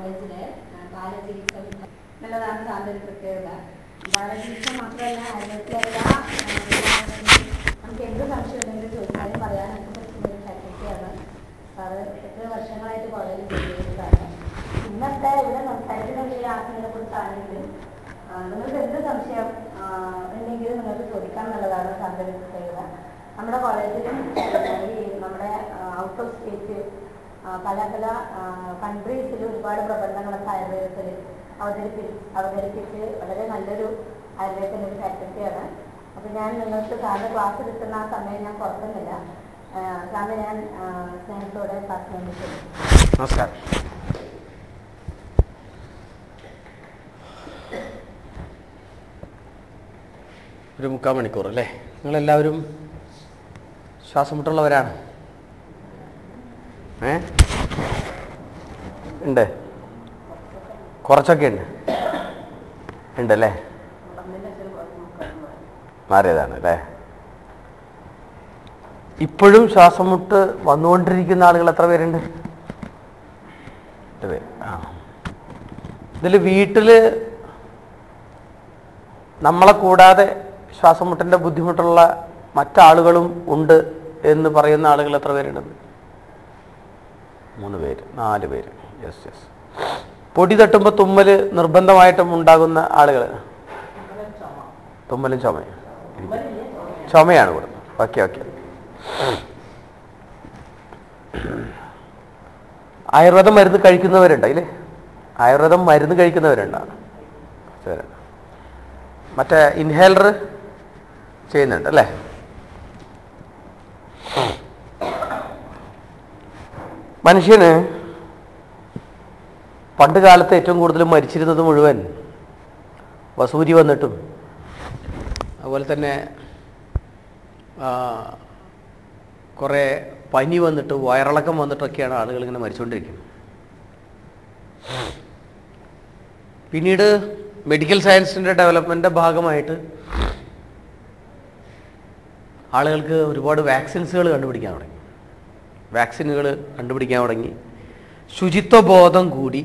ബാലചികിത്സ നല്ലതാണ് സാറിൻ്റെ ഒരു പ്രത്യേകത. ബാലചികിത്സ മാത്രമല്ല, ആയുർവേദത്തിലെല്ലാ നമുക്ക് എന്ത് സംശയം ഉണ്ടെങ്കിലും ചോദിച്ചാലും പറയാനൊക്കെ പറ്റുന്ന ഒരു ഫാക്കൽറ്റിയാണ് സാറ്. എത്ര വർഷങ്ങളായിട്ട് കോളേജിൽ ജോലിയാണ്. ഇന്നത്തെ ഇവിടെ സംസാരിക്കുന്ന ഈ ആസനങ്ങളെ കുറിച്ചാണെങ്കിലും നിങ്ങൾക്ക് എന്ത് സംശയം ഉണ്ടെങ്കിലും നിങ്ങൾക്ക് ചോദിക്കാൻ എന്നുള്ളതാണ് സാറിൻ്റെ ഒരു പ്രത്യേകത. നമ്മുടെ കോളേജിലും നമ്മുടെ ഔട്ട് ഓഫ് സ്റ്റേറ്റ് പല പല കൺട്രീസിൽ ഒരുപാട് പ്രബന്ധങ്ങളൊക്കെ ആയുർവേദത്തിൽ അവതരിപ്പിച്ച് വളരെ നല്ലൊരു ആയുർവേദത്തിൻ്റെ ഒരു ഫാക്കൽറ്റിയാണ്. അപ്പോൾ ഞാൻ നിങ്ങൾക്ക് സാറിൻ്റെ ക്ലാസ് എടുക്കുന്ന ആ സമയം ഞാൻ പുറത്തുന്നില്ല. സാറിന് ഞാൻ സ്നേഹത്തോടെ ക്ലാസ് വന്നിട്ടുണ്ട്. നമസ്കാരം. ഒരു 3/4 മണിക്കൂർ അല്ലേ? നിങ്ങളെല്ലാവരും ശ്വാസം മുട്ടുള്ളവരാണ്? ഉണ്ട്, കുറച്ചൊക്കെ ഉണ്ടല്ലേ? മാറിയതാണ് അല്ലേ? ഇപ്പോഴും ശ്വാസം മുട്ട് വന്നുകൊണ്ടിരിക്കുന്ന ആളുകൾ എത്ര പേരുണ്ട്? 8 പേര്. ഇതിൽ വീട്ടിൽ നമ്മളെ കൂടാതെ ശ്വാസം മുട്ടിൻ്റെ ബുദ്ധിമുട്ടുള്ള മറ്റാളുകളും ഉണ്ട് എന്ന് പറയുന്ന ആളുകൾ എത്ര പേരുണ്ട്? 3 പേര്, 4 പേര്. യെസ്. പൊടി തട്ടുമ്പോൾ തുമ്മൽ നിർബന്ധമായിട്ടും ഉണ്ടാകുന്ന ആളുകൾ? തുമ്മലും ചുമയും. ചുമയാണ് കൊടുക്കുന്നത്. ഓക്കെ. ആയുർവേദം മരുന്ന് കഴിക്കുന്നവരുണ്ട് അതിൽ? ആയുർവേദം മരുന്ന് കഴിക്കുന്നവരുണ്ടോ? മറ്റേ ഇൻഹേലർ ചെയ്യുന്നുണ്ട് അല്ലേ? മനുഷ്യന് പണ്ട് കാലത്ത് ഏറ്റവും കൂടുതൽ മരിച്ചിരുന്നത് മുഴുവൻ വസൂരി വന്നിട്ടും അതുപോലെ തന്നെ കുറേ പനി വന്നിട്ട് വയറിളക്കം വന്നിട്ടൊക്കെയാണ് ആളുകൾ ഇങ്ങനെ മരിച്ചുകൊണ്ടിരിക്കുന്നത്. പിന്നീട് മെഡിക്കൽ സയൻസിൻ്റെ ഡെവലപ്മെൻറ്റിൻ്റെ ഭാഗമായിട്ട് ആളുകൾക്ക് ഒരുപാട് വാക്സിനുകൾ കണ്ടുപിടിക്കാൻ തുടങ്ങി. ശുചിത്വബോധം കൂടി,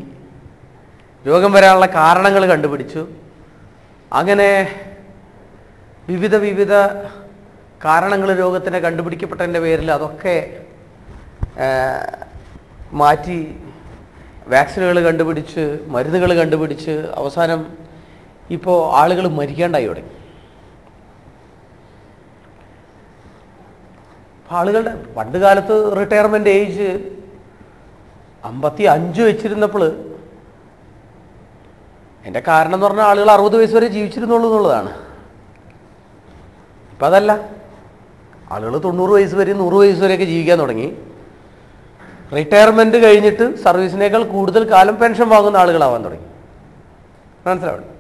രോഗം വരാനുള്ള കാരണങ്ങൾ കണ്ടുപിടിച്ചു. അങ്ങനെ വിവിധ കാരണങ്ങൾ രോഗത്തിനെ കണ്ടുപിടിക്കപ്പെട്ടതിൻ്റെ പേരിൽ അതൊക്കെ മാറ്റി വാക്സിനുകൾ കണ്ടുപിടിച്ച്, മരുന്നുകൾ കണ്ടുപിടിച്ച് അവസാനം ഇപ്പോൾ ആളുകൾ മരിക്കാണ്ടായി തുടങ്ങി. ആളുകളുടെ പണ്ട് കാലത്ത് റിട്ടയർമെൻ്റ് ഏജ് 55 വെച്ചിരുന്നപ്പോൾ എൻ്റെ കാരണം എന്ന് പറഞ്ഞാൽ ആളുകൾ 60 വയസ്സ് വരെ ജീവിച്ചിരുന്നുള്ളൂ എന്നുള്ളതാണ്. ഇപ്പം അതല്ല, ആളുകൾ 90 വയസ്സ് വരെ 100 വയസ്സ് വരെയൊക്കെ ജീവിക്കാൻ തുടങ്ങി. റിട്ടയർമെൻറ്റ് കഴിഞ്ഞിട്ട് സർവീസിനേക്കാൾ കൂടുതൽ കാലം പെൻഷൻ വാങ്ങുന്ന ആളുകളാവാൻ തുടങ്ങി. മനസ്സിലാവണം.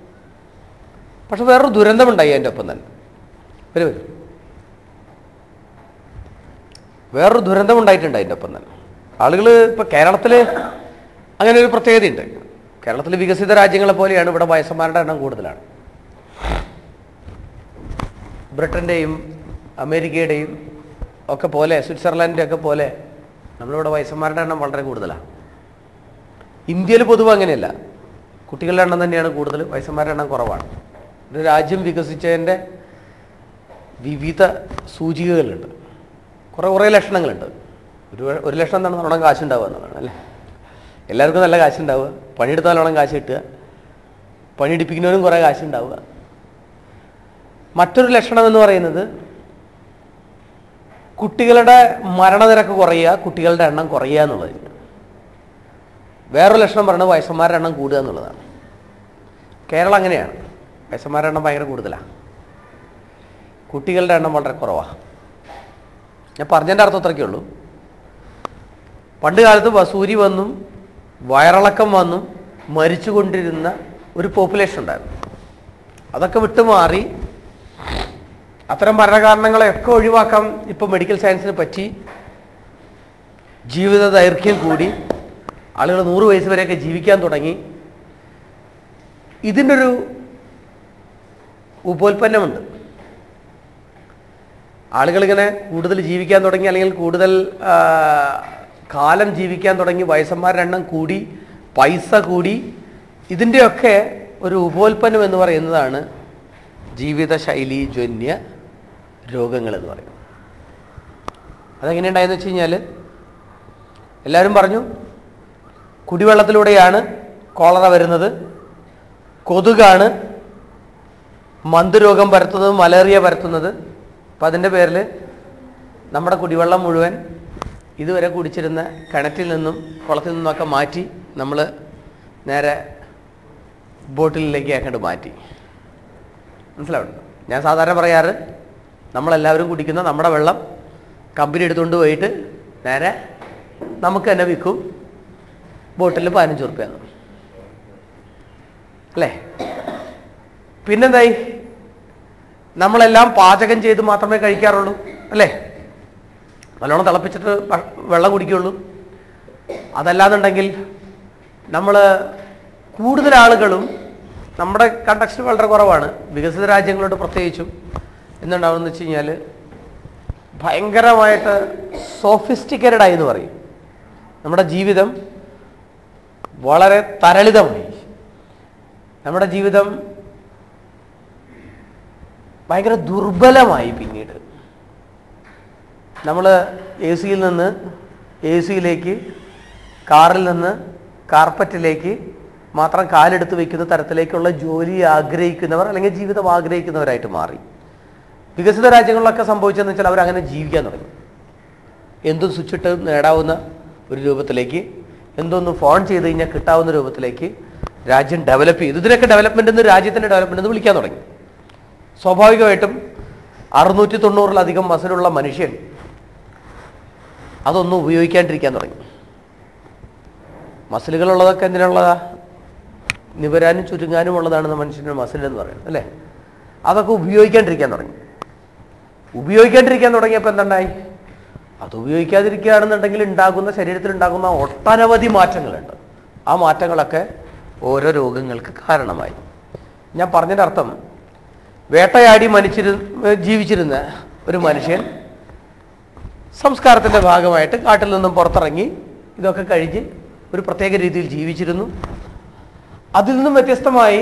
പക്ഷെ വേറൊരു ദുരന്തമുണ്ടായി അതിൻ്റെ ഒപ്പം തന്നെ. വരും വേറൊരു ദുരന്തമുണ്ടായിട്ടുണ്ട് അതിൻ്റെ ഒപ്പം തന്നെ. ആളുകൾ ഇപ്പോൾ കേരളത്തിൽ അങ്ങനെ ഒരു പ്രത്യേകതയുണ്ട്. കേരളത്തിൽ വികസിത രാജ്യങ്ങളെ പോലെയാണ് ഇവിടെ വയസ്സന്മാരുടെ എണ്ണം കൂടുതലാണ്. ബ്രിട്ടൻ്റെയും അമേരിക്കയുടെയും ഒക്കെ പോലെ, സ്വിറ്റ്സർലൻഡിൻ്റെ ഒക്കെ പോലെ നമ്മളിവിടെ വയസ്സന്മാരുടെ എണ്ണം വളരെ കൂടുതലാണ്. ഇന്ത്യയിൽ പൊതുവെ അങ്ങനെയല്ല. കുട്ടികളുടെ എണ്ണം തന്നെയാണ് കൂടുതൽ, വയസ്സന്മാരുടെ എണ്ണം കുറവാണ്. ഒരു രാജ്യം വികസിച്ചതിൻ്റെ വിവിധ സൂചികകളുണ്ട്, കുറേ ലക്ഷണങ്ങളുണ്ട്. ഒരു ലക്ഷണം എന്താണ്? നല്ലോണം കാശുണ്ടാവുക എന്നുള്ളതാണ് അല്ലേ? എല്ലാവർക്കും നല്ല കാശുണ്ടാവുക, പണിയെടുത്താൽ നല്ലോണം കാശ് കിട്ടുക, പണിയെടുപ്പിക്കുന്നവരും കുറേ കാശുണ്ടാവുക. മറ്റൊരു ലക്ഷണം എന്ന് പറയുന്നത് കുട്ടികളുടെ മരണനിരക്ക് കുറയുക, കുട്ടികളുടെ എണ്ണം കുറയുക എന്നുള്ളതിന്. വേറൊരു ലക്ഷണം പറയുന്നത് വയസ്സന്മാരുടെ എണ്ണം കൂടുക എന്നുള്ളതാണ്. കേരളം അങ്ങനെയാണ്. വയസ്സന്മാരുടെ എണ്ണം ഭയങ്കര കൂടുതലാണ്, കുട്ടികളുടെ എണ്ണം വളരെ കുറവാണ്. ഞാൻ പറഞ്ഞതിൻ്റെ അർത്ഥം അത്രയ്ക്കേ ഉള്ളൂ. പണ്ട് കാലത്ത് വസൂരി വന്നും വയറിളക്കം വന്നും മരിച്ചുകൊണ്ടിരുന്ന ഒരു പോപ്പുലേഷൻ ഉണ്ടായിരുന്നു. അതൊക്കെ വിട്ടുമാറി അത്തരം മരണകാരണങ്ങളെയൊക്കെ ഒഴിവാക്കാൻ ഇപ്പോൾ മെഡിക്കൽ സയൻസിന് പറ്റി. ജീവിത ദൈർഘ്യം കൂടി, ആളുകൾ 100 വയസ്സ് വരെയൊക്കെ ജീവിക്കാൻ തുടങ്ങി. ഇതിനൊരു ഉപോൽപ്പന്നമുണ്ട്. ആളുകളിങ്ങനെ കൂടുതൽ ജീവിക്കാൻ തുടങ്ങി, അല്ലെങ്കിൽ കൂടുതൽ കാലം ജീവിക്കാൻ തുടങ്ങി, വയസ്സന്മാരുടെ എണ്ണം കൂടി, പൈസ കൂടി, ഇതിൻ്റെയൊക്കെ ഒരു ഉപോൽപ്പന്നം എന്ന് പറയുന്നതാണ് ജീവിതശൈലീജന്യ രോഗങ്ങൾ എന്ന് പറയുന്നത്. അതെങ്ങനെയുണ്ടായെന്ന് വെച്ച് കഴിഞ്ഞാൽ, എല്ലാവരും പറഞ്ഞു കുടിവെള്ളത്തിലൂടെയാണ് കോളറ വരുന്നത്, കൊതുകാണ് മന്ദരോഗം പരത്തുന്നത്, മലേറിയ പരത്തുന്നത്. അപ്പം അതിൻ്റെ പേരിൽ നമ്മുടെ കുടിവെള്ളം മുഴുവൻ ഇതുവരെ കുടിച്ചിരുന്ന കിണറ്റിൽ നിന്നും കുളത്തിൽ നിന്നൊക്കെ മാറ്റി നമ്മൾ നേരെ ബോട്ടിലേക്ക് ആക്കണ്ട് മാറ്റി. മനസ്സിലാവുന്നു? ഞാൻ സാധാരണ പറയാറ്, നമ്മളെല്ലാവരും കുടിക്കുന്ന നമ്മുടെ വെള്ളം കമ്പനി എടുത്തുകൊണ്ട് പോയിട്ട് നേരെ നമുക്ക് തന്നെ വിൽക്കും, ബോട്ടിൽ 15 ഉറുപ്പ്യാണ് അല്ലേ? പിന്നെന്തായി, നമ്മളെല്ലാം പാചകം ചെയ്ത് മാത്രമേ കഴിക്കാറുള്ളൂ അല്ലേ? നല്ലോണം തിളപ്പിച്ചിട്ട് വെള്ളം കുടിക്കുകയുള്ളൂ. അതല്ലാന്നുണ്ടെങ്കിൽ നമ്മൾ കൂടുതൽ ആളുകളും, നമ്മുടെ കണ്ടക്സ്റ്റ് വളരെ കുറവാണ്, വികസിത രാജ്യങ്ങളോട് പ്രത്യേകിച്ചും എന്തുണ്ടാവുമെന്ന് വെച്ച് കഴിഞ്ഞാൽ ഭയങ്കരമായിട്ട് സോഫിസ്റ്റിക്കേറ്റഡ് എന്ന് പറയും. നമ്മുടെ ജീവിതം വളരെ തരളിതമായി, നമ്മുടെ ജീവിതം ഭയങ്കര ദുർബലമായി. പിന്നീട് നമ്മൾ എ സിയിൽ നിന്ന് എ സിയിലേക്ക്, കാറിൽ നിന്ന് കാർപ്പറ്റിലേക്ക് മാത്രം കാലെടുത്ത് വയ്ക്കുന്ന തരത്തിലേക്കുള്ള ജോലി ആഗ്രഹിക്കുന്നവർ അല്ലെങ്കിൽ ജീവിതം ആഗ്രഹിക്കുന്നവരായിട്ട് മാറി. വികസിത രാജ്യങ്ങളിലൊക്കെ സംഭവിച്ചതെന്ന് വെച്ചാൽ അവരങ്ങനെ ജീവിക്കാൻ തുടങ്ങി. എന്തും സ്വിച്ചിട്ട് നേടാവുന്ന ഒരു രൂപത്തിലേക്ക്, എന്തൊന്ന് ഫോൺ ചെയ്ത് കഴിഞ്ഞാൽ കിട്ടാവുന്ന രൂപത്തിലേക്ക് രാജ്യം ഡെവലപ്പ് ചെയ്തു. ഇതിനൊക്കെ ഡെവലപ്മെൻ്റ് എന്ന്, രാജ്യത്തിൻ്റെ ഡെവലപ്മെൻ്റ് എന്ന് വിളിക്കാൻ തുടങ്ങി. സ്വാഭാവികമായിട്ടും 690-ലധികം മസിലുള്ള മനുഷ്യൻ അതൊന്നും ഉപയോഗിക്കാണ്ടിരിക്കാൻ തുടങ്ങി. മസിലുകളുള്ളതൊക്കെ എന്തിനുള്ളതാ? നിവരാനും ചുരുങ്ങാനും ഉള്ളതാണ് മനുഷ്യൻ്റെ മസിൽ എന്ന് പറയുന്നത് അല്ലേ? അതൊക്കെ ഉപയോഗിക്കാണ്ടിരിക്കാൻ തുടങ്ങി. ഉപയോഗിക്കാണ്ടിരിക്കാൻ തുടങ്ങിയപ്പോൾ എന്തുണ്ടായി? അത് ഉപയോഗിക്കാതിരിക്കുകയാണെന്നുണ്ടെങ്കിൽ ഉണ്ടാകുന്ന, ശരീരത്തിലുണ്ടാകുന്ന ഒട്ടനവധി മാറ്റങ്ങളുണ്ട്. ആ മാറ്റങ്ങളൊക്കെ ഓരോ രോഗങ്ങൾക്ക് കാരണമായി. ഞാൻ പറഞ്ഞതിൻ്റെ അർത്ഥം, വേട്ടയാടി ജീവിച്ചിരുന്ന ഒരു മനുഷ്യൻ സംസ്കാരത്തിൻ്റെ ഭാഗമായിട്ട് കാട്ടിൽ നിന്നും പുറത്തിറങ്ങി ഇതൊക്കെ കഴിഞ്ഞ് ഒരു പ്രത്യേക രീതിയിൽ ജീവിച്ചിരുന്നു. അതിൽ നിന്നും വ്യത്യസ്തമായി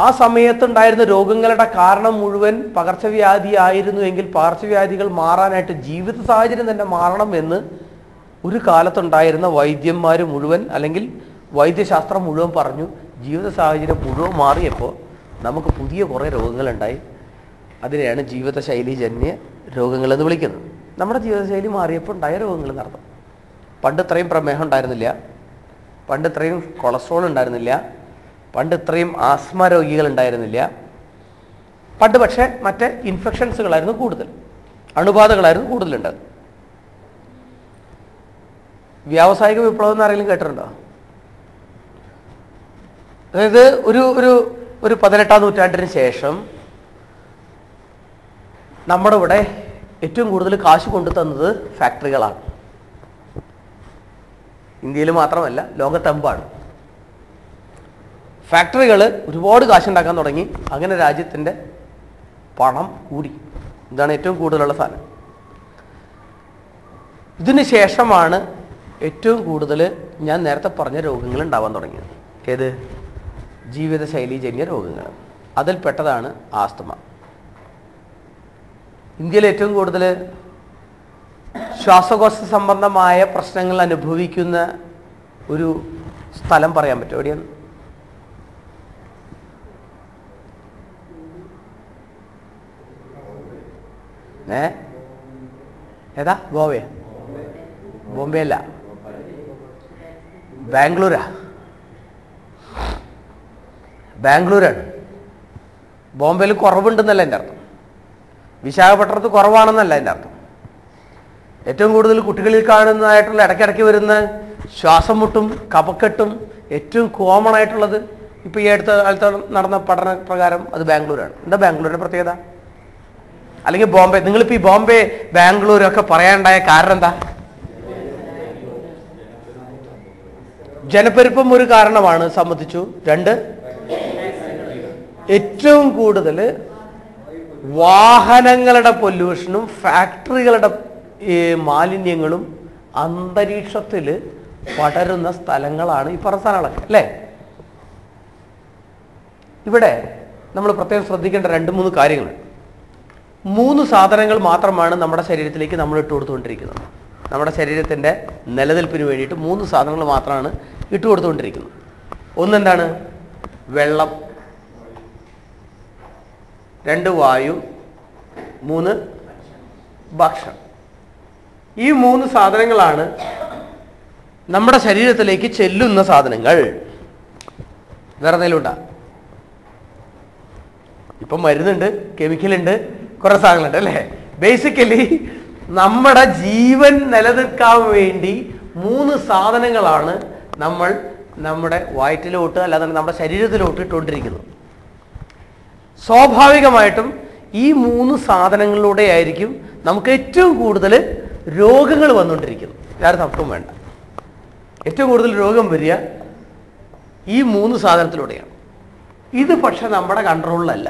ആ സമയത്തുണ്ടായിരുന്ന രോഗങ്ങളുടെ കാരണം മുഴുവൻ പകർച്ചവ്യാധി ആയിരുന്നു എങ്കിൽ പകർച്ചവ്യാധികൾ മാറാനായിട്ട് ജീവിത സാഹചര്യം തന്നെ മാറണം എന്ന് ഒരു കാലത്തുണ്ടായിരുന്ന വൈദ്യന്മാർ മുഴുവൻ, അല്ലെങ്കിൽ വൈദ്യശാസ്ത്രം മുഴുവൻ പറഞ്ഞു. ജീവിത സാഹചര്യം മുഴുവൻ മാറിയപ്പോൾ നമുക്ക് പുതിയ കുറേ രോഗങ്ങളുണ്ടായി. അതിനെയാണ് ജീവിതശൈലീജന്യ രോഗങ്ങളെന്ന് വിളിക്കുന്നത്. നമ്മുടെ ജീവിതശൈലി മാറിയപ്പോൾ ഉണ്ടായ രോഗങ്ങൾ നടത്തും. പണ്ട് ഇത്രയും പ്രമേഹം ഉണ്ടായിരുന്നില്ല, പണ്ട് ഇത്രയും കൊളസ്ട്രോൾ ഉണ്ടായിരുന്നില്ല, പണ്ട് ഇത്രയും ആസ്മ രോഗികൾ ഉണ്ടായിരുന്നില്ല. പണ്ട് പക്ഷേ മറ്റേ ഇൻഫെക്ഷൻസുകളായിരുന്നു കൂടുതൽ, അണുബാധകളായിരുന്നു കൂടുതലുണ്ടായത്. വ്യാവസായിക വിപ്ലവം എന്ന് ആരെങ്കിലും കേട്ടിട്ടുണ്ടോ? അതായത് ഒരു 18-ാം നൂറ്റാണ്ടിന് ശേഷം നമ്മുടെ ഇവിടെ ഏറ്റവും കൂടുതൽ കാശ് കൊണ്ടു തന്നത് ഫാക്ടറികളാണ്. ഇന്ത്യയിൽ മാത്രമല്ല, ലോകത്തെമ്പാടും ഫാക്ടറികൾ ഒരുപാട് കാശുണ്ടാക്കാൻ തുടങ്ങി. അങ്ങനെ രാജ്യത്തിൻ്റെ പണം കൂടി. ഇതാണ് ഏറ്റവും കൂടുതലുള്ള സാധനം. ഇതിന് ശേഷമാണ് ഏറ്റവും കൂടുതൽ ഞാൻ നേരത്തെ പറഞ്ഞ രോഗങ്ങൾ ഉണ്ടാവാൻ തുടങ്ങിയത്. ഏത്? ജീവിതശൈലീജന്യ രോഗങ്ങൾ. അതിൽപ്പെട്ടതാണ് ആസ്തമ. ഇന്ത്യയിൽ ഏറ്റവും കൂടുതൽ ശ്വാസകോശ സംബന്ധമായ പ്രശ്നങ്ങൾ അനുഭവിക്കുന്ന ഒരു സ്ഥലം പറയാൻ പറ്റുമോ? എവിടെയാണ്? ഏതാ? ഗോവയാ? ബോംബെ അല്ല, ബാംഗ്ലൂരാ. ബാംഗ്ലൂരാണ്. ബോംബെയിൽ കുറവുണ്ടെന്നല്ല എൻ്റെ അർത്ഥം, വിശാഖപട്ടണത്ത് കുറവാണെന്നല്ല എൻ്റെ അർത്ഥം. ഏറ്റവും കൂടുതൽ കുട്ടികളിൽ കാണുന്നതായിട്ടുള്ള ഇടയ്ക്കിടയ്ക്ക് വരുന്ന ശ്വാസം മുട്ടും കഫക്കെട്ടും ഏറ്റവും കോമൺ ആയിട്ടുള്ളത് ഇപ്പോൾ ഈ അടുത്ത കാലത്ത് നടന്ന പഠന പ്രകാരം അത് ബാംഗ്ലൂരാണ്. എന്താ ബാംഗ്ലൂരിൻ്റെ പ്രത്യേകത? അല്ലെങ്കിൽ ബോംബെ, നിങ്ങളിപ്പോൾ ഈ ബോംബെ ബാംഗ്ലൂരൊക്കെ പറയാനുണ്ടായ കാരണം എന്താ? ജനപ്പെരുപ്പം ഒരു കാരണമാണ്, സമ്മതിച്ചു. 2, ഏറ്റവും കൂടുതൽ വാഹനങ്ങളുടെ പൊല്യൂഷനും ഫാക്ടറികളുടെ മാലിന്യങ്ങളും അന്തരീക്ഷത്തിൽ പടരുന്ന സ്ഥലങ്ങളാണ് ഈ പറഞ്ഞ സ്ഥലങ്ങളൊക്കെ അല്ലേ? ഇവിടെ നമ്മൾ പ്രത്യേകം ശ്രദ്ധിക്കേണ്ട 2-3 കാര്യങ്ങൾ. 3 സാധനങ്ങൾ മാത്രമാണ് നമ്മുടെ ശരീരത്തിലേക്ക് നമ്മൾ ഇട്ട് കൊടുത്തുകൊണ്ടിരിക്കുന്നത്. നമ്മുടെ ശരീരത്തിൻ്റെ നിലനിൽപ്പിന് വേണ്ടിയിട്ട് 3 സാധനങ്ങൾ മാത്രമാണ് ഇട്ട് കൊടുത്തുകൊണ്ടിരിക്കുന്നത്. ഒന്നെന്താണ്? വെള്ളം, 2 വായു, 3 ഭക്ഷണം. ഈ 3 സാധനങ്ങളാണ് നമ്മുടെ ശരീരത്തിലേക്ക് ചെല്ലുന്ന സാധനങ്ങൾ. വേറെ എന്തെങ്കിലും ഉണ്ടാ? ഇപ്പം മരുന്നുണ്ട്, കെമിക്കലുണ്ട്, കുറേ സാധനങ്ങളുണ്ട് അല്ലേ? ബേസിക്കലി നമ്മുടെ ജീവൻ നിലനിൽക്കാൻ വേണ്ടി 3 സാധനങ്ങളാണ് നമ്മൾ നമ്മുടെ വയറ്റിലോട്ട് അല്ലാതെ നമ്മുടെ ശരീരത്തിലോട്ട് ഇട്ടുകൊണ്ടിരിക്കുന്നത്. സ്വാഭാവികമായിട്ടും ഈ 3 സാധനങ്ങളിലൂടെ ആയിരിക്കും നമുക്ക് ഏറ്റവും കൂടുതൽ രോഗങ്ങൾ വന്നുകൊണ്ടിരിക്കുന്നത്. വേറെ തർക്കവും വേണ്ട. ഏറ്റവും കൂടുതൽ രോഗം വരിക ഈ 3 സാധനത്തിലൂടെയാണ്. ഇത് പക്ഷെ നമ്മുടെ കൺട്രോളിലല്ല.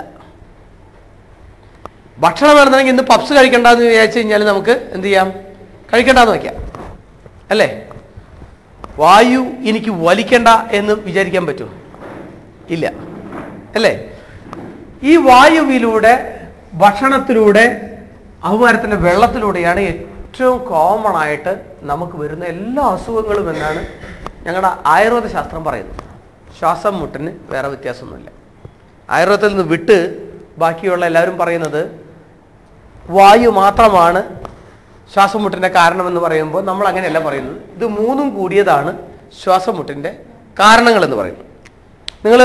ഭക്ഷണം വേണമെന്നുണ്ടെങ്കിൽ ഇന്ന് പപ്സ് കഴിക്കണ്ടെന്ന് വിചാരിച്ചു കഴിഞ്ഞാൽ നമുക്ക് എന്ത് ചെയ്യാം? കഴിക്കണ്ടെന്ന് വയ്ക്കാം അല്ലേ? വായു എനിക്ക് വലിക്കണ്ട എന്ന് വിചാരിക്കാൻ പറ്റുമോ? ഇല്ല അല്ലേ? ഈ വായുവിലൂടെ, ഭക്ഷണത്തിലൂടെ, അതുപോലെ വെള്ളത്തിലൂടെയാണ് ഏറ്റവും കോമൺ ആയിട്ട് നമുക്ക് വരുന്ന എല്ലാ അസുഖങ്ങളും എന്നാണ് ഞങ്ങളുടെ ആയുർവേദ ശാസ്ത്രം പറയുന്നത്. ശ്വാസം മുട്ടിന് വേറെ വ്യത്യാസമൊന്നുമില്ല. ആയുർവേദത്തിൽ നിന്ന് വിട്ട് ബാക്കിയുള്ള എല്ലാവരും പറയുന്നത് വായു മാത്രമാണ് ശ്വാസം മുട്ടിൻ്റെ കാരണമെന്ന് പറയുമ്പോൾ നമ്മൾ അങ്ങനെയല്ല പറയുന്നത്. ഇത് 3ഉം കൂടിയതാണ് ശ്വാസം മുട്ടിൻ്റെ കാരണങ്ങളെന്ന് പറയുന്നത്. നിങ്ങൾ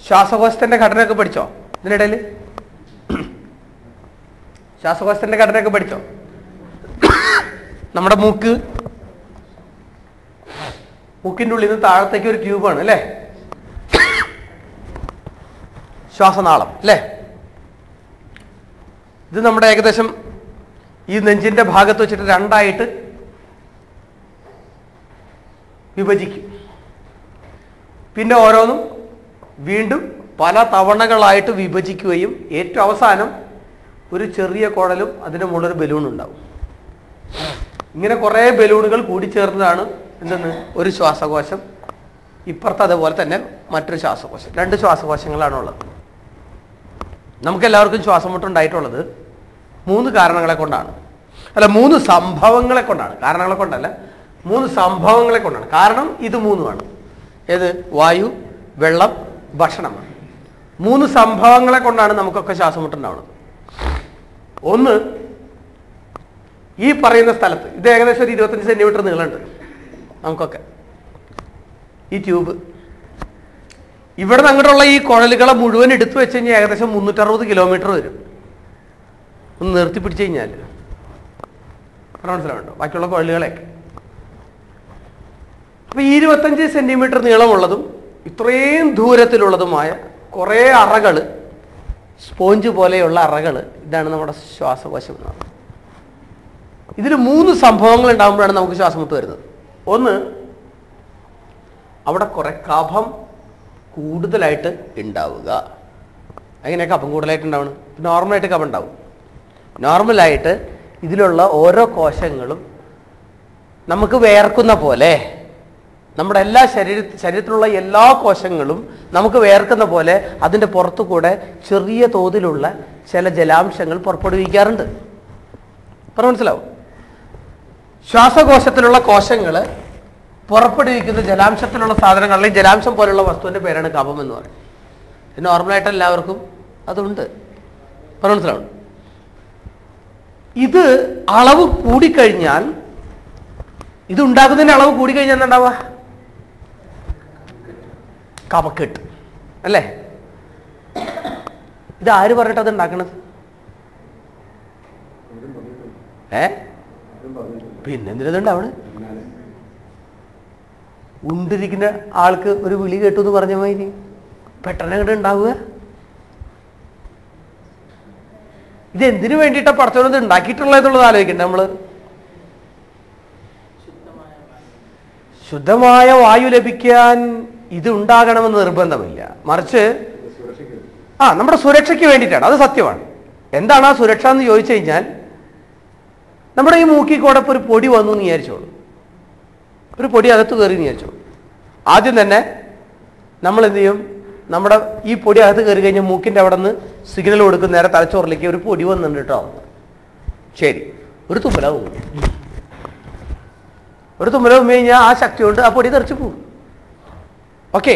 ശ്വാസകോശത്തിൻ്റെ ഘടനയൊക്കെ പഠിച്ചോ? ഇതിനിടയിൽ ശ്വാസകോശത്തിൻ്റെ ഘടനയൊക്കെ പഠിച്ചോ? നമ്മുടെ മൂക്കിൻ്റെ ഉള്ളിൽ നിന്ന് താഴത്തേക്ക് ഒരു ട്യൂബാണ് അല്ലേ? ശ്വാസനാളം അല്ലേ? ഇത് നമ്മുടെ ഏകദേശം ഈ നെഞ്ചിൻ്റെ ഭാഗത്ത് വെച്ചിട്ട് 2ആയിട്ട് വിഭജിക്കും. പിന്നെ ഓരോന്നും വീണ്ടും പല തവണകളായിട്ട് വിഭജിക്കുകയും ഏറ്റവും അവസാനം ഒരു ചെറിയ കുഴലും അതിൻ്റെ മുകളിലൊരു ബലൂൺ ഉണ്ടാവും. ഇങ്ങനെ കുറേ ബലൂണുകൾ കൂടിച്ചേർന്നതാണ് എന്തെന്ന് ഒരു ശ്വാസകോശം. ഇപ്പുറത്ത് അതുപോലെ തന്നെ മറ്റൊരു ശ്വാസകോശം. 2 ശ്വാസകോശങ്ങളാണുള്ളത്. നമുക്കെല്ലാവർക്കും ശ്വാസം മുട്ടുണ്ടായിട്ടുള്ളത് 3 കാരണങ്ങളെ കൊണ്ടാണ്. അല്ല, 3 സംഭവങ്ങളെ കൊണ്ടാണ്. കാരണങ്ങളെ കൊണ്ടല്ല, 3 സംഭവങ്ങളെ കൊണ്ടാണ്. കാരണം ഇത് 3ആണ്. ഏത്? വായു, വെള്ളം, ഭക്ഷണമാണ്. 3 സംഭവങ്ങളെ കൊണ്ടാണ് നമുക്കൊക്കെ ശ്വാസം മുട്ടുണ്ടാവുന്നത്. ഒന്ന്, ഈ പറയുന്ന സ്ഥലത്ത്, ഇത് ഏകദേശം ഒരു 25 സെന്റിമീറ്റർ നീളമുണ്ട് നമുക്കൊക്കെ ഈ ട്യൂബ്. ഇവിടെ നിന്ന് അങ്ങോട്ടുള്ള ഈ കുഴലുകളെ മുഴുവൻ എടുത്തു വെച്ച് കഴിഞ്ഞാൽ ഏകദേശം 360 കിലോമീറ്റർ വരും. ഒന്ന് നിർത്തി പിടിച്ചു കഴിഞ്ഞാൽ മനസ്സിലാവുണ്ടോ? ബാക്കിയുള്ള കുഴലുകളെയൊക്കെ. അപ്പൊ ഈ 25 സെന്റിമീറ്റർ നീളമുള്ളതും ഇത്രയും ദൂരത്തിലുള്ളതുമായ കുറേ അറകൾ, സ്പോഞ്ച് പോലെയുള്ള അറകൾ, ഇതാണ് നമ്മുടെ ശ്വാസകോശം. ഇതിൽ 3 സംഭവങ്ങൾ ഉണ്ടാകുമ്പോഴാണ് നമുക്ക് ശ്വാസം മുട്ട് വരുന്നത്. ഒന്ന്, അവിടെ കുറെ കഫം കൂടുതലായിട്ട് ഉണ്ടാവുക. അങ്ങനെ കഫം കൂടുതലായിട്ട് ഉണ്ടാവണം. നോർമലായിട്ട് കഫം ഉണ്ടാവും. നോർമലായിട്ട് ഇതിലുള്ള ഓരോ കോശങ്ങളും നമുക്ക് വേർക്കുന്ന പോലെ, നമ്മുടെ എല്ലാ ശരീരത്തിലുള്ള എല്ലാ കോശങ്ങളും നമുക്ക് വേർക്കുന്ന പോലെ അതിൻ്റെ പുറത്തു കൂടെ ചെറിയ തോതിലുള്ള ചില ജലാംശങ്ങൾ പുറപ്പെടുവിക്കാറുണ്ട്. പറഞ്ഞ മനസ്സിലാവും? ശ്വാസകോശത്തിലുള്ള കോശങ്ങൾ പുറപ്പെടുവിക്കുന്ന ജലാംശത്തിലുള്ള സാധനങ്ങൾ, അല്ലെങ്കിൽ ജലാംശം പോലുള്ള വസ്തുവിൻ്റെ പേരാണ് കഫം എന്ന് പറയുന്നത്. നോർമലായിട്ട് എല്ലാവർക്കും അതുണ്ട്. പറഞ്ഞ മനസ്സിലാവും? ഇത് അളവ് കൂടിക്കഴിഞ്ഞാൽ, ഇത് ഉണ്ടാക്കുന്നതിൻ്റെ അളവ് കൂടിക്കഴിഞ്ഞാൽ എന്താണ്ടാവുക? കഫക്കെട്ട് അല്ലേ? ഇത് ആര് പറഞ്ഞിട്ട് അത് ഉണ്ടാക്കണത്? പിന്നെന്തിനുണ്ടാവണ്? ഉണ്ടിരിക്കുന്ന ആൾക്ക് ഒരു വിളി കേട്ടു എന്ന് പറഞ്ഞ മാതിരി പെട്ടെന്ന് അങ്ങോട്ട് ഉണ്ടാവുക. ഇതെന്തിനു വേണ്ടിയിട്ടാണ് പടച്ചോനത് ഉണ്ടാക്കിയിട്ടുള്ളതെന്നുള്ളത് ആലോചിക്കണ്ടേ നമ്മള്? ശുദ്ധമായ വായു ലഭിക്കാൻ ഇത് ഉണ്ടാകണമെന്ന് നിർബന്ധമില്ല. മറിച്ച് നമ്മുടെ സുരക്ഷയ്ക്ക് വേണ്ടിയിട്ടാണ്. അത് സത്യമാണ്. എന്താണ് ആ സുരക്ഷ എന്ന് ചോദിച്ചു കഴിഞ്ഞാൽ, നമ്മുടെ ഈ മൂക്കിൽ കൂടെ ഒരു പൊടി വന്നു എന്ന് വിചാരിച്ചോളൂ. ഒരു പൊടി അകത്ത് കയറി എന്ന് വിചാരിച്ചു. ആദ്യം തന്നെ നമ്മൾ എന്ത് ചെയ്യും? നമ്മുടെ ഈ പൊടി അകത്ത് കയറി കഴിഞ്ഞാൽ മൂക്കിൻ്റെ അവിടെ നിന്ന് സിഗ്നൽ കൊടുക്കും, നേരെ തലച്ചോറിലേക്ക് ഒരു പൊടി വന്നിട്ടുണ്ട് കേട്ടോ, ശരി, ഒരു തുമ്മലാവും. ഒരു തുമ്മലാവും കഴിഞ്ഞാൽ ആ ശക്തി കൊണ്ട് ആ പൊടി തെറിച്ചു പോകും. ഓക്കെ,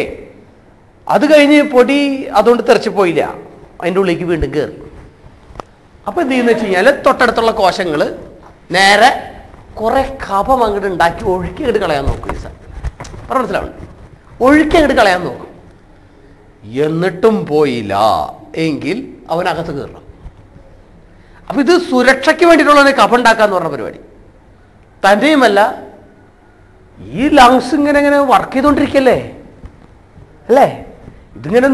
അത് കഴിഞ്ഞ് പൊടി അതുകൊണ്ട് തെറിച്ചു പോയില്ല, അതിൻ്റെ ഉള്ളിലേക്ക് വീണ്ടും കയറി. അപ്പോൾ എന്ത് ചെയ്യുന്ന വെച്ച് കഴിഞ്ഞാൽ തൊട്ടടുത്തുള്ള കോശങ്ങൾ നേരെ കുറെ കഫം അങ്ങോട്ട് ഉണ്ടാക്കി ഒഴുക്കി അങ്ങോട്ട് കളയാൻ നോക്കും. ഈ സാർ മനസ്സിലാവും, ഒഴുക്കി അങ്ങോട്ട് കളയാൻ നോക്കും. എന്നിട്ടും പോയില്ല എങ്കിൽ അവനകത്ത് കയറണം. അപ്പൊ ഇത് സുരക്ഷയ്ക്ക് വേണ്ടിയിട്ടുള്ള കഫം ഉണ്ടാക്കാന്ന് പറഞ്ഞ പരിപാടി തന്നെയുമല്ല. ഈ ലങ്സ് ഇങ്ങനെ വർക്ക് ചെയ്തോണ്ടിരിക്കല്ലേ അല്ലേ? ഇതിങ്ങനെ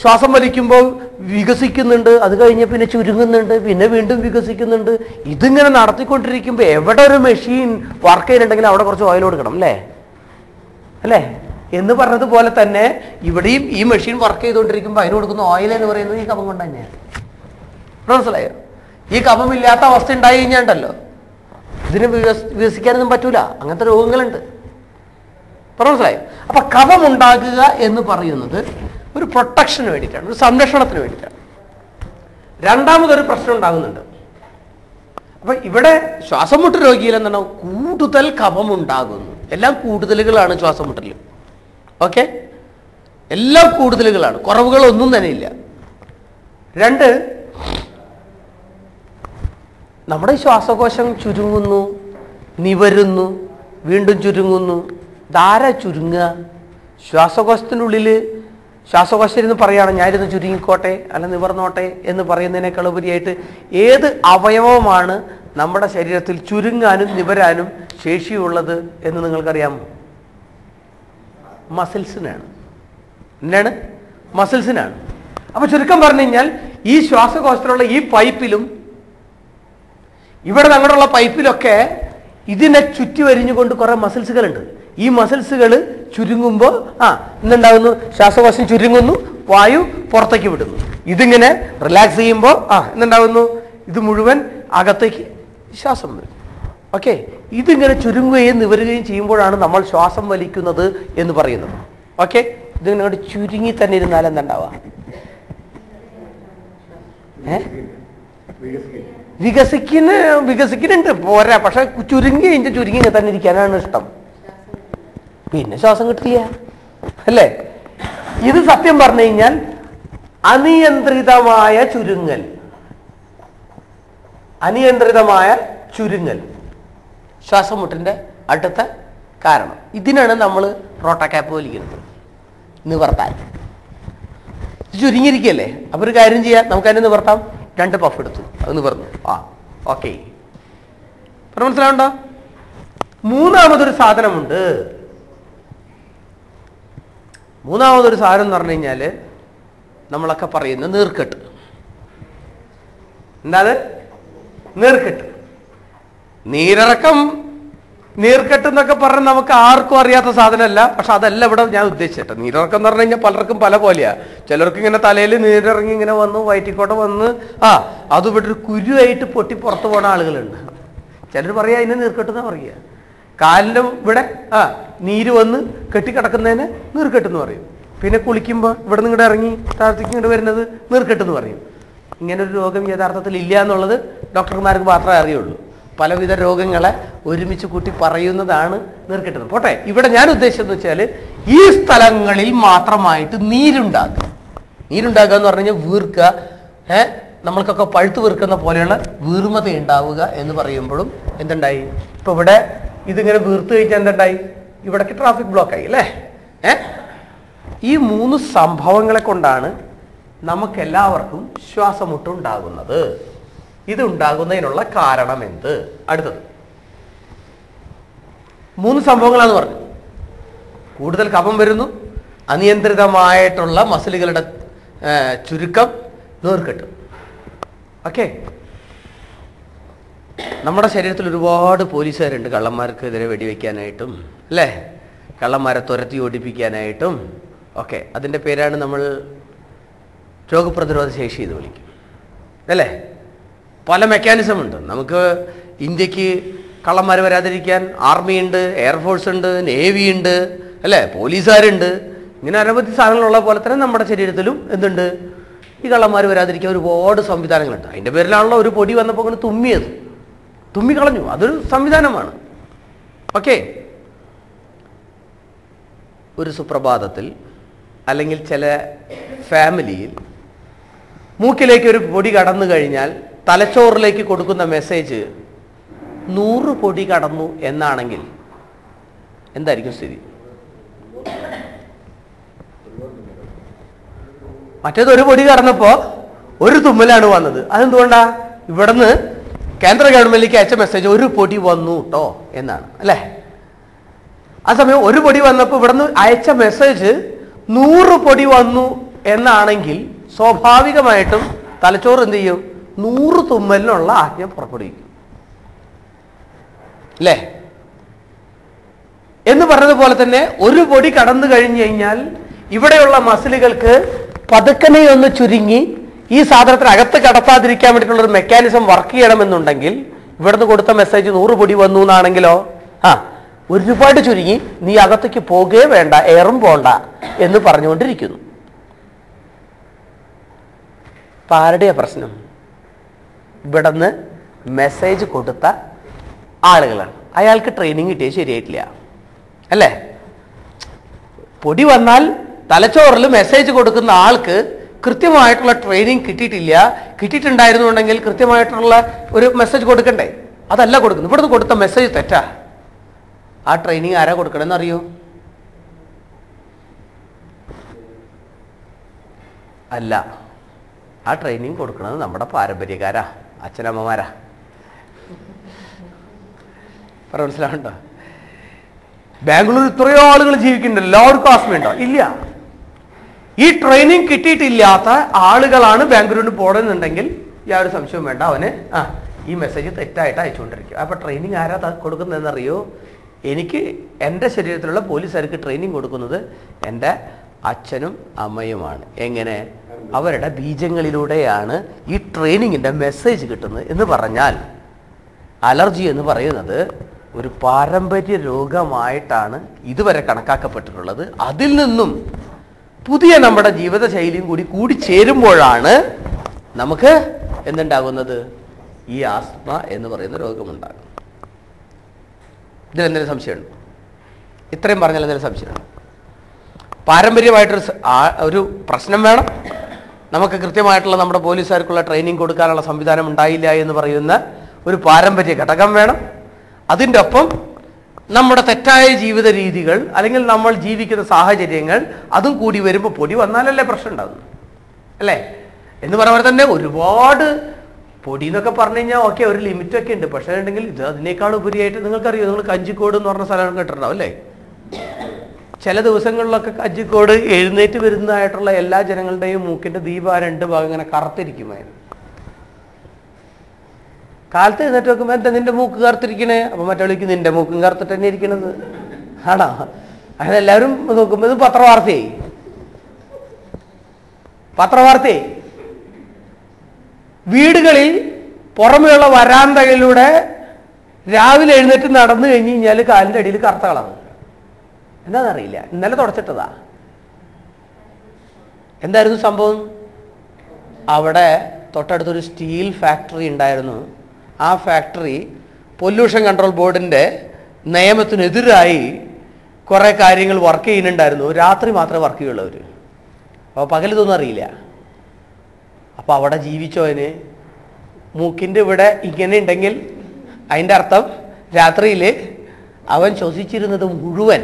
ശ്വാസം വലിക്കുമ്പോൾ വികസിക്കുന്നുണ്ട്, അത് കഴിഞ്ഞ് പിന്നെ ചുരുങ്ങുന്നുണ്ട്, പിന്നെ വീണ്ടും വികസിക്കുന്നുണ്ട്. ഇതിങ്ങനെ നടത്തിക്കൊണ്ടിരിക്കുമ്പോൾ എവിടെ ഒരു മെഷീൻ വർക്ക് ചെയ്യുന്നുണ്ടെങ്കിൽ അവിടെ കുറച്ച് ഓയിൽ കൊടുക്കണം അല്ലേ അല്ലേ എന്ന് പറഞ്ഞതുപോലെ തന്നെ ഇവിടെയും ഈ മെഷീൻ വർക്ക് ചെയ്തുകൊണ്ടിരിക്കുമ്പോൾ അതിന് കൊടുക്കുന്ന ഓയിൽ എന്ന് പറയുന്നത് ഈ കഫം കൊണ്ട് തന്നെയാണ്. മനസ്സിലായോ? ഈ കഫമില്ലാത്ത അവസ്ഥ ഉണ്ടായി കഴിഞ്ഞാണ്ടല്ലോ ഇതിന് വികസിക്കാനൊന്നും പറ്റൂല. അങ്ങനത്തെ രോഗങ്ങളുണ്ട്. മനസ്സിലായോ? അപ്പൊ കഫം ഉണ്ടാക്കുക എന്ന് പറയുന്നത് ഒരു പ്രൊട്ടക്ഷന് വേണ്ടിയിട്ടാണ്, ഒരു സംരക്ഷണത്തിന് വേണ്ടിയിട്ടാണ്. രണ്ടാമതൊരു പ്രശ്നം ഉണ്ടാകുന്നുണ്ട്. അപ്പൊ ഇവിടെ ശ്വാസം മുട്ട് രോഗിയിൽ എന്താണ്? കൂടുതൽ കഫം ഉണ്ടാകുന്നു. എല്ലാം കൂടുതലുകളാണ് ശ്വാസം മുട്ടൽ. ഓക്കെ, എല്ലാം കൂടുതലുകളാണ്, കുറവുകളൊന്നും തന്നെ ഇല്ല. രണ്ട്, നമ്മുടെ ശ്വാസകോശം ചുരുങ്ങുന്നു, നിവരുന്നു, വീണ്ടും ചുരുങ്ങുന്നു. ധാരാ ചുരുങ്ങുക. ശ്വാസകോശത്തിനുള്ളിൽ ശ്വാസകോശം പറയുകയാണ് ഞാനിരുന്ന് ചുരുങ്ങിക്കോട്ടെ അല്ല നിവർന്നോട്ടെ എന്ന് പറയുന്നതിനേക്കാൾ ഉപരിയായിട്ട് ഏത് അവയവമാണ് നമ്മുടെ ശരീരത്തിൽ ചുരുങ്ങാനും നിവരാനും ശേഷിയുള്ളത് എന്ന് നിങ്ങൾക്കറിയാമോ? മസിൽസിനാണ്. എന്താണ്? മസിൽസിനാണ്. അപ്പൊ ചുരുക്കം പറഞ്ഞു കഴിഞ്ഞാൽ ഈ ശ്വാസകോശത്തിലുള്ള ഈ പൈപ്പിലും ഇവിടെ ഞങ്ങളുള്ള പൈപ്പിലൊക്കെ ഇതിനെ ചുറ്റി വരിഞ്ഞുകൊണ്ട് കുറെ മസിൽസുകളുണ്ട്. ഈ മസിൽസുകൾ ചുരുങ്ങുമ്പോൾ എന്തുണ്ടാകുന്നു? ശ്വാസകോശം ചുരുങ്ങുന്നു, വായു പുറത്തേക്ക് വിടുന്നു. ഇതിങ്ങനെ റിലാക്സ് ചെയ്യുമ്പോൾ എന്തുണ്ടാകുന്നു? ഇത് മുഴുവൻ അകത്തേക്ക് ശ്വാസം വരും. ഓക്കെ, ഇതിങ്ങനെ ചുരുങ്ങുകയും നിവരുകയും ചെയ്യുമ്പോഴാണ് നമ്മൾ ശ്വാസം വലിക്കുന്നത് എന്ന് പറയുന്നത്. ഓക്കെ, ഇതിങ്ങനെ ചുരുങ്ങി തന്നെ ഇരുന്നാൽ എന്തുണ്ടാവുക? വികസിക്കുന്നുണ്ട് പോരാ, പക്ഷെ ചുരുങ്ങി ചുരുങ്ങി തന്നെ ഇരിക്കാനാണ് ഇഷ്ടം. പിന്നെ ശ്വാസം കിട്ടില്ല അല്ലേ? ഇത് സത്യം പറഞ്ഞു കഴിഞ്ഞാൽ അനിയന്ത്രിതമായ ചുരുങ്ങൽ. അനിയന്ത്രിതമായ ചുരുങ്ങൽ ശ്വാസം മുട്ടിന്റെ അടുത്ത കാരണം. ഇതിനാണ് നമ്മൾ റോട്ടക്യാപ്പ് വലിക്കുന്നത്, നിവർത്താൻ. ചുരുങ്ങിയിരിക്കല്ലേ? അപ്പൊ ഒരു കാര്യം ചെയ്യാം, നമുക്ക് അതിനെ നിവർത്താം. 2 പഫ് എടുത്തു, അത് നിവർന്നു. ഓക്കെ, മനസ്സിലാവുണ്ടോ? മൂന്നാമതൊരു സാധനമുണ്ട്. മൂന്നാമതൊരു സാധനം എന്ന് പറഞ്ഞു കഴിഞ്ഞാല് നമ്മളൊക്കെ പറയുന്ന നീർക്കെട്ട്. എന്താണ് നീർക്കെട്ട്? നീർക്കെട്ട് എന്നൊക്കെ പറഞ്ഞാൽ നമുക്ക് ആർക്കും അറിയാത്ത സാധനമല്ല. പക്ഷെ അതല്ല ഇവിടെ ഞാൻ ഉദ്ദേശിച്ചിട്ട്. നീരിറക്കം എന്ന് പറഞ്ഞു കഴിഞ്ഞാൽ പലർക്കും പല പോലെയാ. ചിലർക്ക് ഇങ്ങനെ തലയിൽ നീരിറങ്ങി ഇങ്ങനെ വന്ന് വയറ്റിക്കോട്ടെ വന്ന് അത് ഇവിടെ ഒരു കുരുവായിട്ട് പൊട്ടി പുറത്തു പോണ ആളുകളുണ്ട്. ചിലർ പറയാ അതിനെ നീർക്കെട്ടെന്നാ പറയുക. കാലിൻ്റെ ഇവിടെ നീര് വന്ന് കെട്ടിക്കിടക്കുന്നതിന് നീർക്കെട്ടെന്ന് പറയും. പിന്നെ കുളിക്കുമ്പോൾ ഇവിടെ നിന്ന് ഇങ്ങോട്ട് ഇറങ്ങി താഴത്തേക്ക് ഇങ്ങോട്ട് വരുന്നത് നീർക്കെട്ടെന്ന് പറയും. ഇങ്ങനൊരു രോഗം യഥാർത്ഥത്തിൽ ഇല്ല എന്നുള്ളത് ഡോക്ടർമാർക്ക് മാത്രമേ അറിയുള്ളൂ. പലവിധ രോഗങ്ങളെ ഒരുമിച്ച് കൂട്ടി പറയുന്നതാണ് നീർക്കെട്ടുന്നത്. പോട്ടെ, ഇവിടെ ഞാൻ ഉദ്ദേശിച്ചതെന്ന് വെച്ചാൽ ഈ സ്ഥലങ്ങളിൽ മാത്രമായിട്ട് നീരുണ്ടാക്കുക. നീരുണ്ടാക്കുക എന്ന് പറഞ്ഞു കഴിഞ്ഞാൽ വീർക്കുക, നമ്മൾക്കൊക്കെ പഴുത്ത് വീർക്കുന്ന പോലെയുള്ള വീർമത ഉണ്ടാവുക എന്ന് പറയുമ്പോഴും എന്തുണ്ടായി? ഇപ്പൊ ഇവിടെ ഇതിങ്ങനെ വീർത്ത് കഴിച്ചാൽ എന്തുണ്ടായി? ഇവിടേക്ക് ട്രാഫിക് ബ്ലോക്കായി അല്ലേ? ഈ 3 സംഭവങ്ങളെ കൊണ്ടാണ് നമുക്കെല്ലാവർക്കും ശ്വാസമുട്ടുണ്ടാകുന്നത്. ഇതുണ്ടാകുന്നതിനുള്ള കാരണം എന്ത്? അടുത്തത് 3 സംഭവങ്ങളാന്ന് പറഞ്ഞു. കൂടുതൽ കഫം വരുന്നു, അനിയന്ത്രിതമായിട്ടുള്ള മസിലുകളുടെ ചുരുക്കം, നീർക്കെട്ട്. ഓക്കെ, നമ്മുടെ ശരീരത്തിൽ ഒരുപാട് പോലീസുകാരുണ്ട് കള്ളന്മാർക്കെതിരെ വെടിവെക്കാനായിട്ടും അല്ലേ, കള്ളന്മാരെ തുരത്തി ഓടിപ്പിക്കാനായിട്ടും ഒക്കെ. അതിൻ്റെ പേരാണ് നമ്മൾ രോഗപ്രതിരോധ ശേഷി എന്ന് വിളിക്കും അല്ലേ. പല മെക്കാനിസം ഉണ്ട്. നമുക്ക് ഇന്ത്യക്ക് കള്ളന്മാർ വരാതിരിക്കാൻ ആർമി ഉണ്ട്, എയർഫോഴ്സ് ഉണ്ട്, നേവി ഉണ്ട്, അല്ലേ, പോലീസുകാരുണ്ട്. ഇങ്ങനെ അനവധി സാധനങ്ങളുള്ള പോലെ തന്നെ നമ്മുടെ ശരീരത്തിലും എന്തുണ്ട്, ഈ കള്ളന്മാർ വരാതിരിക്കാൻ ഒരുപാട് സംവിധാനങ്ങളുണ്ട്. അതിൻ്റെ പേരിലാണല്ലോ ഒരു പൊടി വന്നപ്പോൾ അങ്ങനെ തുമ്മിയത്, തുമ്മിക്കളഞ്ഞു. അതൊരു സംവിധാനമാണ്. ഓക്കെ. ഒരു സുപ്രഭാതത്തിൽ അല്ലെങ്കിൽ ചില ഫാമിലിയിൽ മൂക്കിലേക്ക് ഒരു പൊടി കടന്നു കഴിഞ്ഞാൽ തലച്ചോറിലേക്ക് കൊടുക്കുന്ന മെസ്സേജ് 100 പൊടി കടന്നു എന്നാണെങ്കിൽ എന്തായിരിക്കും സ്ഥിതി? മറ്റേത് ഒരു പൊടി കടന്നപ്പോൾ ഒരു തുമ്മലാണ് വന്നത്. അതെന്തുകൊണ്ടാ? ഇവിടുന്ന് കേന്ദ്ര ഗവൺമെന്റിലേക്ക് അയച്ച മെസ്സേജ് ഒരു പൊടി വന്നു കേട്ടോ എന്നാണ്, അല്ലേ? ആ സമയം ഒരു പൊടി വന്നപ്പോൾ ഇവിടുന്ന് അയച്ച മെസ്സേജ് 100 പൊടി വന്നു എന്നാണെങ്കിൽ സ്വാഭാവികമായിട്ടും തലച്ചോറ് എന്ത് ചെയ്യും? 100 തുമ്മലിനുള്ള ആജ്ഞ പുറപ്പെടുവിക്കും, അല്ലേ? എന്ന് പറഞ്ഞതുപോലെ തന്നെ ഒരു പൊടി കടന്നു കഴിഞ്ഞു കഴിഞ്ഞാൽ ഇവിടെയുള്ള മസിലുകൾക്ക് പതുക്കനെ ഒന്ന് ചുരുങ്ങി ഈ സാധനത്തിന് അകത്ത് കടത്താതിരിക്കാൻ വേണ്ടിയിട്ടുള്ള ഒരു മെക്കാനിസം വർക്ക് ചെയ്യണമെന്നുണ്ടെങ്കിൽ ഇവിടുന്ന് കൊടുത്ത മെസ്സേജ് 100 പൊടി വന്നു എന്നാണെങ്കിലോ ഒരുപാട് ചുരുങ്ങി നീ അകത്തേക്ക് പോകേ വേണ്ട, എയറും പോണ്ട എന്ന് പറഞ്ഞുകൊണ്ടിരിക്കുന്നു. ഇപ്പം ആരുടെയാ പ്രശ്നം? ഇവിടുന്ന് മെസ്സേജ് കൊടുത്ത ആളുകളാണ്. അയാൾക്ക് ട്രെയിനിങ് കിട്ടിയത് ശരിയായിട്ടില്ല, അല്ലേ? പൊടി വന്നാൽ തലച്ചോറിൽ മെസ്സേജ് കൊടുക്കുന്ന ആൾക്ക് കൃത്യമായിട്ടുള്ള ട്രെയിനിങ് കിട്ടിയിട്ടില്ല. കിട്ടിയിട്ടുണ്ടായിരുന്നുണ്ടെങ്കിൽ കൃത്യമായിട്ടുള്ള ഒരു മെസ്സേജ് കൊടുക്കണ്ടേ? അതല്ല കൊടുക്കുന്നത്. ഇവിടുന്ന് കൊടുത്ത മെസ്സേജ് തെറ്റാ. ആ ട്രെയിനിങ് ആരാ കൊടുക്കണമെന്ന് അറിയോ? അല്ല, ആ ട്രെയിനിങ് കൊടുക്കുന്നത് നമ്മുടെ പാരമ്പര്യക്കാരാ, അച്ഛനമ്മമാരാ. മനസ്സിലാവണ്ടോ? ബാംഗ്ലൂർ ഇത്രയോ ആളുകൾ ജീവിക്കുന്നുണ്ട്, എല്ലാവർക്കും ആസ്മയുണ്ടോ? ഇല്ല. ഈ ട്രെയിനിങ് കിട്ടിയിട്ടില്ലാത്ത ആളുകളാണ് ബാംഗ്ലൂരിന് പോകണമെന്നുണ്ടെങ്കിൽ യാതൊരു സംശയവും വേണ്ട, അവന് ഈ മെസ്സേജ് തെറ്റായിട്ട് അയച്ചുകൊണ്ടിരിക്കും. അപ്പൊ ട്രെയിനിങ് ആരാ കൊടുക്കുന്നതെന്നറിയോ? എനിക്ക് എൻ്റെ ശരീരത്തിലുള്ള പോലീസുകാർക്ക് ട്രെയിനിങ് കൊടുക്കുന്നത് എൻ്റെ അച്ഛനും അമ്മയുമാണ്. എങ്ങനെ? അവരുടെ ബീജങ്ങളിലൂടെയാണ് ഈ ട്രെയിനിങ്ങിൻ്റെ മെസ്സേജ് കിട്ടുന്നത്. എന്ന് പറഞ്ഞാൽ അലർജി എന്ന് പറയുന്നത് ഒരു പാരമ്പര്യ രോഗമായിട്ടാണ് ഇതുവരെ കണക്കാക്കപ്പെട്ടിട്ടുള്ളത്. അതിൽ നിന്നും പുതിയ നമ്മുടെ ജീവിതശൈലിയും കൂടി ചേരുമ്പോഴാണ് നമുക്ക് എന്തുണ്ടാകുന്നത്? ഈ ആസ്മ എന്ന് പറയുന്ന രോഗമുണ്ടാകും. ഇതിലെന്തെങ്കിലും സംശയമുണ്ട്? ഇത്രയും പറഞ്ഞാൽ എന്തെങ്കിലും സംശയമുണ്ട്? പാരമ്പര്യമായിട്ടൊരു ഒരു പ്രശ്നം വേണം. നമുക്ക് കൃത്യമായിട്ടുള്ള നമ്മുടെ പോലീസുകാർക്കുള്ള ട്രെയിനിങ് കൊടുക്കാനുള്ള സംവിധാനം ഉണ്ടായില്ല എന്ന് പറയുന്ന ഒരു പാരമ്പര്യ ഘടകം വേണം. അതിൻ്റെ ഒപ്പം നമ്മുടെ തെറ്റായ ജീവിത രീതികൾ അല്ലെങ്കിൽ നമ്മൾ ജീവിക്കുന്ന സാഹചര്യങ്ങൾ അതും കൂടി വരുമ്പോൾ പൊടി വന്നാലല്ലേ പ്രശ്നം ഉണ്ടാകുന്നു, അല്ലേ? എന്ന് പറയുമ്പോൾ തന്നെ ഒരുപാട് പൊടി എന്നൊക്കെ പറഞ്ഞു കഴിഞ്ഞാൽ ഓക്കെ, ഒരു ലിമിറ്റൊക്കെ ഉണ്ട്. പക്ഷേ ഉണ്ടെങ്കിൽ ഇത് അതിനേക്കാൾ ഉപരിയായിട്ട് നിങ്ങൾക്കറിയോ, നിങ്ങൾ കഞ്ചിക്കോട് എന്ന് പറഞ്ഞ സ്ഥലം കേട്ടിട്ടുണ്ടാവും, അല്ലേ? ചില ദിവസങ്ങളിലൊക്കെ കഞ്ചിക്കോട് എഴുന്നേറ്റ് വരുന്നതായിട്ടുള്ള എല്ലാ ജനങ്ങളുടെയും മൂക്കിൻ്റെ ദീപ 2 ഭാഗം ഇങ്ങനെ കറുത്തിരിക്കുമായിരുന്നു. കാലത്ത് എഴുന്നേറ്റ് നോക്കുമ്പോൾ എന്താ നിന്റെ മൂക്ക് കറുത്തിരിക്കണേ? അപ്പം മറ്റൊളിക്ക് നിന്റെ മൂക്കും കറുത്തിട്ട് തന്നെ ഇരിക്കണത് ആണോ? അങ്ങനെ എല്ലാവരും നോക്കുമ്പോൾ ഇത് പത്രവാർത്തയായി. വീടുകളിൽ പുറമെയുള്ള വരാന്തകളിലൂടെ രാവിലെ എഴുന്നേറ്റ് നടന്നു കഴിഞ്ഞ് കഴിഞ്ഞാൽ കാലിൻ്റെ അടിയിൽ കറുത്ത കളറ്. എന്താണെന്നറിയില്ല, ഇന്നലെ തുടച്ചിട്ടതാ. എന്തായിരുന്നു സംഭവം? അവിടെ തൊട്ടടുത്തൊരു സ്റ്റീൽ ഫാക്ടറി ഉണ്ടായിരുന്നു. ആ ഫാക്ടറി പൊല്യൂഷൻ കൺട്രോൾ ബോർഡിൻ്റെ നിയമത്തിനെതിരായി കുറേ കാര്യങ്ങൾ വർക്ക് ചെയ്യുന്നുണ്ടായിരുന്നു. രാത്രി മാത്രമേ വർക്ക് ചെയ്യുള്ളൂ അവർ. അപ്പോൾ പകലിതൊന്നും അറിയില്ല. അപ്പോൾ അവിടെ ജീവിച്ചവന് മൂക്കിൻ്റെ ഇവിടെ ഇങ്ങനെ ഉണ്ടെങ്കിൽ അതിൻ്റെ അർത്ഥം രാത്രിയിൽ അവൻ ശ്വസിച്ചിരുന്നത് മുഴുവൻ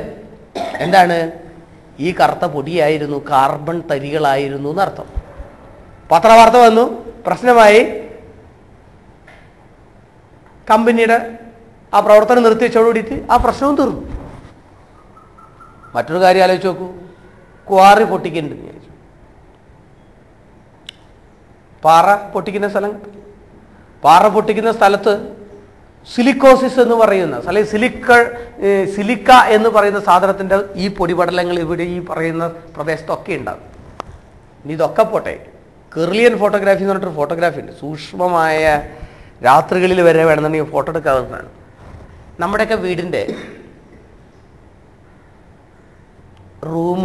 എന്താണ്? ഈ കറുത്ത പൊടിയായിരുന്നു, കാർബൺ തരികളായിരുന്നു എന്നർത്ഥം. പത്രവാർത്ത വന്നു, പ്രശ്നമായി. കമ്പനിയുടെ ആ പ്രവർത്തനം നിർത്തിവെച്ചോടുകൂടിയിട്ട് ആ പ്രശ്നവും തീർന്നു. മറ്റൊരു കാര്യം ആലോചിച്ച് നോക്കൂ, ക്വാറി പൊട്ടിക്കുന്നുണ്ട്. പാറ പൊട്ടിക്കുന്ന സ്ഥലത്ത് സിലിക്കോസിസ് എന്ന് പറയുന്ന സിലിക്ക എന്ന് പറയുന്ന സാധനത്തിൻ്റെ ഈ പൊടിപടലങ്ങൾ ഇവിടെ ഈ പറയുന്ന പ്രദേശത്തൊക്കെ ഉണ്ടാകും. ഇനി ഇതൊക്കെ പോട്ടെ, കെർലിയൻ ഫോട്ടോഗ്രാഫി എന്ന് പറഞ്ഞിട്ടൊരു ഫോട്ടോഗ്രാഫി ഉണ്ട്. സൂക്ഷ്മമായ രാത്രികളിൽ വരെ വേണമെന്നുണ്ടെങ്കിൽ ഫോട്ടോ എടുക്കാവുന്നതാണ്. നമ്മുടെയൊക്കെ വീടിൻ്റെ റൂം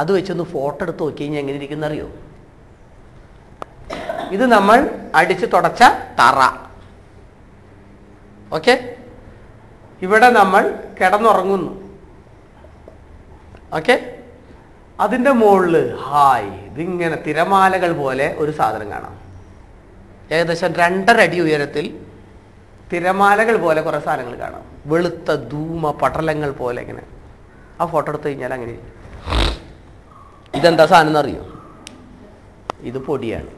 അത് വെച്ചൊന്ന് ഫോട്ടോ എടുത്ത് നോക്കി കഴിഞ്ഞാൽ എങ്ങനെ ഇരിക്കുന്ന അറിയോ? ഇത് നമ്മൾ അടിച്ച് തുടച്ച തറ. ഓക്കെ, ഇവിടെ നമ്മൾ കിടന്നുറങ്ങുന്നു. ഓക്കെ, അതിൻ്റെ മുകളിൽ ഹായ് ഇതിങ്ങനെ തിരമാലകൾ പോലെ ഒരു സാധനം കാണാം. ഏകദേശം 2.5 അടി ഉയരത്തിൽ തിരമാലകൾ പോലെ കുറേ സാധനങ്ങൾ കാണാം. വെളുത്ത ധൂമ പടലങ്ങൾ പോലെ ഇങ്ങനെ. ആ ഫോട്ടോ എടുത്തു കഴിഞ്ഞാൽ അങ്ങനെ. ഇതെന്താ സാധനം എന്നറിയോ? ഇത് പൊടിയാണ്.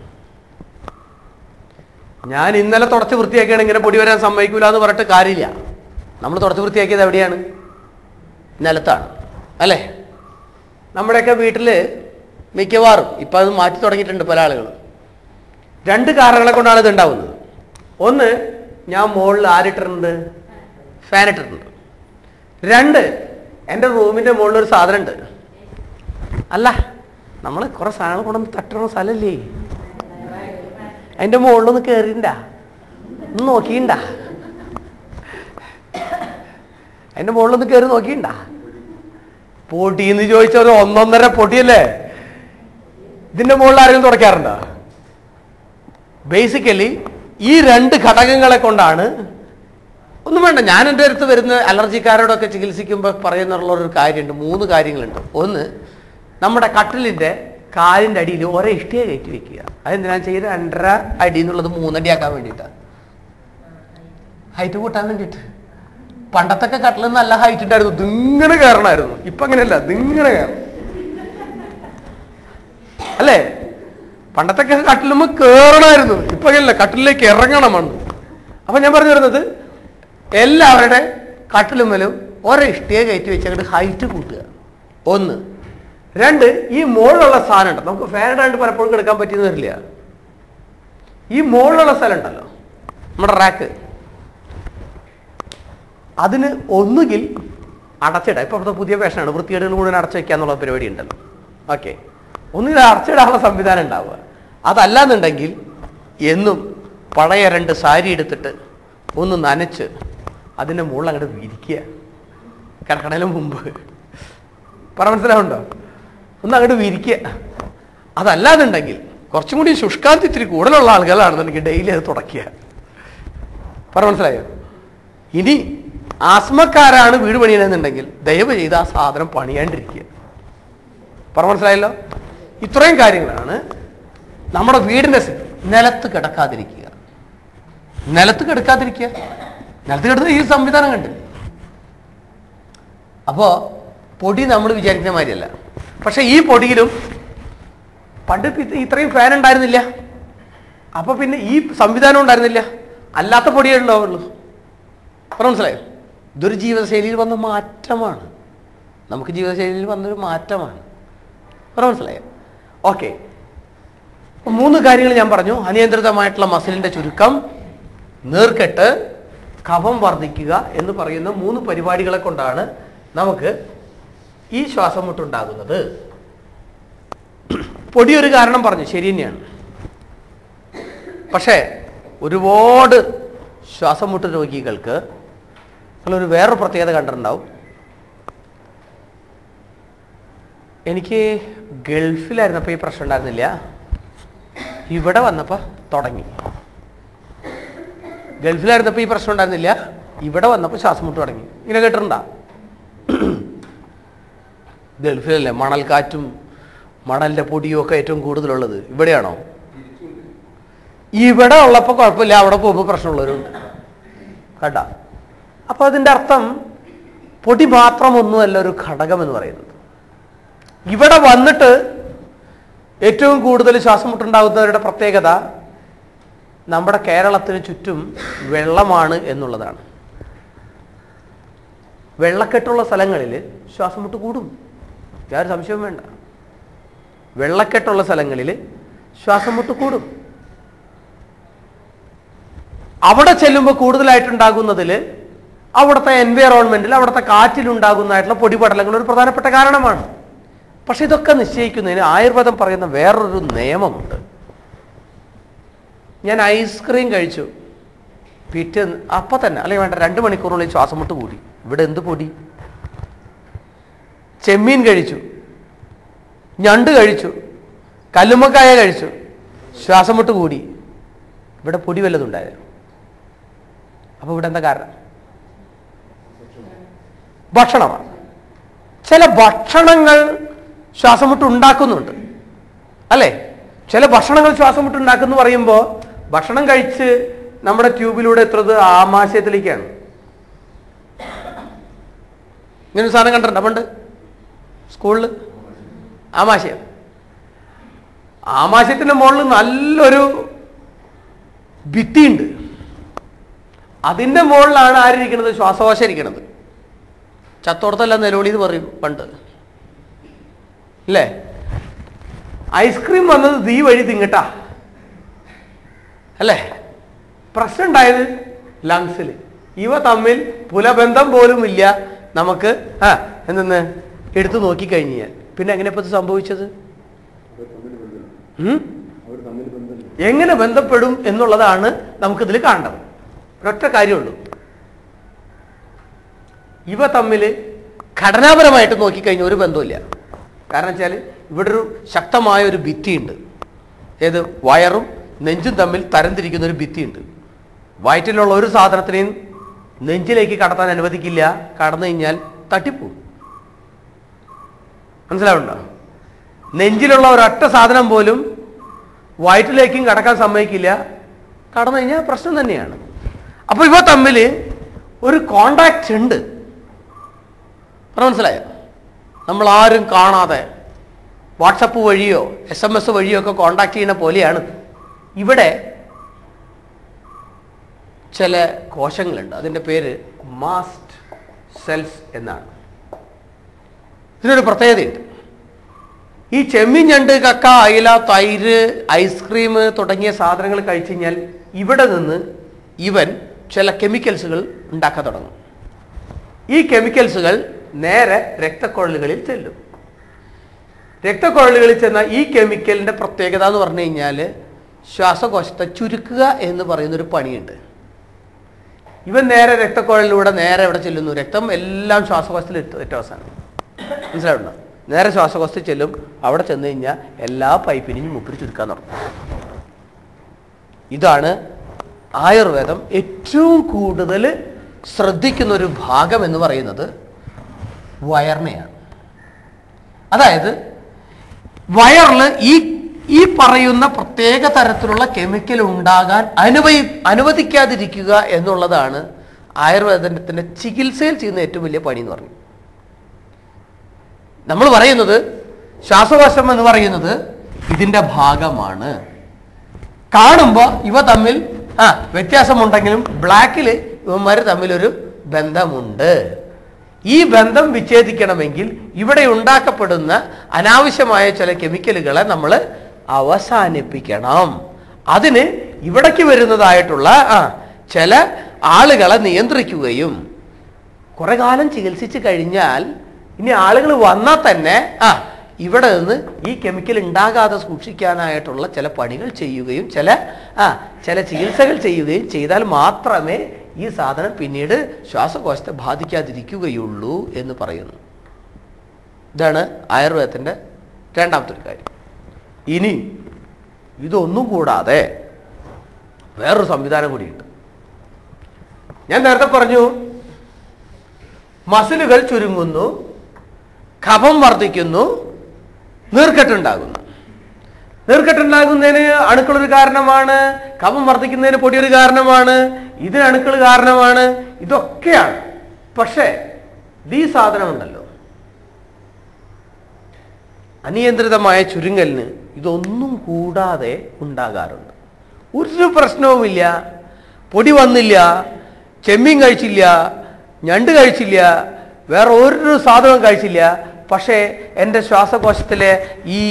ഞാൻ ഇന്നലെ തുടച്ച് വൃത്തിയാക്കിയാണ്, ഇങ്ങനെ പൊടി വരാൻ സമ്മതിക്കൂല എന്ന് പറഞ്ഞിട്ട് കാര്യമില്ല. നമ്മൾ തുടച്ച് വൃത്തിയാക്കിയത് എവിടെയാണ്? നിലത്താണ് അല്ലേ? നമ്മുടെയൊക്കെ വീട്ടിൽ മിക്കവാറും ഇപ്പം അത് മാറ്റി തുടങ്ങിയിട്ടുണ്ട് പല ആളുകളും. 2 കാരണങ്ങളെ കൊണ്ടാണ് ഇത് ഉണ്ടാവുന്നത്. ഒന്ന്, ഞാൻ മുകളിൽ ആരിട്ടിട്ടുണ്ട്? ഫാൻ ഇട്ടിട്ടുണ്ട്. 2, എൻ്റെ റൂമിൻ്റെ മുകളിൽ ഒരു സാധനം ഉണ്ട്. അല്ല, നമ്മൾ കുറേ സാധനങ്ങൾ കൊണ്ടൊന്ന് തട്ടണ സ്ഥലമല്ലേ? അതിൻ്റെ മുകളിലൊന്ന് കയറിണ്ട, ഒന്ന് നോക്കിണ്ട. അതിൻ്റെ മുകളിലൊന്ന് കയറി നോക്കിണ്ട. പൊടിയെന്ന് ചോദിച്ചാൽ ഒരു 1.5 പൊടിയല്ലേ? ഇതിൻ്റെ മുകളിൽ ആരെങ്കിലും തുടയ്ക്കാറുണ്ടോ? ബേസിക്കലി ഈ 2 ഘടകങ്ങളെ കൊണ്ടാണ്. ഒന്നും വേണ്ട, ഞാൻ എൻ്റെ അടുത്ത് വരുന്ന അലർജിക്കാരോടൊക്കെ ചികിത്സിക്കുമ്പോൾ പറയുന്നുള്ളൊരു കാര്യമുണ്ട്. 3 കാര്യങ്ങളുണ്ട്. ഒന്ന്, നമ്മുടെ കട്ടിലിൻ്റെ കാലിൻ്റെ അടിയിൽ ഒരേ ഇഷ്ടിക കയറ്റി വെക്കുക. അതെന്തിനാ ചെയ്യുക? 2.5 അടി എന്നുള്ളത് 3 അടിയാക്കാൻ വേണ്ടിയിട്ടാണ്, ഹൈറ്റ് കൂട്ടാൻ വേണ്ടിയിട്ട്. പണ്ടത്തൊക്കെ കട്ടിൽ നല്ല ഹൈറ്റ് ഉണ്ടായിരുന്നു, ഇതിങ്ങനെ കയറണമായിരുന്നു. ഇപ്പം അങ്ങനെയല്ല, ഇതിങ്ങനെ കയറും അല്ലേ? പണ്ടത്തൊക്കെ കട്ടിലുമ്പോൾ കയറണമായിരുന്നു, ഇപ്പം അങ്ങനെയല്ല, കട്ടിലേക്ക് ഇറങ്ങണം മണ്ണ്. അപ്പം ഞാൻ പറഞ്ഞു വരുന്നത്, എല്ലാവരുടെ കട്ടിലുമ്മലും ഒരേ ഇഷ്ടിക കയറ്റി വെച്ച് അങ്ങോട്ട് ഹൈറ്റ് കൂട്ടുക. 1. 2, ഈ മുകളിലുള്ള സാധനം ഉണ്ടോ, നമുക്ക് ഫാൻ ഇടാണ്ട് പലപ്പോഴും കിടക്കാൻ പറ്റിയെന്ന് വരില്ല. ഈ മുകളിലുള്ള സ്ഥലം ഉണ്ടല്ലോ, നമ്മുടെ റാക്ക്, അതിന് ഒന്നുകിൽ അടച്ചിടാം. ഇപ്പം അവിടുത്തെ പുതിയ ഫാഷനാണ് വൃത്തികേടുകൾ മുഴുവൻ അടച്ചു വയ്ക്കുക എന്നുള്ള പരിപാടി ഉണ്ടല്ലോ. ഓക്കെ, ഒന്നുകിൽ അടച്ചിടാനുള്ള സംവിധാനം ഉണ്ടാവുക. അതല്ലാന്നുണ്ടെങ്കിൽ എന്നും പഴയ 2 സാരി എടുത്തിട്ട് ഒന്ന് നനച്ച് അതിൻ്റെ മുകളിൽ അങ്ങോട്ട് വിരിക്കുക, കിടക്കണതിന് മുമ്പ്. പറ മനസ്സിലാവുണ്ടോ? ഒന്ന് അങ്ങോട്ട് വിരിക്കുക. അതല്ലാന്നുണ്ടെങ്കിൽ കുറച്ചും കൂടി ശുഷ്കാന്തി ഇത്തിരി കൂടുതലുള്ള ആളുകളാണെന്നുണ്ടെങ്കിൽ ഡെയിലി അത് തുടയ്ക്കുക. പറ മനസ്സിലായോ? ഇനി ആസ്മക്കാരാണ് വീട് പണിയണമെന്നുണ്ടെങ്കിൽ ദയവ് ചെയ്ത് ആ സാധനം പണിയാണ്ടിരിക്കുക. പറ മനസ്സിലായല്ലോ? ഇത്രയും കാര്യങ്ങളാണ് നമ്മുടെ വീടിൻ്റെ നിലത്ത് കിടക്കാതിരിക്കുക. നിലത്ത് കിടക്കാതിരിക്കുക, നിലത്ത് കിടന്ന ഈ സംവിധാനം കണ്ട്. അപ്പോൾ പൊടി നമ്മൾ വിചാരിക്കുന്ന മാതിരിയല്ല. പക്ഷെ ഈ പൊടിയിലും പണ്ട് ഇത്രയും ഫാൻ ഉണ്ടായിരുന്നില്ല, അപ്പോൾ പിന്നെ ഈ സംവിധാനം ഉണ്ടായിരുന്നില്ല, അല്ലാത്ത പൊടിയേ ഉണ്ടാവുള്ളൂ. പറഞ്ഞു മനസ്സിലായോ? ഇതൊരു ജീവിതശൈലിയിൽ വന്ന മാറ്റമാണ്, നമുക്ക് ജീവിതശൈലിയിൽ വന്നൊരു മാറ്റമാണ്. പറഞ്ഞു മനസ്സിലായോ? ഓക്കെ, 3 കാര്യങ്ങൾ ഞാൻ പറഞ്ഞു. അനിയന്ത്രിതമായിട്ടുള്ള മസിലിൻ്റെ ചുരുക്കം, നീർക്കെട്ട്, കഫം വർദ്ധിക്കുക എന്ന് പറയുന്ന 3 പരിപാടികളെ കൊണ്ടാണ് നമുക്ക് ഈ ശ്വാസം മുട്ടുണ്ടാകുന്നത്. പൊടിയൊരു കാരണം പറഞ്ഞു, ശരി തന്നെയാണ്. പക്ഷേ ഒരുപാട് ശ്വാസം മുട്ട് രോഗികൾക്ക് നിങ്ങളൊരു വേറൊരു പ്രത്യേകത കണ്ടിട്ടുണ്ടാവും. എനിക്ക് ഗൾഫിലായിരുന്നപ്പോൾ ഈ പ്രശ്നം ഉണ്ടായിരുന്നില്ല, ഇവിടെ വന്നപ്പോൾ തുടങ്ങി. ഗൾഫിലായിരുന്നപ്പോൾ ഈ പ്രശ്നം ഉണ്ടായിരുന്നില്ല, ഇവിടെ വന്നപ്പോൾ ശ്വാസം മുട്ട് തുടങ്ങി. ഇങ്ങനെ കേട്ടിട്ടുണ്ടോ? ഗൾഫിലല്ലേ മണൽക്കാറ്റും മണലിൻ്റെ പൊടിയും ഒക്കെ ഏറ്റവും കൂടുതലുള്ളത്? ഇവിടെയാണോ? ഇവിടെ ഉള്ളപ്പോൾ കുഴപ്പമില്ല, അവിടെ പോകുമ്പോൾ പ്രശ്നമുള്ളവരുണ്ട് കേട്ടാ. അപ്പോൾ അതിൻ്റെ അർത്ഥം പൊടി മാത്രമൊന്നുമല്ല ഒരു ഘടകം എന്ന് പറയുന്നത്. ഇവിടെ വന്നിട്ട് ഏറ്റവും കൂടുതൽ ശ്വാസം മുട്ടുണ്ടാകുന്നവരുടെ പ്രത്യേകത നമ്മുടെ കേരളത്തിന് ചുറ്റും വെള്ളമാണ് എന്നുള്ളതാണ്. വെള്ളക്കെട്ടുള്ള സ്ഥലങ്ങളിൽ ശ്വാസം മുട്ട് കൂടും, യാതൊരു സംശയവും വേണ്ട. വെള്ളക്കെട്ടുള്ള സ്ഥലങ്ങളിൽ ശ്വാസം മുട്ട് കൂടും. അവിടെ ചെല്ലുമ്പോൾ കൂടുതലായിട്ടുണ്ടാകുന്നതിൽ അവിടുത്തെ എൻവയറോൺമെന്റിൽ, അവിടുത്തെ കാറ്റിലുണ്ടാകുന്നതായിട്ടുള്ള പൊടിപടലങ്ങൾ ഒരു പ്രധാനപ്പെട്ട കാരണമാണ്. പക്ഷെ ഇതൊക്കെ നിശ്ചയിക്കുന്നതിന് ആയുർവേദം പറയുന്ന വേറൊരു നിയമമുണ്ട്. ഞാൻ ഐസ്ക്രീം കഴിച്ചു, പിറ്റേന്ന് അപ്പം തന്നെ, അല്ലെങ്കിൽ വേണ്ട 2 മണിക്കൂറിനുള്ളിൽ ശ്വാസം മുട്ട് കൂടി. ഇവിടെ എന്ത് പൊടി? ചെമ്മീൻ കഴിച്ചു, ഞണ്ട് കഴിച്ചു, കല്ലുമ്മക്കായ കഴിച്ചു, ശ്വാസം മുട്ട് കൂടി. ഇവിടെ പൊടി വല്ലതുണ്ടായോ? അപ്പൊ ഇവിടെ എന്താ കാരണം? ഭക്ഷണമാണ്. ചില ഭക്ഷണങ്ങൾ ശ്വാസം മുട്ട് ഉണ്ടാക്കുന്നുണ്ട് അല്ലേ? ചില ഭക്ഷണങ്ങൾ ശ്വാസം മുട്ട് ഉണ്ടാക്കുന്നു പറയുമ്പോൾ ഭക്ഷണം കഴിച്ച് നമ്മുടെ ട്യൂബിലൂടെ എത്തുന്നത് ആമാശയത്തിലേക്കാണ്. ഇങ്ങനെ സാധനം കണ്ടിട്ടുണ്ടോ പണ്ട് സ്കൂളിൽ? ആമാശയം. ആമാശയത്തിന്റെ മുകളിൽ നല്ലൊരു ഭിത്തിയുണ്ട്. അതിന്റെ മുകളിലാണ് ആരിയ്ക്കുന്നത്? ശ്വാസകോശം ഇരിക്കുന്നത്. ചത്തോടത്തല്ല നിലവിളി എന്ന് പറയും പണ്ട് അല്ലേ? ഐസ്ക്രീം വന്നത് ഈ വഴി തിങ്ങട്ടാ അല്ലേ? പ്രശ്നം ഉണ്ടായത് ലങ്സിൽ. ഇവ തമ്മിൽ പുലബന്ധം പോലും ഇല്ല. നമുക്ക് എന്തെന്ന് എടുത്തു നോക്കിക്കഴിഞ്ഞാൽ പിന്നെ എങ്ങനെ ഇപ്പൊ സംഭവിച്ചത്? എങ്ങനെ ബന്ധപ്പെടും എന്നുള്ളതാണ് നമുക്കിതിൽ കാണേണ്ടത്. ഒരൊറ്റ കാര്യമുള്ളൂ, ഇവ തമ്മിൽ ഘടനാപരമായിട്ട് നോക്കിക്കഴിഞ്ഞാൽ ഒരു ബന്ധമില്ല. കാരണം വെച്ചാൽ ഇവിടെ ഒരു ശക്തമായ ഒരു ഭിത്തിയുണ്ട്. ഏത്? വയറും നെഞ്ചും തമ്മിൽ തരംതിരിക്കുന്ന ഒരു ഭിത്തിയുണ്ട്. വയറ്റിലുള്ള ഒരു സാധനത്തിനെയും നെഞ്ചിലേക്ക് കടത്താൻ അനുവദിക്കില്ല. കടന്നു കഴിഞ്ഞാൽ തട്ടിപ്പോവും. മനസ്സിലാവുണ്ടോ? നെഞ്ചിലുള്ള ഒരൊറ്റ സാധനം പോലും വയറ്റിലേക്കും കടക്കാൻ സമ്മതിക്കില്ല. കടന്നു കഴിഞ്ഞാൽ പ്രശ്നം തന്നെയാണ്. അപ്പൊ ഇവ തമ്മിൽ ഒരു കോണ്ടാക്ട് ഉണ്ട്. മനസ്സിലായോ? നമ്മൾ ആരും കാണാതെ വാട്സപ്പ് വഴിയോ SMS വഴിയോ ഒക്കെ കോണ്ടാക്ട് ചെയ്യുന്ന പോലെയാണ്. ഇവിടെ ചില കോശങ്ങളുണ്ട്. അതിൻ്റെ പേര് മാസ്റ്റ് സെൽസ് എന്നാണ്. ഇതിനൊരു പ്രത്യേകതയുണ്ട്. ഈ ചെമ്മീൻ, ഞണ്ട്, കക്ക, അയില, തൈര്, ഐസ്ക്രീം തുടങ്ങിയ സാധനങ്ങൾ കഴിച്ചു കഴിഞ്ഞാൽ ഇവിടെ നിന്ന് ഇവൻ ചില കെമിക്കൽസുകൾ ഉണ്ടാക്കാൻ തുടങ്ങും. ഈ കെമിക്കൽസുകൾ നേരെ രക്തക്കുഴലുകളിൽ ചെല്ലും. രക്തക്കുഴലുകളിൽ ചെന്ന ഈ കെമിക്കലിൻ്റെ പ്രത്യേകത എന്ന് പറഞ്ഞു കഴിഞ്ഞാൽ ശ്വാസകോശത്തെ ചുരുക്കുക എന്ന് പറയുന്നൊരു പണിയുണ്ട്. ഇവൻ നേരെ രക്തക്കുഴലിലൂടെ നേരെ എവിടെ ചെല്ലുന്നു? രക്തം എല്ലാം ശ്വാസകോശത്തിൽ ഏറ്റവും അവസാനം. മനസ്സിലാവുണ്ടോ? നേരെ ശ്വാസകോശത്തിൽ ചെല്ലും. അവിടെ ചെന്ന് കഴിഞ്ഞാൽ എല്ലാ പൈപ്പിനെയും മുപ്പിരി ചുരുക്കാൻ തുടങ്ങും. ഇതാണ് ആയുർവേദം ഏറ്റവും കൂടുതൽ ശ്രദ്ധിക്കുന്ന ഒരു ഭാഗം എന്ന് പറയുന്നത് വയറിനെയാണ്. അതായത് വയറിൽ ഈ പറയുന്ന പ്രത്യേക തരത്തിലുള്ള കെമിക്കൽ ഉണ്ടാകാൻ അനുവദിക്കാതിരിക്കുക എന്നുള്ളതാണ് ആയുർവേദത്തിന്റെ ചികിത്സയിൽ ചെയ്യുന്ന ഏറ്റവും വലിയ പണി എന്ന് പറഞ്ഞു. നമ്മൾ പറയുന്നത് ശ്വാസകോശം എന്ന് പറയുന്നത് ഇതിന്റെ ഭാഗമാണ്. കാണുമ്പോൾ ഇവ തമ്മിൽ വ്യത്യാസമുണ്ടെങ്കിലും ബ്ലാക്കിൽ ഇവന്മാർ തമ്മിലൊരു ബന്ധമുണ്ട്. ഈ ബന്ധം വിച്ഛേദിക്കണമെങ്കിൽ ഇവിടെ ഉണ്ടാക്കപ്പെടുന്ന അനാവശ്യമായ ചില കെമിക്കലുകളെ നമ്മൾ അവസാനിപ്പിക്കണം. അതിന് ഇവിടേക്ക് വരുന്നതായിട്ടുള്ള ചില ആളുകളെ നിയന്ത്രിക്കുകയും കുറെ കാലം ചികിത്സിച്ച് കഴിഞ്ഞാൽ ഇനി ആളുകൾ വന്നാൽ തന്നെ ഇവിടെ നിന്ന് ഈ കെമിക്കൽ ഉണ്ടാകാതെ സൂക്ഷിക്കാനായിട്ടുള്ള ചില പണികൾ ചെയ്യുകയും ചില ചികിത്സകൾ ചെയ്യുകയും ചെയ്താൽ മാത്രമേ ഈ സാധനം പിന്നീട് ശ്വാസകോശത്തെ ബാധിക്കാതിരിക്കുകയുള്ളൂ എന്ന് പറയുന്നു. ഇതാണ് ആയുർവേദത്തിൻ്റെ രണ്ടാമത്തെ ഒരു കാര്യം. ഇനി ഇതൊന്നും കൂടാതെ വേറൊരു സംവിധാനം കൂടിയുണ്ട്. ഞാൻ നേരത്തെ പറഞ്ഞു മസിലുകൾ ചുരുങ്ങുന്നു, കഫം വർദ്ധിക്കുന്നു, നീർക്കെട്ടുണ്ടാകുന്നു. നീർക്കെട്ടുണ്ടാകുന്നതിന് അണുക്കളൊരു കാരണമാണ്, കഫം വർദ്ധിക്കുന്നതിന് പൊടിയൊരു കാരണമാണ്, ഇതിന് അണുക്കൾ കാരണമാണ്, ഇതൊക്കെയാണ്. പക്ഷേ ഈ സാധനമുണ്ടല്ലോ, അനിയന്ത്രിതമായ ചുരുങ്ങലിന് ഇതൊന്നും കൂടാതെ ഉണ്ടാകാറുണ്ട്. ഒരു പ്രശ്നവുമില്ല. പൊടി വന്നില്ല, ചെമ്മീൻ കഴിച്ചില്ല, ഞണ്ട് കഴിച്ചില്ല, വേറെ ഒരു സാധനവും കഴിച്ചില്ല. പക്ഷേ എൻ്റെ ശ്വാസകോശത്തിലെ ഈ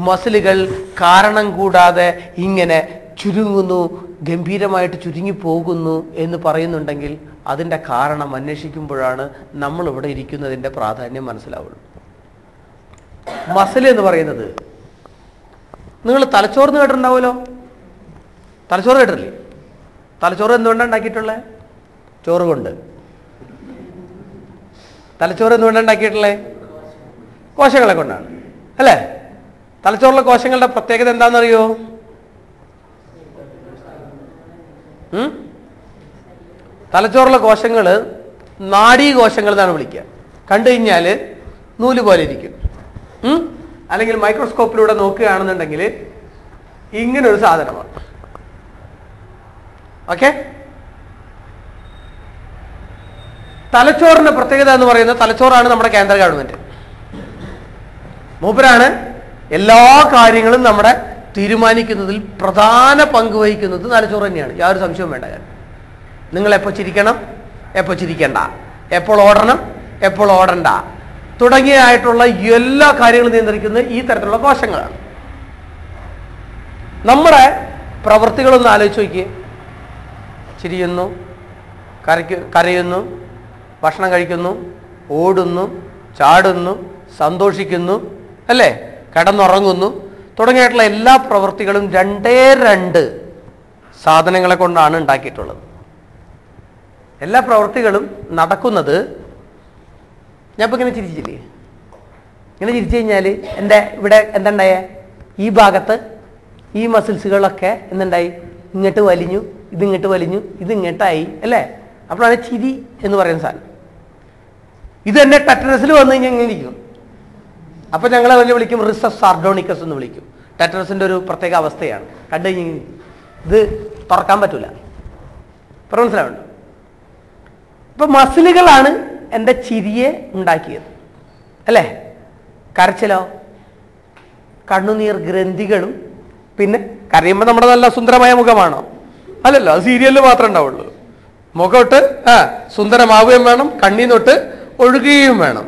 മസിലുകൾ കാരണം കൂടാതെ ഇങ്ങനെ ചുരുങ്ങുന്നു, ഗംഭീരമായിട്ട് ചുരുങ്ങി പോകുന്നു എന്ന് പറയുന്നുണ്ടെങ്കിൽ അതിൻ്റെ കാരണം അന്വേഷിക്കുമ്പോഴാണ് നമ്മളിവിടെ ഇരിക്കുന്നതിൻ്റെ പ്രാധാന്യം മനസ്സിലാവുള്ളൂ. മസിൽ എന്ന് പറയുന്നത് നിങ്ങൾ തലച്ചോറിന് കേട്ടിട്ടുണ്ടാവുമല്ലോ. തലച്ചോറ് കേട്ടിട്ടില്ലേ? തലച്ചോറ് എന്തുകൊണ്ടാണ് ഉണ്ടാക്കിയിട്ടുള്ളത്? ചോറ് കൊണ്ട്. തലച്ചോറ് എന്തുകൊണ്ടാണ് ഉണ്ടാക്കിയിട്ടുള്ളത്? കോശങ്ങളെ കൊണ്ടാണ് അല്ലേ? തലച്ചോറിലെ കോശങ്ങളുടെ പ്രത്യേകത എന്താണെന്നറിയോ? തലച്ചോറിലെ കോശങ്ങൾ നാഡീകോശങ്ങൾ എന്നാണ് വിളിക്കുക. കണ്ടു കഴിഞ്ഞാൽ നൂല് പോലെ ഇരിക്കും. അല്ലെങ്കിൽ മൈക്രോസ്കോപ്പിലൂടെ നോക്കുകയാണെന്നുണ്ടെങ്കിൽ ഇങ്ങനൊരു സാധനമാണ്. ഓക്കെ. തലച്ചോറിന്റെ പ്രത്യേകത എന്ന് പറയുന്നത്, തലച്ചോറാണ് നമ്മുടെ കേന്ദ്ര ഗവൺമെന്റ്. മൂപ്പരാണ് എല്ലാ കാര്യങ്ങളും നമ്മുടെ തീരുമാനിക്കുന്നതിൽ പ്രധാന പങ്ക് വഹിക്കുന്നത് തലച്ചോറ് തന്നെയാണ്. യാതൊരു സംശയവും വേണ്ട. നിങ്ങൾ എപ്പോൾ ചിരിക്കണം, എപ്പോൾ ചിരിക്കണ്ട, എപ്പോൾ ഓടണം, എപ്പോൾ ഓടണ്ട തുടങ്ങിയായിട്ടുള്ള എല്ലാ കാര്യങ്ങളും നിയന്ത്രിക്കുന്നത് ഈ തരത്തിലുള്ള കോശങ്ങളാണ്. നമ്മുടെ പ്രവൃത്തികളൊന്ന് ആലോചിച്ച് നോക്കിയേ. ചിരിയുന്നു, കരയുന്നു, ഭക്ഷണം കഴിക്കുന്നു, ഓടുന്നു, ചാടുന്നു, സന്തോഷിക്കുന്നു, അല്ലേ, കിടന്നുറങ്ങുന്നു തുടങ്ങിയിട്ടുള്ള എല്ലാ പ്രവൃത്തികളും 2 സാധനങ്ങളെ കൊണ്ടാണ് ഉണ്ടാക്കിയിട്ടുള്ളത്. എല്ലാ പ്രവൃത്തികളും നടക്കുന്നത്, ഞാനിപ്പോൾ ഇങ്ങനെ ചിരിച്ചില്ലേ, ഇങ്ങനെ ചിരിച്ചു കഴിഞ്ഞാൽ എൻ്റെ ഇവിടെ എന്തുണ്ടായേ, ഈ ഭാഗത്ത് ഈ മസിൽസുകളൊക്കെ എന്തുണ്ടായി, ഇങ്ങോട്ട് വലിഞ്ഞു, ഇതിങ്ങോട്ട് വലിഞ്ഞു, ഇതിങ്ങോട്ടായി, അല്ലേ? അപ്പോഴാണ് ചിരി എന്ന് പറയുന്ന സാധനം. ഇത് തന്നെ ടെറ്റനസിൽ വന്നു കഴിഞ്ഞാൽ ഇങ്ങനെ ഇരിക്കും. അപ്പോൾ ഞങ്ങൾ അതിനെ വിളിക്കും റിസസ് സാർഡോണിക്കസ് എന്ന് വിളിക്കും. ടെറ്റനസിൻ്റെ ഒരു പ്രത്യേക അവസ്ഥയാണ്. കണ്ടു കഴിഞ്ഞാൽ ഇത് തുറക്കാൻ പറ്റൂല. ഇപ്പോൾ മനസ്സിലാവുന്നുണ്ട്? ഇപ്പം മസിലുകളാണ് എൻ്റെ ചിരിയെ ഉണ്ടാക്കിയത്, അല്ലേ? കരച്ചിലോ, കണ്ണുനീർ ഗ്രന്ഥികളും. പിന്നെ കരയുമ്പോൾ നമ്മുടെ നല്ല സുന്ദരമായ മുഖമാണോ? അല്ലല്ലോ, അത് സീരിയലിൽ മാത്രമേ ഉണ്ടാവുള്ളൂ. മുഖമൊട്ട് സുന്ദരമാവുകയും വേണം, കണ്ണീന്നൊട്ട് ഒഴുകുകയും വേണം.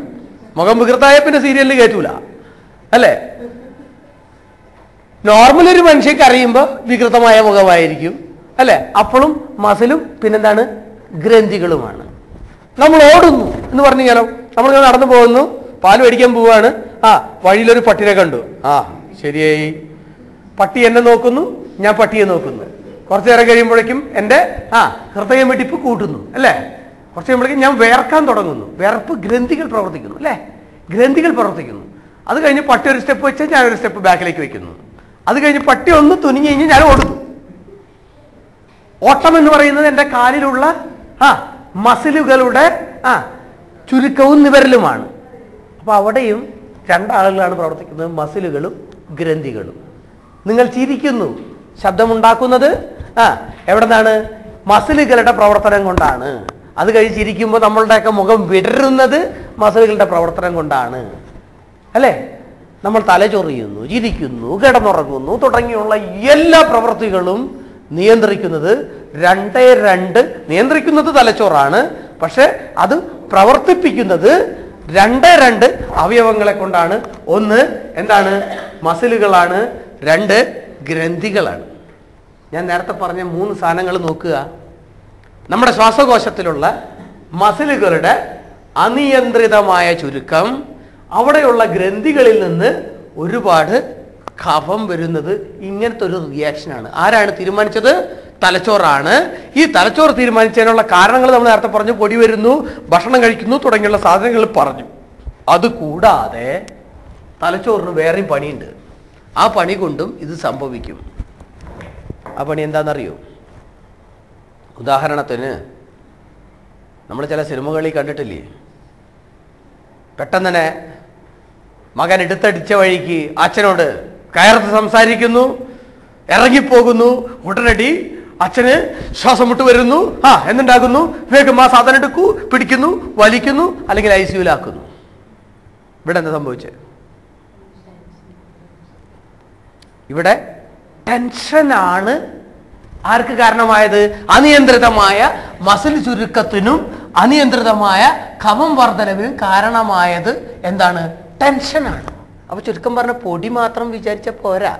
മുഖം വികൃതായ പിന്നെ സീരിയലിൽ കയറ്റൂല, അല്ലേ? നോർമൽ ഒരു മനുഷ്യൻ കരയുമ്പോൾ വികൃതമായ മുഖമായിരിക്കും, അല്ലേ? അപ്പോഴും മസിലും പിന്നെന്താണ്, ഗ്രന്ഥികളുമാണ്. നമ്മൾ ഓടുന്നു എന്ന് പറഞ്ഞു കഴിഞ്ഞാലോ, നമ്മളിങ്ങനെ നടന്നു പോകുന്നു, പാല് മേടിക്കാൻ പോവാണ്, വഴിയിലൊരു പട്ടിനെ കണ്ടു, ശരിയായി, പട്ടി എന്നെ നോക്കുന്നു, ഞാൻ പട്ടിയെ നോക്കുന്നു. കുറച്ചു നേരം കഴിയുമ്പോഴേക്കും എൻ്റെ ഹൃദയം വെടിപ്പ് കൂട്ടുന്നു, അല്ലേ? കുറച്ച് കഴിയുമ്പോഴേക്കും ഞാൻ വേർക്കാൻ തുടങ്ങുന്നു. വേർപ്പ് ഗ്രന്ഥികൾ പ്രവർത്തിക്കുന്നു, അല്ലേ? ഗ്രന്ഥികൾ പ്രവർത്തിക്കുന്നു. അത് കഴിഞ്ഞ് പട്ടി ഒരു സ്റ്റെപ്പ് വെച്ചാൽ ഞാൻ ഒരു സ്റ്റെപ്പ് ബാക്കിലേക്ക് വെക്കുന്നു. അത് കഴിഞ്ഞ് പട്ടി ഒന്ന് തുനിഞ്ഞു കഴിഞ്ഞാൽ ഞാൻ ഓടുന്നു. ഓട്ടം എന്ന് പറയുന്നത് എൻ്റെ കാലിലുള്ള മസിലുകളുടെ ചുരുക്കവും നിവരലുമാണ്. അപ്പോൾ അവിടെയും 2 ആളുകളാണ് പ്രവർത്തിക്കുന്നത്, മസിലുകളും ഗ്രന്ഥികളും. നിങ്ങൾ ചിരിക്കുന്നു, ശബ്ദമുണ്ടാക്കുന്നത് എവിടെ നിന്നാണ്? മസിലുകളുടെ പ്രവർത്തനം കൊണ്ടാണ്. അത് കഴിഞ്ഞ് ചിരിക്കുമ്പോൾ നമ്മളുടെയൊക്കെ മുഖം വിടരുന്നത് മസിലുകളുടെ പ്രവർത്തനം കൊണ്ടാണ്, അല്ലേ? നമ്മൾ തലചൊറിയുന്നു, ചിരിക്കുന്നു, കിടന്നുറങ്ങുന്നു തുടങ്ങിയുള്ള എല്ലാ പ്രവൃത്തികളും നിയന്ത്രിക്കുന്നത് 2 നിയന്ത്രിക്കുന്നത് തലച്ചോറാണ്. പക്ഷെ അത് പ്രവർത്തിപ്പിക്കുന്നത് 2 അവയവങ്ങളെ കൊണ്ടാണ്. ഒന്ന് എന്താണ്? മസിലുകളാണ്. 2 ഗ്രന്ഥികളാണ്. ഞാൻ നേരത്തെ പറഞ്ഞ 3 സാധനങ്ങൾ നോക്കുക. നമ്മുടെ ശ്വാസകോശത്തിലുള്ള മസിലുകളുടെ അനിയന്ത്രിതമായ ചുരുക്കം, അവിടെയുള്ള ഗ്രന്ഥികളിൽ നിന്ന് ഒരുപാട് കഫം വരുന്നത് ഇങ്ങനത്തെ ഒരു റിയാക്ഷനാണ്. ആരാണ് തീരുമാനിച്ചത്? തലച്ചോറാണ്. ഈ തലച്ചോറ് തീരുമാനിച്ചതിനുള്ള കാരണങ്ങൾ നമ്മൾ നേരത്തെ പറഞ്ഞു. പൊടി വരുന്നു, ഭക്ഷണം കഴിക്കുന്നു തുടങ്ങിയുള്ള സാധനങ്ങൾ പറഞ്ഞു. അതുകൂടാതെ തലച്ചോറിന് വേറെയും പണിയുണ്ട്. ആ പണി കൊണ്ടും ഇത് സംഭവിക്കും. ആ പണി എന്താണെന്നറിയോ? ഉദാഹരണത്തിന് നമ്മൾ ചില സിനിമകളിൽ കണ്ടിട്ടില്ലേ, പെട്ടെന്ന് തന്നെ മകൻ എടുത്തടിച്ച വഴിക്ക് അച്ഛനോട് കയർത്ത് സംസാരിക്കുന്നു, ഇറങ്ങിപ്പോകുന്നു. ഉടനടി അച്ഛന് ശ്വാസം മുട്ട് വരുന്നു. എന്തുണ്ടാകുന്നു? വേഗം ആ സാധനം എടുക്കൂ, പിടിക്കുന്നു, വലിക്കുന്നു, അല്ലെങ്കിൽ ICUലാക്കുന്നു. ഇവിടെ എന്താ സംഭവിച്ചത്? ഇവിടെ ടെൻഷനാണ് ആർക്ക് കാരണമായത്? അനിയന്ത്രിതമായ മസിൽ ചുരുക്കത്തിനും അനിയന്ത്രിതമായ കഫം വർധനവിനും കാരണമായത് എന്താണ്? ടെൻഷനാണ്. അപ്പൊ ചുരുക്കം പറഞ്ഞ പൊടി മാത്രം വിചാരിച്ച പോരാ.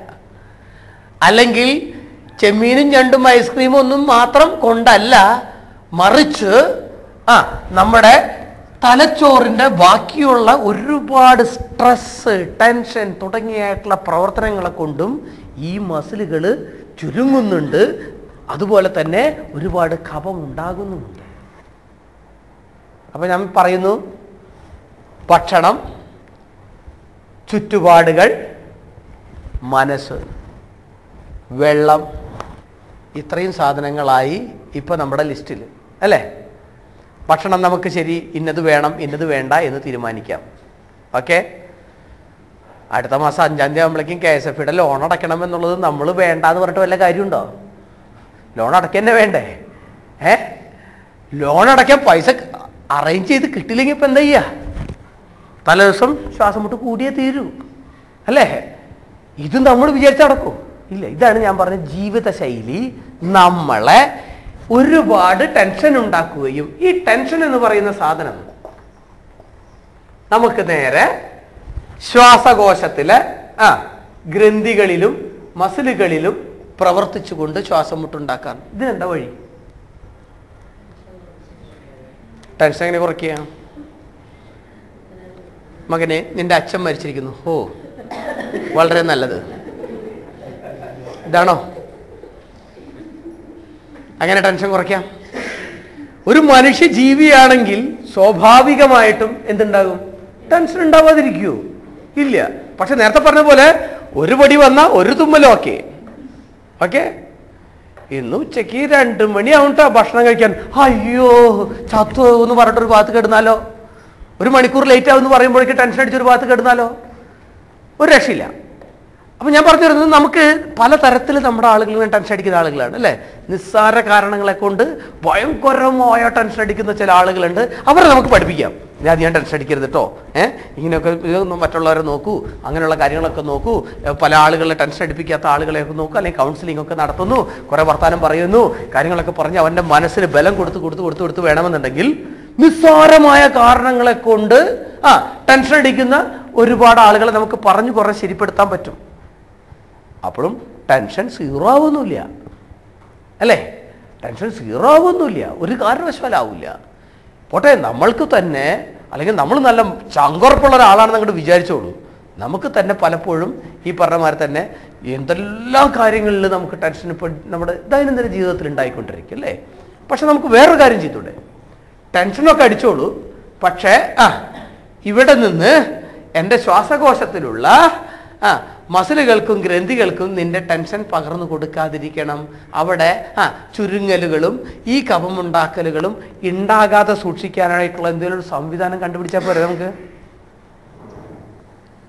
അല്ലെങ്കിൽ ചെമ്മീനും ഞണ്ടും ഐസ്ക്രീമും ഒന്നും മാത്രം കൊണ്ടല്ല, മറിച്ച് നമ്മുടെ തലച്ചോറിൻ്റെ ബാക്കിയുള്ള ഒരുപാട് സ്ട്രെസ്, ടെൻഷൻ തുടങ്ങിയായിട്ടുള്ള പ്രവർത്തനങ്ങളെ കൊണ്ടും ഈ മസിലുകൾ ചുരുങ്ങുന്നുണ്ട്. അതുപോലെ തന്നെ ഒരുപാട് കഫം ഉണ്ടാകുന്നുമുണ്ട്. അപ്പൊ ഞാൻ പറയുന്നു, ഭക്ഷണം, ചുറ്റുപാടുകൾ, മനസ്സ്, വെള്ളം, ഇത്രയും സാധനങ്ങളായി ഇപ്പൊ നമ്മുടെ ലിസ്റ്റിൽ അല്ലേ? ഭക്ഷണം നമുക്ക് ശരി, ഇന്നത് വേണം ഇന്നത് വേണ്ട എന്ന് തീരുമാനിക്കാം. ഓക്കെ, അടുത്ത മാസം 5-ാം തീയതി ആകുമ്പോഴേക്കും KSF-യുടെ ലോൺ അടയ്ക്കണം എന്നുള്ളത് നമ്മൾ വേണ്ടാന്ന് പറഞ്ഞിട്ട് വല്ല കാര്യമുണ്ടോ? ലോൺ അടയ്ക്കന്നെ വേണ്ടേ? ലോൺ അടയ്ക്കാൻ പൈസ അറേഞ്ച് ചെയ്ത് കിട്ടില്ലെങ്കിൽ ഇപ്പം എന്താ ചെയ്യുക? തലേ ദിവസം ശ്വാസം മുട്ട് കൂടിയേ തീരൂ അല്ലേ? ഇത് നമ്മൾ വിചാരിച്ച് നടക്കും? ഇല്ല. ഇതാണ് ഞാൻ പറഞ്ഞ ജീവിതശൈലി നമ്മളെ ഒരുപാട് ടെൻഷൻ ഉണ്ടാക്കുകയും ഈ ടെൻഷൻ എന്ന് പറയുന്ന സാധനം നമുക്ക് നേരെ ശ്വാസകോശത്തിലെ ഗ്രന്ഥികളിലും മസിലുകളിലും പ്രവർത്തിച്ചുകൊണ്ട് ശ്വാസം മുട്ടുണ്ടാക്കാൻ. ഇതിനെന്താ വഴി? ടെൻഷൻ എങ്ങനെ കുറയ്ക്കുക? മകനെ, നിന്റെ അച്ഛൻ മരിച്ചിരിക്കുന്നു. ഓ, വളരെ നല്ലത്. ഇതാണോ അങ്ങനെ ടെൻഷൻ കുറയ്ക്കാം? ഒരു മനുഷ്യ ജീവിയാണെങ്കിൽ സ്വാഭാവികമായിട്ടും എന്തുണ്ടാകും? ടെൻഷൻ ഉണ്ടാവാതിരിക്കുവോ? ഇല്ല. പക്ഷെ നേരത്തെ പറഞ്ഞ പോലെ ഒരു പടി വന്ന ഒരു തുമ്മലും ഓക്കെ. ഓക്കെ, ഇന്ന് ഉച്ചയ്ക്ക് 2 മണിയാവട്ടോ ഭക്ഷണം കഴിക്കാൻ. അയ്യോ ചത്തു എന്ന് പറഞ്ഞിട്ടൊരു ഭാഗത്ത് കിടന്നാലോ, 1 മണിക്കൂർ ലേറ്റ് ആവും എന്ന് പറയുമ്പോഴേക്ക് ടെൻഷൻ അടിച്ചൊരു ഭാഗത്ത് കിടന്നാലോ, ഒരു രക്ഷയില്ല. അപ്പൊ ഞാൻ പറഞ്ഞു തരുന്നത്, നമുക്ക് പലതരത്തിൽ നമ്മുടെ ആളുകൾ ടെൻഷൻ അടിക്കുന്ന ആളുകളാണ് അല്ലേ? നിസ്സാര കാരണങ്ങളെ കൊണ്ട് ഭയങ്കരമായ ടെൻഷൻ അടിക്കുന്ന ചില ആളുകളുണ്ട്. അവരെ നമുക്ക് പഠിപ്പിക്കാം. ഞാൻ ടെൻഷൻ അടിക്കരുത് കേട്ടോ, ഇങ്ങനെയൊക്കെ ഇതൊന്നും മറ്റുള്ളവരെ നോക്കൂ, അങ്ങനെയുള്ള കാര്യങ്ങളൊക്കെ നോക്കൂ, പല ആളുകളെ ടെൻഷൻ അടിപ്പിക്കാത്ത ആളുകളെയൊക്കെ നോക്കൂ, അല്ലെങ്കിൽ കൗൺസിലിംഗ് ഒക്കെ നടത്തുന്നു, കുറെ വർത്താനം പറയുന്നു, കാര്യങ്ങളൊക്കെ പറഞ്ഞ് അവൻ്റെ മനസ്സിന് ബലം കൊടുത്ത് വേണമെന്നുണ്ടെങ്കിൽ നിസ്സാരമായ കാരണങ്ങളെ കൊണ്ട് ടെൻഷൻ അടിക്കുന്ന ഒരുപാട് ആളുകളെ നമുക്ക് പറഞ്ഞു കുറെ ശരിപ്പെടുത്താൻ പറ്റും. അപ്പോഴും ടെൻഷൻ 0 ആവുന്നില്ല അല്ലേ? ടെൻഷൻ 0 ആവുന്നില്ല, ഒരു കാരണവശാലാവില്ല. പോട്ടെ, നമ്മൾക്ക് തന്നെ, അല്ലെങ്കിൽ നമ്മൾ നല്ല ചങ്കുറപ്പുള്ള ഒരാളാണെന്ന് അങ്ങോട്ട് വിചാരിച്ചോളൂ, നമുക്ക് തന്നെ പലപ്പോഴും ഈ പറഞ്ഞ മാതിരി തന്നെ എന്തെല്ലാം കാര്യങ്ങളിൽ നമുക്ക് ടെൻഷൻ ഇപ്പോൾ നമ്മുടെ ദൈനംദിന ജീവിതത്തിൽ ഉണ്ടായിക്കൊണ്ടിരിക്കും അല്ലേ? പക്ഷെ നമുക്ക് വേറൊരു കാര്യം ചെയ്തൂടെ? ടെൻഷനൊക്കെ അടിച്ചോളൂ, പക്ഷേ ഇവിടെ നിന്ന് എൻ്റെ ശ്വാസകോശത്തിലുള്ള മസിലുകൾക്കും ഗ്രന്ഥികൾക്കും നിന്റെ ടെൻഷൻ പകർന്നു കൊടുക്കാതിരിക്കണം. അവിടെ ചുരുങ്ങലുകളും ഈ കഫമുണ്ടാക്കലുകളും ഉണ്ടാകാതെ സൂക്ഷിക്കാനായിട്ടുള്ള എന്തെങ്കിലും ഒരു സംവിധാനം കണ്ടുപിടിച്ചാൽ പോരെ? നമുക്ക്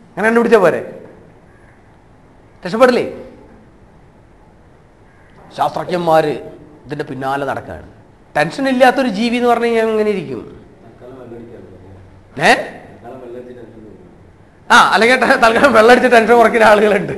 അങ്ങനെ കണ്ടുപിടിച്ചാൽ പോരെ? രക്ഷപ്പെടില്ലേ? ശാസ്ത്രജ്ഞന്മാര് ഇതിന്റെ പിന്നാലെ നടക്കുകയാണ്. ടെൻഷൻ ഇല്ലാത്തൊരു ജീവി എന്ന് പറഞ്ഞു കഴിഞ്ഞാൽ എങ്ങനെ ഇരിക്കും? അല്ലെങ്കിൽ തൽക്കാലം വെള്ളമടിച്ച് ടെൻഷൻ കുറയ്ക്കുന്ന ആളുകളുണ്ട്.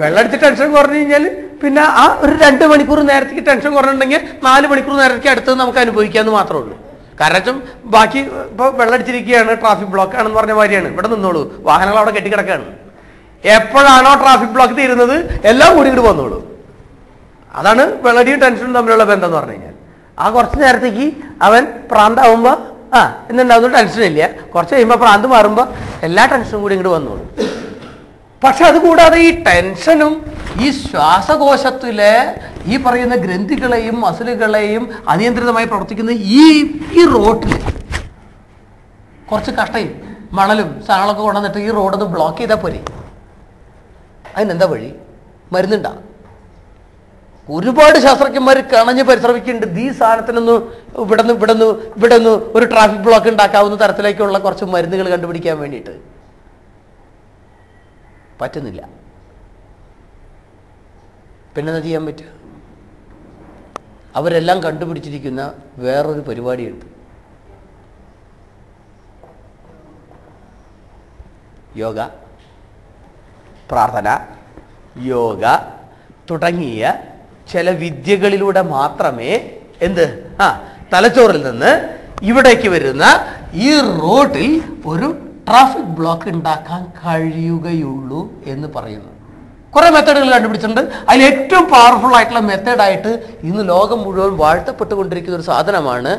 വെള്ളമടിച്ച് ടെൻഷൻ കുറഞ്ഞു കഴിഞ്ഞാൽ പിന്നെ ഒരു 2 മണിക്കൂർ നേരത്തേക്ക് ടെൻഷൻ കുറഞ്ഞിട്ടുണ്ടെങ്കിൽ 4 മണിക്കൂർ നേരത്തേക്ക് അടുത്തത് നമുക്ക് അനുഭവിക്കാമെന്ന് മാത്രമേ ഉള്ളൂ. കാരണം ബാക്കി ഇപ്പോൾ വെള്ളമടിച്ചിരിക്കുകയാണ്, ട്രാഫിക് ബ്ലോക്ക് ആണെന്ന് പറഞ്ഞ മാതിരിയാണ്. ഇവിടെ നിന്നോളൂ, വാഹനങ്ങൾ അവിടെ കെട്ടിക്കിടക്കാണ്. എപ്പോഴാണോ ട്രാഫിക് ബ്ലോക്ക് തീരുന്നത് എല്ലാം കൂടി ഇങ്ങോട്ട് വന്നോളൂ. അതാണ് വെള്ളടിയും ടെൻഷനും തമ്മിലുള്ള ബന്ധം എന്ന് പറഞ്ഞു കഴിഞ്ഞാൽ. കുറച്ച് നേരത്തേക്ക് അവൻ പ്രാന്താവുമ്പോൾ എന്നുണ്ടാവുന്ന ടെൻഷനില്ല, കുറച്ച് കഴിയുമ്പോൾ പ്രാന്ത് മാറുമ്പോൾ എല്ലാ ടെൻഷനും കൂടി ഇങ്ങോട്ട് വന്നോളൂ. പക്ഷെ അതുകൂടാതെ ഈ ടെൻഷനും ഈ ശ്വാസകോശത്തിലെ ഈ പറയുന്ന ഗ്രന്ഥികളെയും മസിലുകളെയും അനിയന്ത്രിതമായി പ്രവർത്തിക്കുന്ന ഈ റോട്ടിൽ കുറച്ച് കഷ്ടയും മണലും സാധനങ്ങളൊക്കെ കൊണ്ടുവന്നിട്ട് ഈ റോഡൊന്ന് ബ്ലോക്ക് ചെയ്താൽ പോരെ? അതിനെന്താ വഴി? മരുന്നുണ്ടാ? ഒരുപാട് ശാസ്ത്രജ്ഞന്മാർ കണഞ്ഞ് പരിശ്രമിക്കുന്നുണ്ട് ഈ സാധനത്തിനൊന്ന് ഇവിടെ നിന്ന് ഒരു ട്രാഫിക് ബ്ലോക്ക് ഉണ്ടാക്കാവുന്ന തരത്തിലേക്കുള്ള കുറച്ച് മരുന്നുകൾ കണ്ടുപിടിക്കാൻ വേണ്ടിയിട്ട്. പറ്റുന്നില്ല. പിന്നെന്താ ചെയ്യാൻ പറ്റുക? അവരെല്ലാം കണ്ടുപിടിച്ചിരിക്കുന്ന വേറൊരു പരിപാടിയുണ്ട്. യോഗ, പ്രാർത്ഥന, യോഗ തുടങ്ങിയ ചില വിദ്യകളിലൂടെ മാത്രമേ തലച്ചോറിൽ നിന്ന് ഇവിടേക്ക് വരുന്ന ഈ റോഡിൽ ഒരു ട്രാഫിക് ബ്ലോക്ക് ഉണ്ടാക്കാൻ കഴിയുകയുള്ളൂ എന്ന് പറയുന്നു. കുറെ മെത്തേഡുകൾ കണ്ടുപിടിച്ചിട്ടുണ്ട്. അതിൽ ഏറ്റവും പവർഫുൾ ആയിട്ടുള്ള മെത്തേഡായിട്ട് ഇന്ന് ലോകം മുഴുവൻ വാഴ്ത്തപ്പെട്ടുകൊണ്ടിരിക്കുന്ന ഒരു സാധനമാണ്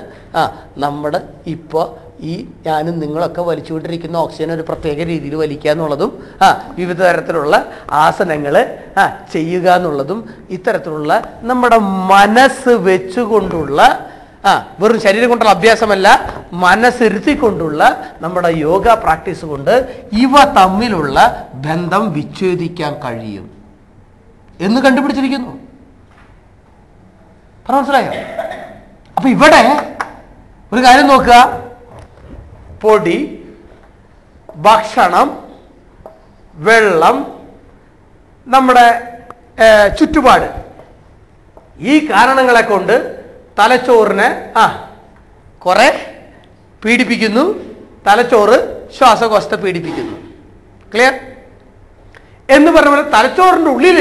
നമ്മുടെ ഇപ്പോൾ ഈ ഞാനും നിങ്ങളൊക്കെ വലിച്ചുകൊണ്ടിരിക്കുന്ന ഓക്സിജൻ ഒരു പ്രത്യേക രീതിയിൽ വലിക്കുക എന്നുള്ളതും വിവിധ തരത്തിലുള്ള ആസനങ്ങൾ ചെയ്യുക എന്നുള്ളതും ഇത്തരത്തിലുള്ള നമ്മുടെ മനസ്സ് വെച്ചുകൊണ്ടുള്ള വെറും ശരീരം കൊണ്ടുള്ള അഭ്യാസമല്ല, മനസ്സിരുത്തിക്കൊണ്ടുള്ള നമ്മുടെ യോഗ പ്രാക്ടീസ് കൊണ്ട് ഇവ തമ്മിലുള്ള ബന്ധം വിച്ഛേദിക്കാൻ കഴിയും എന്ന് കണ്ടുപിടിച്ചിരിക്കുന്നു. മനസ്സിലായോ? അപ്പൊ ഇവിടെ ഒരു കാര്യം നോക്കുക, പൊടി, ഭക്ഷണം, വെള്ളം, നമ്മുടെ ചുറ്റുപാട്, ഈ കാരണങ്ങളെ കൊണ്ട് തലച്ചോറിനെ കുറെ പീഡിപ്പിക്കുന്നു. തലച്ചോറ് ശ്വാസകോശത്തെ പീഡിപ്പിക്കുന്നു. ക്ലിയർ എന്ന് പറഞ്ഞ പോലെ തലച്ചോറിന്റെ ഉള്ളിൽ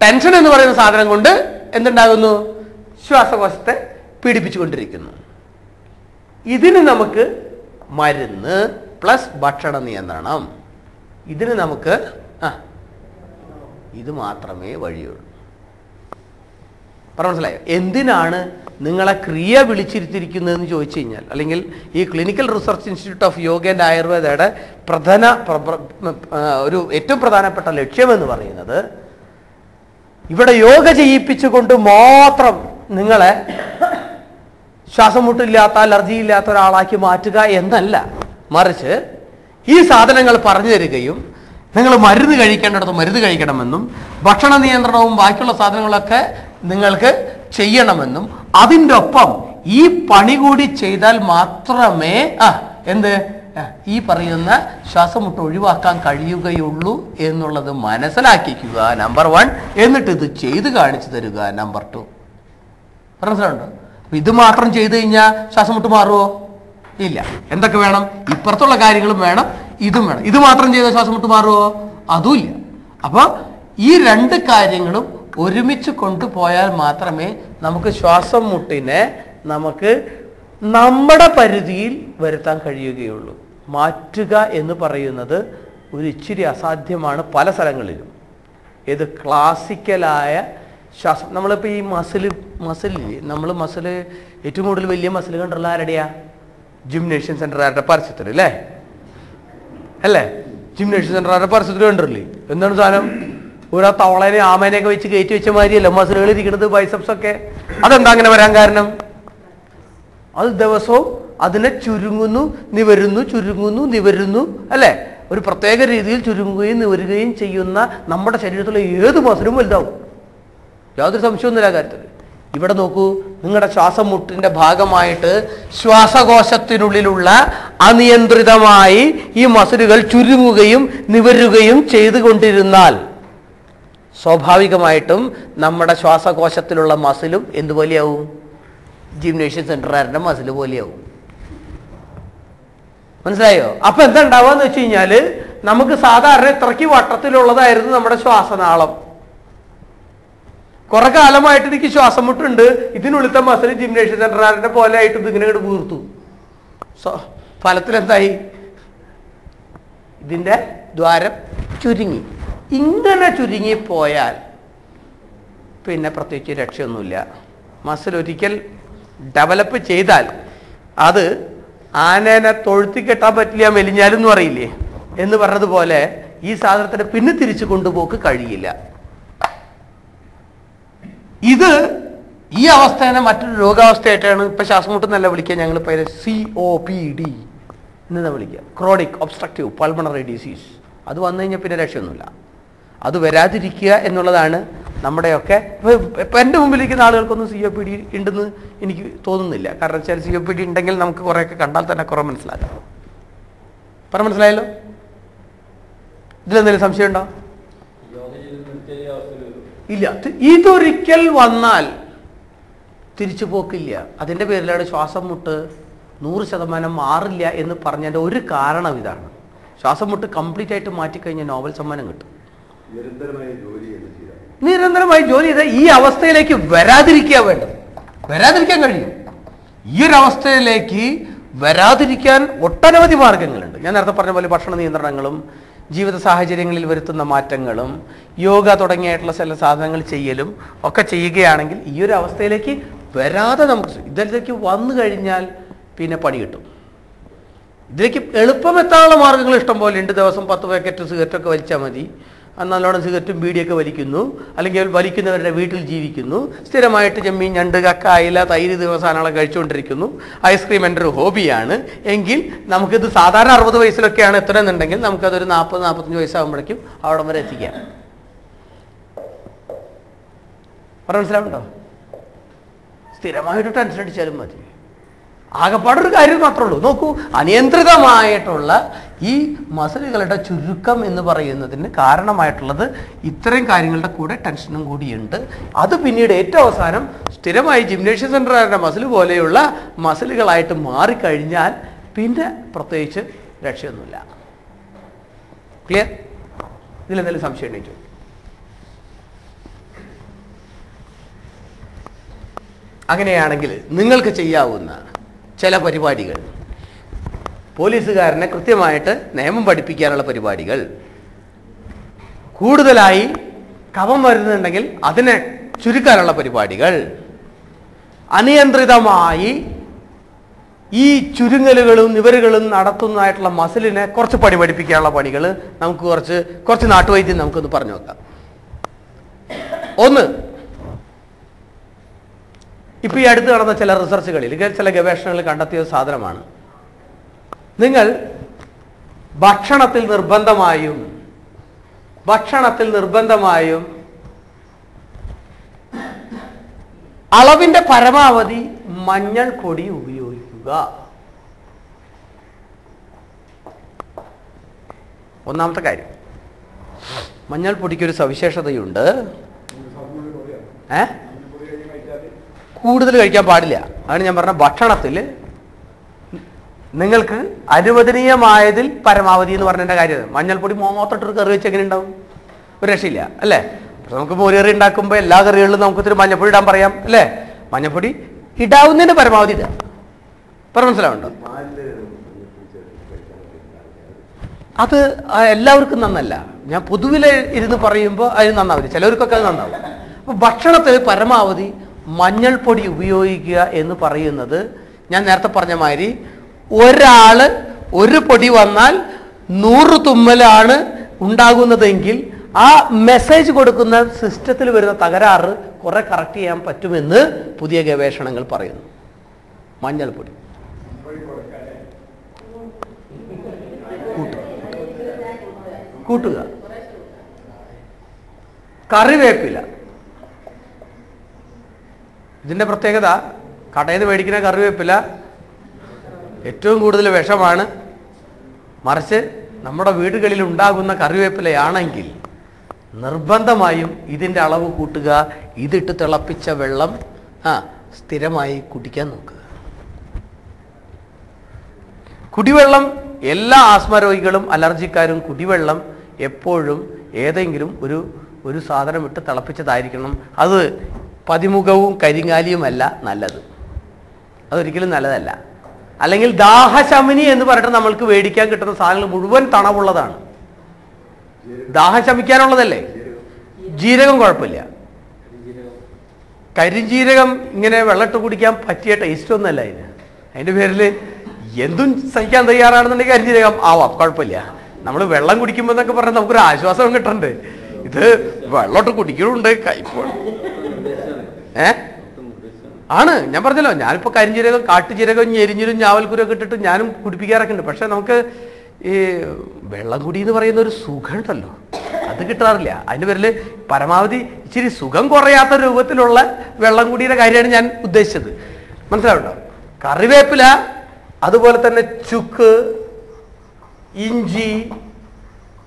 ടെൻഷൻ എന്ന് പറയുന്ന സാധനം കൊണ്ട് എന്തുണ്ടാകുന്നു? ശ്വാസകോശത്തെ പീഡിപ്പിച്ചുകൊണ്ടിരിക്കുന്നു. ഇതിന് നമുക്ക് മരുന്ന് പ്ലസ് ഭക്ഷണ നിയന്ത്രണം, ഇതിന് നമുക്ക് ഇത് മാത്രമേ വഴിയുള്ളൂ. മനസ്സിലായോ? എന്തിനാണ് നിങ്ങളെ ക്രിയ വിളിച്ചിരുത്തിയിരിക്കുന്നതെന്ന് ചോദിച്ചു കഴിഞ്ഞാൽ, അല്ലെങ്കിൽ ഈ clinical research institute of yoga and ആയുർവേദയുടെ ഒരു ഏറ്റവും പ്രധാനപ്പെട്ട ലക്ഷ്യമെന്ന് പറയുന്നത് ഇവിടെ യോഗ ചെയ്യിപ്പിച്ചുകൊണ്ട് മാത്രം നിങ്ങളെ ശ്വാസം മുട്ടില്ലാത്ത, അലർജി ഇല്ലാത്ത ഒരാളാക്കി മാറ്റുക എന്നല്ല, മറിച്ച് ഈ സാധനങ്ങൾ പറഞ്ഞു തരികയും നിങ്ങൾ മരുന്ന് കഴിക്കേണ്ടിടത്ത് മരുന്ന് കഴിക്കണമെന്നും ഭക്ഷണ നിയന്ത്രണവും ബാക്കിയുള്ള സാധനങ്ങളൊക്കെ നിങ്ങൾക്ക് ചെയ്യണമെന്നും അതിൻ്റെ ഒപ്പം ഈ പണി കൂടി ചെയ്താൽ മാത്രമേ ഈ പറയുന്ന ശ്വാസമുട്ട് ഒഴിവാക്കാൻ കഴിയുകയുള്ളൂ എന്നുള്ളത് മനസ്സിലാക്കിക്കുക, നമ്പർ 1. എന്നിട്ട് ഇത് ചെയ്ത് കാണിച്ചു തരിക, നമ്പർ 2. മനസ്സിലുണ്ടോ? ഇത് മാത്രം ചെയ്തു കഴിഞ്ഞാൽ ശ്വാസമുട്ട് മാറുമോ? ഇല്ല. എന്തൊക്കെ വേണം? ഇപ്പുറത്തുള്ള കാര്യങ്ങളും വേണം, ഇതും വേണം. ഇത് മാത്രം ചെയ്താൽ ശ്വാസമുട്ട് മാറുമോ? അതുമില്ല. അപ്പോൾ ഈ രണ്ട് കാര്യങ്ങളും ഒരുമിച്ച് കൊണ്ടുപോയാൽ മാത്രമേ നമുക്ക് ശ്വാസം മുട്ടിനെ നമുക്ക് നമ്മുടെ പരിധിയിൽ വരുത്താൻ കഴിയുകയുള്ളൂ. മാറ്റുക എന്ന് പറയുന്നത് ഒരു ഇച്ചിരി അസാധ്യമാണ് പല സ്ഥലങ്ങളിലും. ഇത് ക്ലാസിക്കലായ ശ്വാസം. നമ്മളിപ്പോൾ ഈ മസിൽ ഏറ്റവും കൂടുതൽ വലിയ മസിൽ കണ്ടുള്ള ആരുടെയാ? ജിംനേഷ്യം സെൻ്ററുകാരുടെ പരസ്യത്തിൽ അല്ലേ? ജിംനേഷ്യം സെൻ്ററുകാരുടെ പരസ്യത്തിൽ കണ്ടില്ലേ? എന്താണ് സാധനം? ഒരു തവളനെ ആമേനെയൊക്കെ വെച്ച് കയറ്റി വെച്ച മാതിരിയല്ല മസിലുകൾ ഇരിക്കുന്നത്, ബൈസെപ്സ് ഒക്കെ. അതെന്താ അങ്ങനെ വരാൻ കാരണം? അത് ദിവസവും അതിനെ ചുരുങ്ങുന്നു, നിവരുന്നു, ചുരുങ്ങുന്നു, നിവരുന്നു, അല്ലേ? ഒരു പ്രത്യേക രീതിയിൽ ചുരുങ്ങുകയും നിവരുകയും ചെയ്യുന്ന നമ്മുടെ ശരീരത്തിലെ ഏത് മസിലും വലുതാവും, യാതൊരു സംശയമൊന്നുമില്ല കാര്യത്തിൽ. ഇവിടെ നോക്കൂ, നിങ്ങളുടെ ശ്വാസം മുട്ടിന്റെ ഭാഗമായിട്ട് ശ്വാസകോശത്തിനുള്ളിലുള്ള അനിയന്ത്രിതമായി ഈ മസിലുകൾ ചുരുങ്ങുകയും നിവരുകയും ചെയ്തുകൊണ്ടിരുന്നാൽ സ്വാഭാവികമായിട്ടും നമ്മുടെ ശ്വാസകോശത്തിലുള്ള മസിലും എന്തുപോലെയാവും? Gymnasium സെൻ്ററുകാരൻ്റെ muscle പോലെയാവും. മനസ്സിലായോ? അപ്പൊ എന്താ ഉണ്ടാവുകയെന്ന് വെച്ച് കഴിഞ്ഞാൽ, നമുക്ക് സാധാരണ ഇത്രയ്ക്ക് വട്ടത്തിലുള്ളതായിരുന്നു നമ്മുടെ ശ്വാസനാളം. കുറെ കാലമായിട്ട് എനിക്ക് ശ്വാസം മുട്ടുണ്ട്, ഇതിനുള്ളിലത്തെ മസിൽ ജിംനേഷ്യം സെൻ്ററുകാരൻ്റെ പോലെ ആയിട്ട് ഇതിങ്ങനെ വീർത്തു. ഫലത്തിൽ എന്തായി? ഇതിൻ്റെ ദ്വാരം ചുരുങ്ങി. ഇങ്ങനെ ചുരുങ്ങിപ്പോയാൽ പിന്നെ പ്രത്യേകിച്ച് രക്ഷയൊന്നുമില്ല. മസിൽ ഒരിക്കൽ ഡെവലപ്പ് ചെയ്താൽ അത് ആനേനെ തൊഴുത്തി കെട്ടാൻ പറ്റില്ല, മെലിഞ്ഞാലും എന്ന് പറയില്ലേ എന്ന് പറഞ്ഞതുപോലെ ഈ സാധനത്തിന് പിന്നെ തിരിച്ചു കൊണ്ടുപോക്ക് കഴിയില്ല. ഈ അവസ്ഥേനെ മറ്റൊരു രോഗാവസ്ഥയായിട്ടാണ് ഇപ്പൊ ശ്വാസമുട്ട് എന്നല്ല വിളിക്കുക, ഞങ്ങൾ COPD എന്നാ വിളിക്കുക, ക്രോണിക് ഒബ്സ്ട്രക്റ്റീവ് പൾമണറി ഡിസീസ്. അത് വന്നു കഴിഞ്ഞാൽ പിന്നെ രക്ഷയൊന്നുമില്ല. അത് വരാതിരിക്കുക എന്നുള്ളതാണ് നമ്മുടെയൊക്കെ. ഇപ്പം എൻ്റെ മുമ്പിലിരിക്കുന്ന ആളുകൾക്കൊന്നും COPD ഉണ്ടെന്ന് എനിക്ക് തോന്നുന്നില്ല. കാരണം വെച്ചാൽ COPD ഉണ്ടെങ്കിൽ നമുക്ക് കുറേയൊക്കെ കണ്ടാൽ തന്നെ കുറേ മനസ്സിലാക്കാം. മനസ്സിലായല്ലോ? ഇതിലെന്തെങ്കിലും സംശയം ഉണ്ടോ? ഇല്ല. ഇതൊരിക്കൽ വന്നാൽ തിരിച്ചു പോക്കില്ല. അതിൻ്റെ പേരിലാണ് ശ്വാസം മുട്ട് 100% മാറില്ല എന്ന് പറഞ്ഞതിൻ്റെ ഒരു കാരണം ഇതാണ്. ശ്വാസം മുട്ട് കംപ്ലീറ്റ് ആയിട്ട് മാറ്റിക്കഴിഞ്ഞാൽ നോബൽ സമ്മാനം കിട്ടും. നിരന്തരമായി ജോലി ചെയ്താൽ ഈ അവസ്ഥയിലേക്ക് വരാതിരിക്കുക വേണ്ടത്. വരാതിരിക്കാൻ കഴിയും. ഈ ഒരു അവസ്ഥയിലേക്ക് വരാതിരിക്കാൻ ഒട്ടനവധി മാർഗങ്ങളുണ്ട്. ഞാൻ നേരത്തെ പറഞ്ഞ പോലെ ഭക്ഷണ നിയന്ത്രണങ്ങളും ജീവിത സാഹചര്യങ്ങളിൽ വരുത്തുന്ന മാറ്റങ്ങളും യോഗ തുടങ്ങിയായിട്ടുള്ള ചില സാധനങ്ങൾ ചെയ്യലും ഒക്കെ ചെയ്യുകയാണെങ്കിൽ ഈ ഒരു അവസ്ഥയിലേക്ക് വരാതെ നമുക്ക് ഇതിലേക്ക് വന്നു കഴിഞ്ഞാൽ പിന്നെ പണി കിട്ടും. ഇതിലേക്ക് എളുപ്പം എത്താനുള്ള മാർഗ്ഗങ്ങൾ ഇഷ്ടം പോലെ ഉണ്ട്. ദിവസം 10 പാക്കറ്റ് സിഗരറ്റൊക്കെ വലിച്ചാൽ മതി. നല്ലോണം സിഗരറ്റും ബീഡിയൊക്കെ വലിക്കുന്നു, അല്ലെങ്കിൽ വലിക്കുന്നവരുടെ വീട്ടിൽ ജീവിക്കുന്നു, സ്ഥിരമായിട്ട് ചെമ്മീൻ, ഞണ്ട്, കക്ക, അയില, തൈര് ദിവസാനങ്ങളെ കഴിച്ചുകൊണ്ടിരിക്കുന്നു, ഐസ്ക്രീം എൻ്റെ ഒരു ഹോബിയാണ് എങ്കിൽ നമുക്കിത് സാധാരണ 60 വയസ്സിലൊക്കെയാണ് എത്തണമെന്നുണ്ടെങ്കിൽ നമുക്കതൊരു 40-45 വയസ്സാകുമ്പോഴേക്കും അവിടെ വരെ എത്തിക്കാം. മനസ്സിലാവുണ്ടോ? സ്ഥിരമായിട്ട് ടെൻഷൻ അടിച്ചാലും മതി. ആകെപ്പാടൊരു കാര്യം മാത്രമേ ഉള്ളൂ. നോക്കൂ, അനിയന്ത്രിതമായിട്ടുള്ള ഈ മസിലുകളുടെ ചുരുക്കം എന്ന് പറയുന്നതിന് കാരണമായിട്ടുള്ളത് ഇത്തരം കാര്യങ്ങളുടെ കൂടെ ടെൻഷനും കൂടിയുണ്ട്. അത് പിന്നീട് ഏറ്റവും അവസാനം സ്ഥിരമായി ജിംനേഷ്യം സെൻ്ററുകാരുടെ മസിൽ പോലെയുള്ള മസിലുകളായിട്ട് മാറിക്കഴിഞ്ഞാൽ പിന്നെ പ്രത്യേകിച്ച് രക്ഷയൊന്നുമില്ല. ക്ലിയർ? ഇതിലെന്തെങ്കിലും സംശയം ഉണ്ടെങ്കിൽ അങ്ങനെയാണെങ്കിൽ നിങ്ങൾക്ക് ചെയ്യാവുന്ന ചില പരിപാടികൾ, പോലീസുകാരനെ കൃത്യമായിട്ട് നിയമം പഠിപ്പിക്കാനുള്ള പരിപാടികൾ, കൂടുതലായി കഫം വരുന്നുണ്ടെങ്കിൽ അതിനെ ചുരുക്കാനുള്ള പരിപാടികൾ, അനിയന്ത്രിതമായി ഈ ചുരുങ്ങലുകളും നിവരുകളും നടത്തുന്നതായിട്ടുള്ള മസിലിനെ കുറച്ച് പണി പഠിപ്പിക്കാനുള്ള പണികൾ നമുക്ക് കുറച്ച് നാട്ടുവൈദ്യം നമുക്കൊന്ന് പറഞ്ഞു നോക്കാം. ഒന്ന്, ഇപ്പൊ ഈ അടുത്ത് നടന്ന ചില റിസർച്ചുകളിൽ, ചില ഗവേഷണങ്ങളിൽ കണ്ടെത്തിയ സാധനമാണ്. നിങ്ങൾ ഭക്ഷണത്തിൽ നിർബന്ധമായും അളവിന്റെ പരമാവധി മഞ്ഞൾ പൊടി ഉപയോഗിക്കുക. ഒന്നാമത്തെ കാര്യം, മഞ്ഞൾ പൊടിക്കൊരു സവിശേഷതയുണ്ട്. കൂടുതൽ കഴിക്കാൻ പാടില്ല. അതാണ് ഞാൻ പറഞ്ഞ, ഭക്ഷണത്തിൽ നിങ്ങൾക്ക് അനുവദനീയമായതിൽ പരമാവധി എന്ന് പറഞ്ഞതിൻ്റെ കാര്യം. മഞ്ഞൾപ്പൊടി മാത്രമായിട്ടൊരു കറി വെച്ച് എങ്ങനെ ഉണ്ടാവും? ഒരു രക്ഷയില്ല അല്ലേ? നമുക്ക് മോരുകറി ഉണ്ടാക്കുമ്പോൾ എല്ലാ കറികളിലും നമുക്ക് ഇത്തിരി മഞ്ഞൾപ്പൊടി ഇടാൻ പറയാം അല്ലേ? മഞ്ഞൾപ്പൊടി ഇടാവുന്നതിന് പരമാവധി ഇടാം. മനസ്സിലാവുണ്ടോ? അത് എല്ലാവർക്കും നന്നല്ല. ഞാൻ പൊതുവിൽ ഇരുന്ന് പറയുമ്പോൾ അതിന് നന്നാവില്ല, ചിലവർക്കൊക്കെ അത് നന്നാവും. അപ്പോൾ ഭക്ഷണത്തിൽ പരമാവധി മഞ്ഞൾപ്പൊടി ഉപയോഗിക്കുക എന്ന് പറയുന്നത്, ഞാൻ നേരത്തെ പറഞ്ഞ മാതിരി, ഒരാള് ഒരു പൊടി വന്നാൽ 100 തുമ്മലാണ് ഉണ്ടാകുന്നതെങ്കിൽ ആ മെസ്സേജ് കൊടുക്കുന്ന സിസ്റ്റത്തിൽ വരുന്ന തകരാറ് കുറെ കറക്റ്റ് ചെയ്യാൻ പറ്റുമെന്ന് പുതിയ ഗവേഷണങ്ങൾ പറയുന്നു. മഞ്ഞൾപ്പൊടി കൂട്ടുക. കറിവേപ്പില, ഇതിൻ്റെ പ്രത്യേകത, കടയിൽ നിന്ന് മേടിക്കുന്ന കറിവേപ്പില ഏറ്റവും കൂടുതൽ വിഷമാണ്. മറിച്ച് നമ്മുടെ വീടുകളിൽ ഉണ്ടാകുന്ന കറിവേപ്പിലയാണെങ്കിൽ നിർബന്ധമായും ഇതിൻ്റെ അളവ് കൂട്ടുക. ഇതിട്ട് തിളപ്പിച്ച വെള്ളം സ്ഥിരമായി കുടിക്കാൻ നോക്കുക. കുടിവെള്ളം, എല്ലാ ആസ്മ രോഗികളും അലർജിക്കാരും കുടിവെള്ളം എപ്പോഴും ഏതെങ്കിലും ഒരു സാധനം ഇട്ട് തിളപ്പിച്ചതായിരിക്കണം. അത് പതിമുഖവും കരിങ്ങാലിയുമല്ല നല്ലത്. അതൊരിക്കലും നല്ലതല്ല. അല്ലെങ്കിൽ ദാഹശമനി എന്ന് പറഞ്ഞിട്ട് നമ്മൾക്ക് മേടിക്കാൻ കിട്ടുന്ന സാധനങ്ങൾ മുഴുവൻ തണവുള്ളതാണ്. ദാഹം ശമിക്കാനുള്ളതല്ലേ? ജീരകം കുഴപ്പമില്ല. കരിഞ്ജീരകം ഇങ്ങനെ വെള്ളമിട്ട് കുടിക്കാൻ പറ്റിയ ടേസ്റ്റ് ഒന്നല്ല അതിന്. അതിൻ്റെ പേരിൽ എന്തും സഹിക്കാൻ തയ്യാറാണെന്നുണ്ടെങ്കിൽ കരിഞ്ജീരകം ആവാം, കുഴപ്പമില്ല. നമ്മൾ വെള്ളം കുടിക്കുമ്പോൾ എന്നൊക്കെ പറഞ്ഞാൽ നമുക്കൊരു ആശ്വാസം കിട്ടണ്ടേ? ഇത് വെള്ളമിട്ട് കുടിക്കണുണ്ട്, കയ്പോണ്. ആണ്, ഞാൻ പറഞ്ഞല്ലോ, ഞാനിപ്പോൾ കരിഞ്ജീരകം, കാട്ടുജീരകം, ഞെരിഞ്ഞിരും ഞാവൽക്കുരൊക്കെ ഇട്ടിട്ട് ഞാനും കുടിപ്പിക്കാറൊക്കെ ഉണ്ട്. പക്ഷെ നമുക്ക് ഈ വെള്ളം കുടി എന്ന് പറയുന്ന ഒരു സുഖം ഉണ്ടല്ലോ, അത് കിട്ടാറില്ല. അതിൻ്റെ പേരിൽ പരമാവധി ഇച്ചിരി സുഖം കുറയാത്ത രൂപത്തിലുള്ള വെള്ളം കുടിയുടെ കാര്യമാണ് ഞാൻ ഉദ്ദേശിച്ചത്. മനസ്സിലാവുണ്ടോ? കറിവേപ്പില, അതുപോലെ തന്നെ ചുക്ക്, ഇഞ്ചി,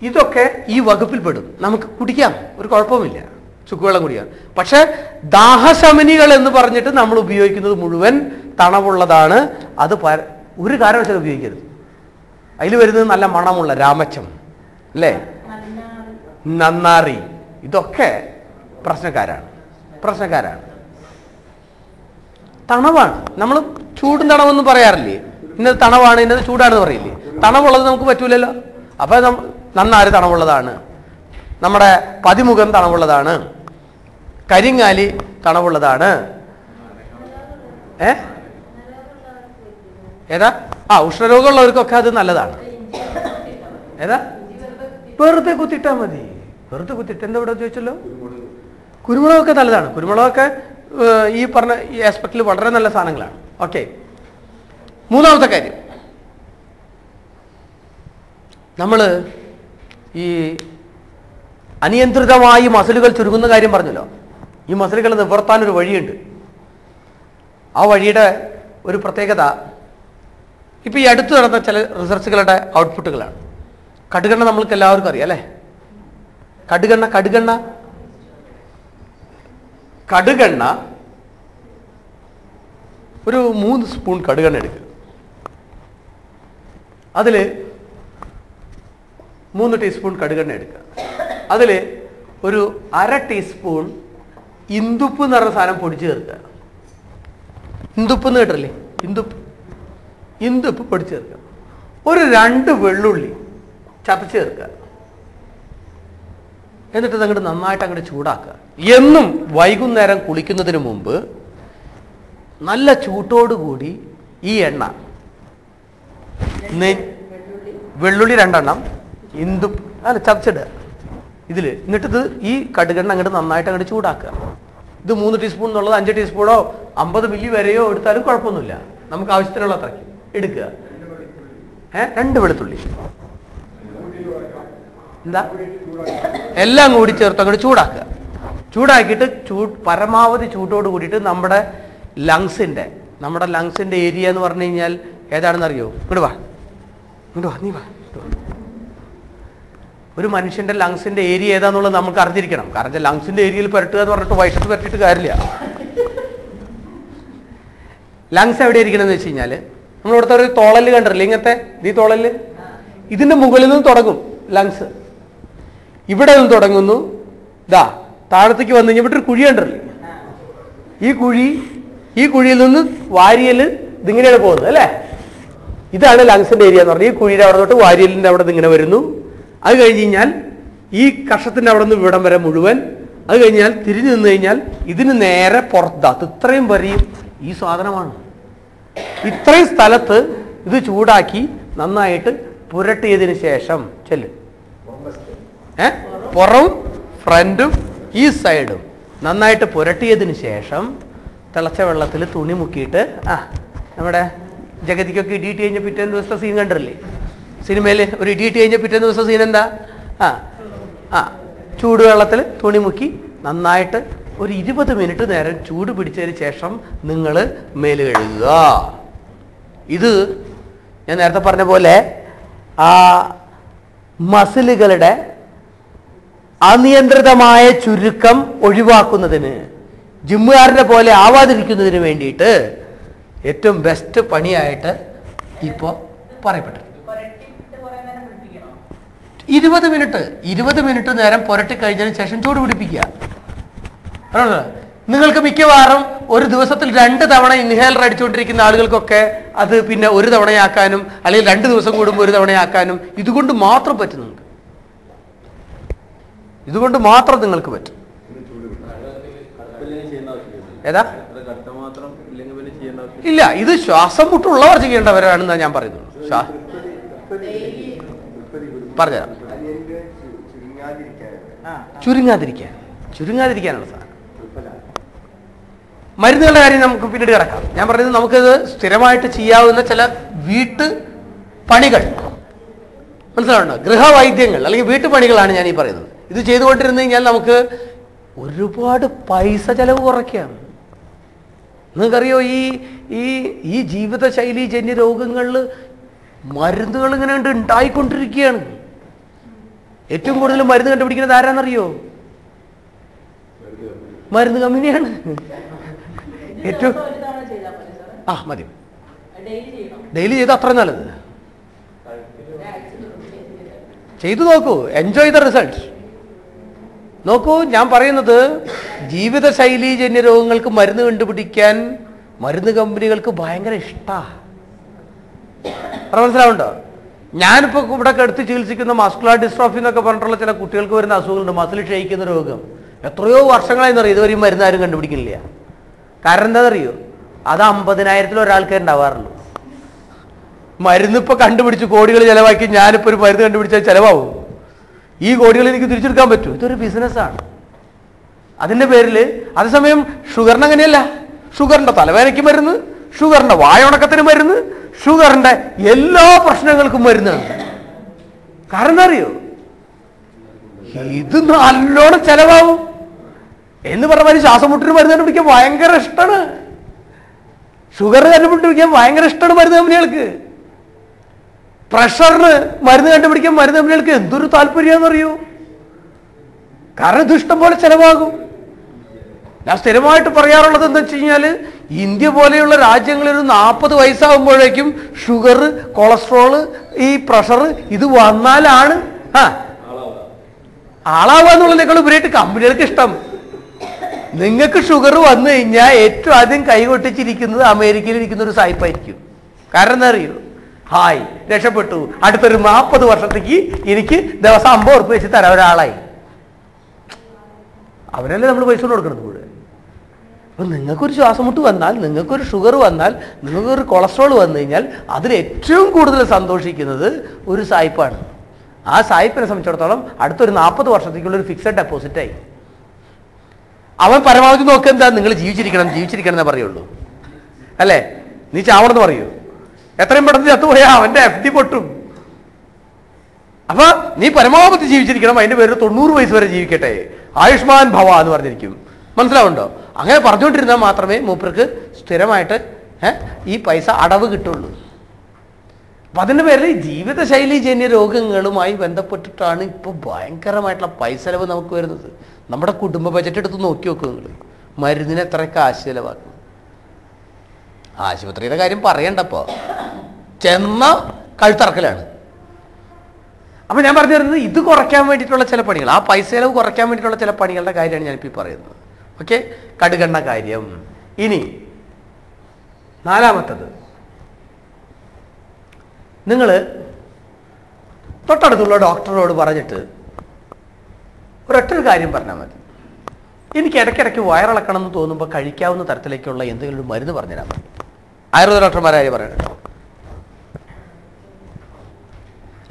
ഇതൊക്കെ ഈ വകുപ്പിൽപ്പെടും. നമുക്ക് കുടിക്കാം, ഒരു കുഴപ്പവുമില്ല, ചുക്കുവെള്ളം കുടിക്കാം. പക്ഷെ ദാഹശമനികൾ എന്ന് പറഞ്ഞിട്ട് നമ്മൾ ഉപയോഗിക്കുന്നത് മുഴുവൻ തണവുള്ളതാണ്. അത് ഒരു കാരണവശാലും ഉപയോഗിക്കരുത്. അതിൽ വരുന്നത് നല്ല മണമുള്ള രാമച്ചം അല്ലേ, നന്നാറി, ഇതൊക്കെ പ്രശ്നക്കാരാണ്. തണവാണ്. നമ്മൾ ചൂടും തണവെന്ന് പറയാറില്ലേ? ഇന്നത് തണവാണ്, ഇന്നത് ചൂടാണെന്ന് പറയില്ലേ? തണവുള്ളത് നമുക്ക് പറ്റൂലല്ലോ. അപ്പൊ നന്നാരി തണവുള്ളതാണ്, നമ്മുടെ പതിമുഖം തണവുള്ളതാണ്, കരിങ്ങാലി തണവുള്ളതാണ്. ഏതാ? ഉഷ്ണരോഗമുള്ളവർക്കൊക്കെ അത് നല്ലതാണ്. ഏതാ? വെറുതെ കുത്തിയിട്ടാൽ മതി. വെറുതെ കുത്തിയിട്ട് എന്താ ഇവിടെ ചോദിച്ചല്ലോ? കുരുമുളകൊക്കെ നല്ലതാണ്. കുരുമുളകൊക്കെ ഈ പറഞ്ഞ ഈ ആസ്പെക്റ്റിൽ വളരെ നല്ല സാധനങ്ങളാണ്. ഓക്കെ, മൂന്നാമത്തെ കാര്യം, നമ്മൾ ഈ അനിയന്ത്രിതമായി മസിലുകൾ ചുരുങ്ങുന്ന കാര്യം പറഞ്ഞല്ലോ. ഈ മസിലുകൾ നിവർത്താനൊരു വഴിയുണ്ട്. ആ വഴിയുടെ ഒരു പ്രത്യേകത ഇപ്പം ഈ അടുത്ത് നടന്ന ചില റിസർച്ചുകളുടെ ഔട്ട്പുട്ടുകളാണ്. കടുകെണ്ണ നമ്മൾക്ക് എല്ലാവർക്കും അറിയാം അല്ലേ? കടുകെണ്ണ ഒരു 3 സ്പൂൺ കടുകെണ്ണ എടുക്കുക. അതിൽ 3 ടീസ്പൂൺ കടുകെണ്ണ എടുക്കുക. അതിൽ ഒരു 1/2 ടീസ്പൂൺ ഇന്ദുപ്പ് എന്ന് പറഞ്ഞ സാധനം പൊടിച്ച് ചേർക്കുക. ഇന്ദുപ്പ് എന്ന് കേട്ടല്ലേ? ഇന്ദുപ്പ് പൊടിച്ച് ചേർക്കുക. ഒരു 2 വെള്ളുള്ളി ചതച്ച് ചേർക്കുക. എന്നിട്ട് അങ്ങോട്ട് നന്നായിട്ട് അങ്ങോട്ട് ചൂടാക്കുക. എന്നും വൈകുന്നേരം കുളിക്കുന്നതിന് മുമ്പ് നല്ല ചൂട്ടോടുകൂടി ഈ എണ്ണ, വെള്ളുള്ളി 2 എണ്ണം, ഇന്ദുപ്പ് ചതച്ചിടുക ഇതിൽ. എന്നിട്ടിത് ഈ കടുകെണ്ണ അങ്ങോട്ട് നന്നായിട്ട് അങ്ങോട്ട് ചൂടാക്കുക. ഇത് 3 ടീസ്പൂൺ എന്നുള്ളത് 5 ടീസ്പൂണോ 50 മില്ലി വരെയോ എടുത്താലും കുഴപ്പമൊന്നുമില്ല. നമുക്ക് ആവശ്യത്തിനുള്ള അത്രയ്ക്ക് എടുക്കുക. 2 വെളുത്തുള്ളി എന്താ എല്ലാം കൂടി ചേർത്ത് അങ്ങോട്ട് ചൂടാക്കുക. ചൂടാക്കിയിട്ട് പരമാവധി ചൂട്ടോട് കൂടിയിട്ട് നമ്മുടെ ലങ്സിന്റെ ഏരിയ എന്ന് പറഞ്ഞു കഴിഞ്ഞാൽ ഏതാണെന്ന് അറിയോ? ഇങ്ങോട്ട് വാ. ഒരു മനുഷ്യന്റെ ലങ്സിന്റെ ഏരിയ ഏതാന്നുള്ളത് നമുക്ക് അറിഞ്ഞിരിക്കണം. കാരണം ലങ്സിന്റെ ഏരിയയിൽ പുരട്ടുക എന്ന് പറഞ്ഞിട്ട് വയറ്റത്ത് പുരട്ടിയിട്ട് കാര്യമില്ല. ലങ്സ് എവിടെ ഇരിക്കണമെന്ന് വെച്ച് കഴിഞ്ഞാൽ നമ്മളിവിടുത്തെ ഒരു തോളല് കണ്ടിട്ടില്ലേ? ഇങ്ങനത്തെ ഈ തോളല്, ഇതിന്റെ മുകളിൽ നിന്ന് തുടങ്ങും ലങ്സ്. ഇവിടെ നിന്ന് തുടങ്ങുന്നു, താഴത്തേക്ക് വന്നു കഴിഞ്ഞാൽ ഇവിടെ ഒരു കുഴി കണ്ടിട്ടില്ലേ? ഈ കുഴിയിൽ നിന്ന് വാരിയല് ഇതിങ്ങനെയാണ് പോകുന്നത് അല്ലേ? ഇതാണ് ലങ്സിന്റെ ഏരിയ എന്ന് പറഞ്ഞാൽ ഈ കുഴിയുടെ അവിടെ തൊട്ട് വാരിയലിന്റെ അവിടെ ഇങ്ങനെ വരുന്നു. അത് കഴിഞ്ഞ് കഴിഞ്ഞാൽ ഈ കഷത്തിന്റെ അവിടെ നിന്ന് ഇവിടം വരെ മുഴുവൻ. അത് കഴിഞ്ഞാൽ തിരിഞ്ഞു നിന്ന് കഴിഞ്ഞാൽ ഇതിന് നേരെ പുറത്ത് ഇത്രയും വരെയും ഈ സാധനമാണ്. ഇത്രയും സ്ഥലത്ത് ഇത് ചൂടാക്കി നന്നായിട്ട് പുരട്ടിയതിന് ശേഷം പുറവും ഫ്രണ്ടും ഈ സൈഡും നന്നായിട്ട് പുരട്ടിയതിന് ശേഷം തിളച്ച വെള്ളത്തിൽ തുണി മുക്കിയിട്ട് നമ്മുടെ ജഗതിക്കൊക്കെ ഇടിയിട്ട് കഴിഞ്ഞ പിറ്റേന്ന് ദിവസത്തെ സീൻ കണ്ടിട്ടില്ലേ? സിനിമയിൽ ഒരു ഇടിയിട്ട് കഴിഞ്ഞ പിറ്റേന്ന് ദിവസത്തെ സീൻ എന്താ? ചൂടുവെള്ളത്തിൽ തുണി മുക്കി നന്നായിട്ട് ഒരു 20 മിനിറ്റ് നേരം ചൂട് പിടിച്ചതിന് ശേഷം നിങ്ങൾ മേല് കഴുകുക. ഇത് ഞാൻ നേരത്തെ പറഞ്ഞ പോലെ ആ മസിലുകളുടെ അനിയന്ത്രിതമായ ചുരുക്കം ഒഴിവാക്കുന്നതിന്, ജിമ്മുകാരനെ പോലെ ആവാതിരിക്കുന്നതിന് വേണ്ടിയിട്ട് ഏറ്റവും ബെസ്റ്റ് പണിയായിട്ട് ഇപ്പോൾ പറയപ്പെട്ടു. 20 മിനിറ്റ് നേരം പുരട്ടി കഴിഞ്ഞതിന് ശേഷം ചൂട് പിടിപ്പിക്കുക. നിങ്ങൾക്ക് മിക്കവാറും ഒരു ദിവസത്തിൽ 2 തവണ ഇൻഹേലർ അടിച്ചുകൊണ്ടിരിക്കുന്ന ആളുകൾക്കൊക്കെ അത് പിന്നെ 1 തവണയാക്കാനും അല്ലെങ്കിൽ 2 ദിവസം കൂടുമ്പോൾ 1 തവണയാക്കാനും ഇതുകൊണ്ട് മാത്രം പറ്റും. ഇതുകൊണ്ട് മാത്രം നിങ്ങൾക്ക് പറ്റും. ഏതാ? ഇല്ല, ഇത് ശ്വാസം മുട്ടുള്ളവർ ചെയ്യേണ്ടവരാണെന്നാണ് ഞാൻ പറയുന്നത്. പറഞ്ഞുതരാം. ചുരുങ്ങാതിരിക്കാനുള്ള സാധനം. മരുന്നുകളുടെ കാര്യം നമുക്ക് പിന്നീട് കിടക്കാം. ഞാൻ പറയുന്നത് നമുക്കിത് സ്ഥിരമായിട്ട് ചെയ്യാവുന്ന ചില വീട്ടു പണികൾ മനസ്സിലാവുണ്ടോ? ഗൃഹവൈദ്യങ്ങൾ അല്ലെങ്കിൽ വീട്ടുപണികളാണ് ഞാൻ ഈ പറയുന്നത്. ഇത് ചെയ്തുകൊണ്ടിരുന്നു കഴിഞ്ഞാൽ നമുക്ക് ഒരുപാട് പൈസ ചെലവ് കുറയ്ക്കാം. നിങ്ങൾക്കറിയോ ഈ ജീവിതശൈലി ജന്യ രോഗങ്ങളിൽ മരുന്നുകൾ ഇങ്ങനെ ഉണ്ടായിക്കൊണ്ടിരിക്കുകയാണ്. ഏറ്റവും കൂടുതൽ മരുന്ന് കണ്ടുപിടിക്കുന്നത് ആരാന്നറിയോ? മരുന്ന് കമ്പനിയാണ്. ഏറ്റവും മതി, ഡെയിലി ചെയ്ത് അത്ര നല്ലത്. ചെയ്തു നോക്കൂ, എൻജോയ് ദ റിസൾട്ട്. നോക്കൂ, ഞാൻ പറയുന്നത് ജീവിതശൈലി ജന്യ രോഗങ്ങൾക്ക് മരുന്ന് കണ്ടുപിടിക്കാൻ മരുന്ന് കമ്പനികൾക്ക് ഭയങ്കര ഇഷ്ടമാണ്. മനസ്സിലാവുണ്ടോ? ഞാനിപ്പോൾ ഇവിടെ എടുത്ത് ചികിത്സിക്കുന്ന മസ്കുലർ ഡിസ്ട്രോഫി എന്നൊക്കെ പറഞ്ഞിട്ടുള്ള ചില കുട്ടികൾക്ക് വരുന്ന അസുഖങ്ങളുണ്ട്. മസിൽ ക്ഷയിക്കുന്ന രോഗം. എത്രയോ വർഷങ്ങളായി അറിയാം, ഇതുവരെയും മരുന്നാരും കണ്ടുപിടിക്കുന്നില്ല. കാരണം എന്താണെന്നറിയോ? അത് 50,000 ഒരാൾക്കേ ഉണ്ടാവാറുള്ളൂ. മരുന്നിപ്പോ കണ്ടുപിടിച്ച് കോടികൾ ചെലവാക്കി ഞാനിപ്പോ ഒരു മരുന്ന് കണ്ടുപിടിച്ചാൽ ചെലവാകും. ഈ കോടികൾ എനിക്ക് തിരിച്ചെടുക്കാൻ പറ്റും. ഇതൊരു ബിസിനസ്സാണ്. അതിന്റെ പേരിൽ അതേസമയം ഷുഗറിന് അങ്ങനെയല്ല. ഷുഗറിന്റെ തലവേദനയ്ക്ക് മരുന്ന്, ഷുഗറിന്റെ വായുണക്കത്തിന് മരുന്ന്, ഷുഗറിന്റെ എല്ലാ പ്രശ്നങ്ങൾക്കും മരുന്നാണ്. കാരണം എന്താ അറിയോ? ഇത് നല്ലോണം ചെലവാകും എന്ന് പറഞ്ഞാൽ ശ്വാസം മുട്ടിന് മരുന്ന് കണ്ടുപിടിക്കാൻ ഭയങ്കര ഇഷ്ടമാണ്. ഷുഗർ കണ്ടുപിടിക്കാൻ ഭയങ്കര ഇഷ്ടമാണ് മരുന്ന് കമ്പനികൾക്ക്. പ്രഷറിന് മരുന്ന് കണ്ടുപിടിക്കാൻ മരുന്ന് കമ്പനികൾക്ക് എന്തൊരു താല്പര്യമാണെന്ന് അറിയൂ. കാരണം ഇത് ഇഷ്ടം പോലെ ചെലവാകും. ഞാൻ സ്ഥിരമായിട്ട് പറയാറുള്ളത് എന്താ വെച്ച് കഴിഞ്ഞാൽ, ഇന്ത്യ പോലെയുള്ള രാജ്യങ്ങളിൽ 40 വയസ്സാകുമ്പോഴേക്കും ഷുഗർ, കൊളസ്ട്രോള്, ഈ പ്രഷർ ഇത് വന്നാലാണ് ആളാവുക എന്നുള്ളതിനേക്കാൾ ഉപരിയായിട്ട് കമ്പനികൾക്ക് ഇഷ്ടം. നിങ്ങൾക്ക് ഷുഗർ വന്നു കഴിഞ്ഞാൽ ഏറ്റവും ആദ്യം കൈകൊട്ടിച്ചിരിക്കുന്നത് അമേരിക്കയിൽ ഇരിക്കുന്ന ഒരു സായിപ്പായിരിക്കും. കാരണം എന്താ അറിയോ? ഹായ്, രക്ഷപ്പെട്ടു, അടുത്തൊരു 40 വർഷത്തേക്ക് എനിക്ക് ദിവസം 50 ഉറുപ്പിക വെച്ച് തരാം ഒരാളായി. അവരല്ലേ നമ്മൾ പൈസ കൊടുക്കുന്നത് മുഴുവൻ. അപ്പം നിങ്ങൾക്കൊരു ശ്വാസം മുട്ട് വന്നാൽ, നിങ്ങൾക്കൊരു ഷുഗർ വന്നാൽ, നിങ്ങൾക്കൊരു കൊളസ്ട്രോൾ വന്നു കഴിഞ്ഞാൽ അതിൽ ഏറ്റവും കൂടുതൽ സന്തോഷിക്കുന്നത് ഒരു സായിപ്പാണ്. ആ സായിപ്പിനെ സംബന്ധിച്ചിടത്തോളം അടുത്തൊരു 40 വർഷത്തേക്കുള്ള ഒരു ഫിക്സഡ് ഡെപ്പോസിറ്റായി. അവൻ പരമാവധി നോക്കുക എന്താ, നിങ്ങൾ ജീവിച്ചിരിക്കണം എന്നേ പറയുള്ളൂ. അല്ലേ? നീ ചാവണമെന്ന് പറയൂ. എത്രയും പെട്ടെന്ന് ചത്തുപോയാൽ അവന്റെ FD പൊട്ടും. അപ്പൊ നീ പരമാവധി ജീവിച്ചിരിക്കണം, അതിന്റെ പേര് 90 വയസ്സ് വരെ ജീവിക്കട്ടെ, ആയുഷ്മാൻ ഭവ എന്ന് പറഞ്ഞിരിക്കും. മനസ്സിലാവുണ്ടോ? അങ്ങനെ പറഞ്ഞുകൊണ്ടിരുന്നാൽ മാത്രമേ മൂപ്പർക്ക് സ്ഥിരമായിട്ട് ഈ പൈസ അടവ് കിട്ടുള്ളൂ. അപ്പൊ അതിന്റെ പേരിൽ ജീവിതശൈലി ജന്യ രോഗങ്ങളുമായി ബന്ധപ്പെട്ടിട്ടാണ് ഇപ്പൊ ഭയങ്കരമായിട്ടുള്ള പൈസ ചെലവ് നമുക്ക് വരുന്നത്. നമ്മുടെ കുടുംബ ബജറ്റ് എടുത്ത് നോക്കി നോക്കുക നിങ്ങൾ. മരുന്നിന് എത്ര കാശ് ചെലവാക്കും? ആശുപത്രിയുടെ കാര്യം പറയണ്ടപ്പോ ചെന്ന കഴുത്തറക്കലാണ്. അപ്പൊ ഞാൻ പറഞ്ഞു തരുന്നത് ഇത് കുറയ്ക്കാൻ വേണ്ടിയിട്ടുള്ള ചില പണികൾ, ആ പൈസ ചെലവ് കുറയ്ക്കാൻ വേണ്ടിയിട്ടുള്ള ചില പണികളുടെ കാര്യമാണ് ഞാനിപ്പോൾ ഈ പറയുന്നത്. ഓക്കെ, കടുകെണ്ണ കാര്യം. ഇനി 4-മത്തത്, നിങ്ങൾ തൊട്ടടുത്തുള്ള ഡോക്ടറോട് പറഞ്ഞിട്ട് ഒരൊറ്റൊരു കാര്യം പറഞ്ഞാൽ മതി, എനിക്ക് ഇടയ്ക്കിടയ്ക്ക് വയറിളക്കണം എന്ന് തോന്നുമ്പോൾ കഴിക്കാവുന്ന തരത്തിലേക്കുള്ള എന്തെങ്കിലും ഒരു മരുന്ന് പറഞ്ഞുതരാൻ മതി. ആയുർവേദ ഡോക്ടർമാരായി പറയണം.